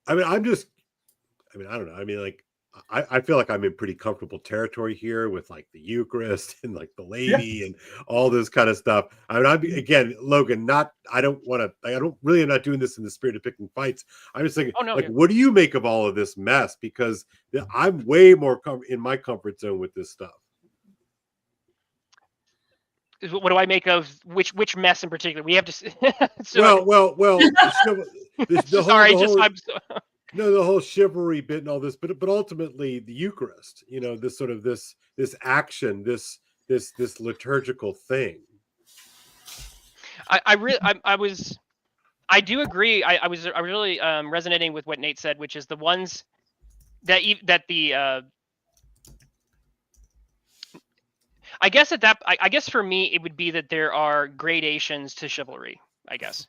I don't know. I mean, like I feel like I'm in pretty comfortable territory here with like the Eucharist and like the lady and all this kind of stuff. I mean, again, Logan, I don't really am not doing this in the spirit of picking fights. I'm just thinking, what do you make of all of this mess? Because I'm way more in my comfort zone with this stuff. What do I make of which mess in particular? We have to. The whole chivalry bit and all this, but ultimately the Eucharist, this sort of this action, this liturgical thing. I do agree. I was really resonating with what Nate said, which is the ones that I guess for me it would be that there are gradations to chivalry, I guess.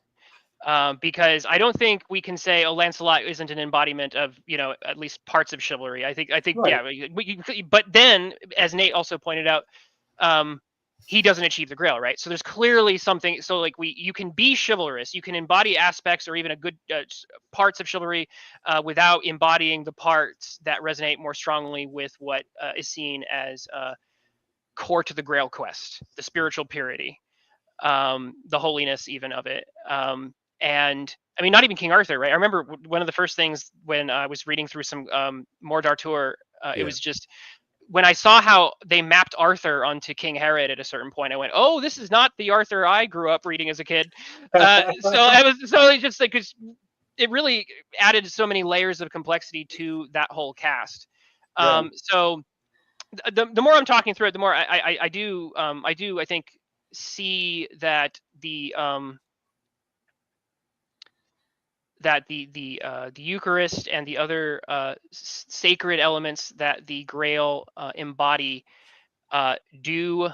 Because I don't think we can say, oh, Lancelot isn't an embodiment of, at least parts of chivalry. I think, right. Yeah. But then, as Nate also pointed out, he doesn't achieve the Grail, right? So there's clearly something. So like you can be chivalrous, you can embody aspects or even a good parts of chivalry without embodying the parts that resonate more strongly with what is seen as core to the Grail quest, the spiritual purity, the holiness even of it. And I mean, not even King Arthur, right? I remember one of the first things when I was reading through some more d'Arthur, it was just when I saw how they mapped Arthur onto King Herod at a certain point, I went, "Oh, this is not the Arthur I grew up reading as a kid." It's just like, cause it really added so many layers of complexity to that whole cast. So the more I'm talking through it, the more I do I think see that the Eucharist and the other sacred elements that the Grail embody do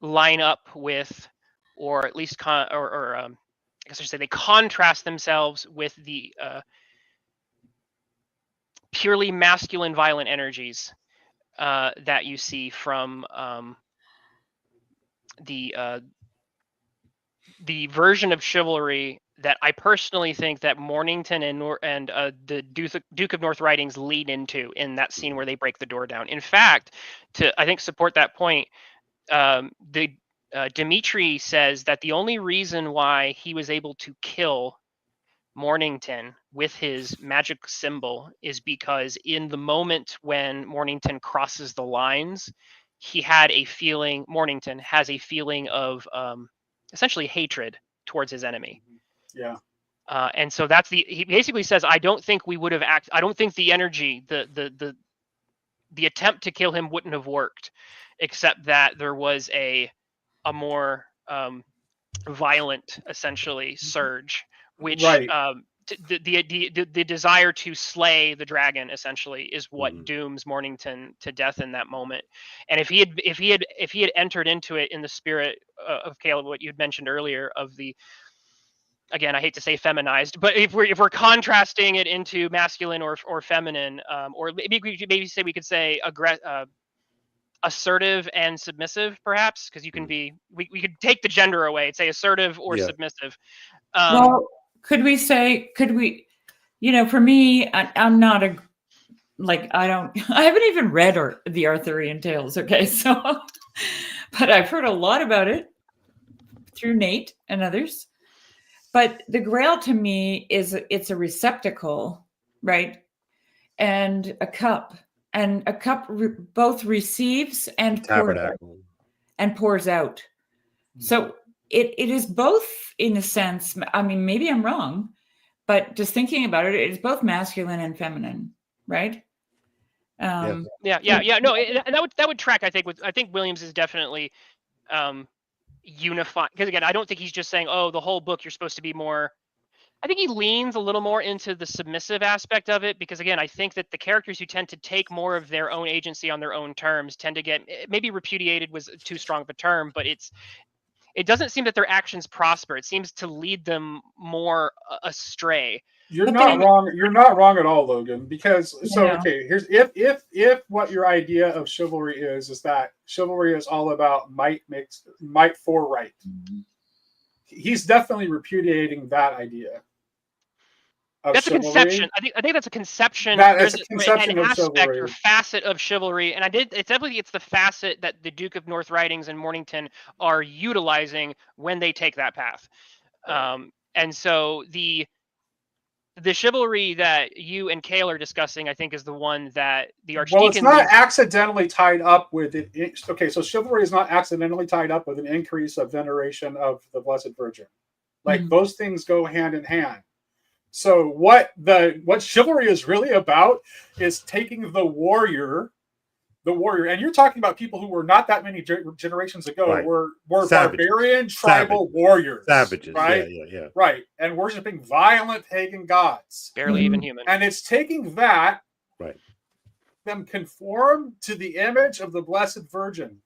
line up with, or at least I guess I should say they contrast themselves with the purely masculine violent energies that you see from the version of chivalry that I personally think that Mornington and the Duke of North writings lead into in that scene where they break the door down. In fact, to I think support that point, Dimitri says that the only reason why he was able to kill Mornington with his magic symbol is because in the moment when Mornington crosses the lines, Mornington has a feeling of essentially hatred towards his enemy. Yeah. And so he basically says, I don't think we would have I don't think the energy, the attempt to kill him wouldn't have worked, except that there was a more violent, essentially, surge, which the desire to slay the dragon essentially is what dooms Mornington to death in that moment. And if he had entered into it in the spirit of Caleb, what you'd mentioned earlier of the, again, I hate to say feminized, but if we're contrasting it into masculine or feminine, or maybe we could say assertive and submissive, perhaps, because you can be we could take the gender away and say assertive or submissive. Well, could we, for me, I'm not I haven't even read the Arthurian tales. Okay. So, but I've heard a lot about it through Nate and others. But the Grail to me it's a receptacle, right? And a cup, both receives and pours out. So it is both, in a sense. I mean, maybe I'm wrong, but just thinking about it, it's both masculine and feminine, right? No, and that would track. I think Williams is definitely unified, because again, I don't think he's just saying, oh, the whole book you're supposed to be more. I think he leans a little more into the submissive aspect of it, because again, I think that the characters who tend to take more of their own agency on their own terms tend to get, maybe repudiated was too strong of a term, but it doesn't seem that their actions prosper. It seems to lead them more astray. You're not wrong. You're not wrong at all, Logan. Because okay, here's if what your idea of chivalry is that chivalry is all about might for right. He's definitely repudiating that idea. of That's chivalry. a conception. I think that's a conception. That is There's a conception an of aspect chivalry. or facet of chivalry, and it's the facet that the Duke of North Ridings and Mornington are utilizing when they take that path. And so the chivalry that you and Cale are discussing, I think, is the one that the Archdeacon. Well, it's not accidentally tied up with it. Okay, so chivalry is not accidentally tied up with an increase of veneration of the Blessed Virgin. Like those things go hand in hand. So what chivalry is really about is taking the warrior, and you're talking about people who were not that many generations ago, were barbarian tribal warriors, savages, right? Yeah, right, and worshiping violent pagan gods, barely even human, and it's taking that, right, them conform to the image of the Blessed Virgin.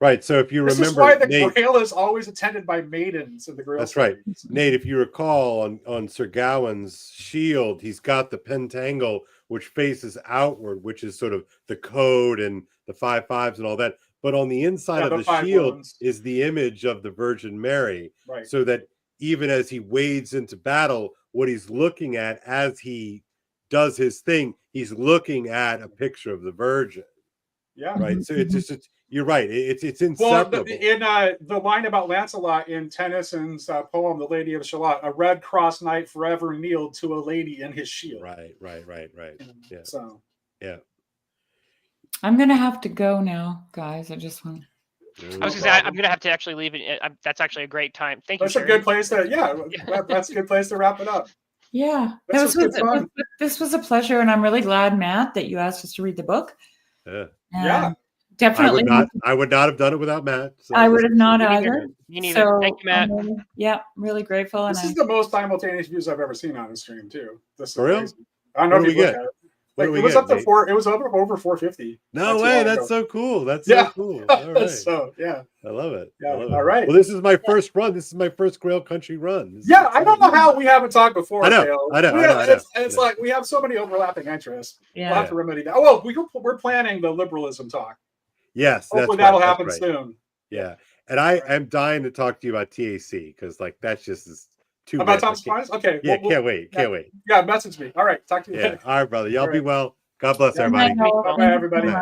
Right. So if you remember, this is why the Grail is always attended by maidens in the Grail. That's series. right, Nate. If you recall, on Sir Gawain's shield, he's got the pentangle which faces outward, which is sort of the code and the 5 5s and all that. But on the inside of the shield is the image of the Virgin Mary, right? So that even as he wades into battle, what he's looking at as he does his thing, he's looking at a picture of the Virgin. Yeah. Right. So it's just. You're right. It's inseparable. Well, in the line about Lancelot in Tennyson's poem, "The Lady of Shalott," a red cross knight forever kneeled to a lady in his shield. Right. Yeah. So, yeah. I'm gonna have to go now, guys. I just want. I was gonna say I'm gonna have to actually leave it. That's actually a great time. Thank you. That's a good place to. Yeah, that's a good place to wrap it up. Yeah, this was a pleasure, and I'm really glad, Matt, that you asked us to read the book. Yeah. Definitely. I would not have done it without Matt. So I would have not either. You need it. Thank you, Matt. Really grateful. This is the most simultaneous views I've ever seen on a stream, too. This is for real? Amazing. I don't know if you look at it. Like, it was up to 4. It was over 450. No way! That's so cool. That's so cool. All right. So I love it. Yeah. I love all it. right. Well, this is my first run. This is my first Grail Country run. I don't know how we haven't talked before. I know. It's like we have so many overlapping interests. Yeah. We'll have to remedy that. Oh, well, we're planning the liberalism talk. Yes, hopefully that'll happen soon. Yeah, and I am dying to talk to you about TAC because that's just too about Thomas Aquinas. Okay. Yeah, can't wait. Yeah, message me. All right, talk to you later. All right, brother. Y'all be well. God bless everybody. Bye, everybody.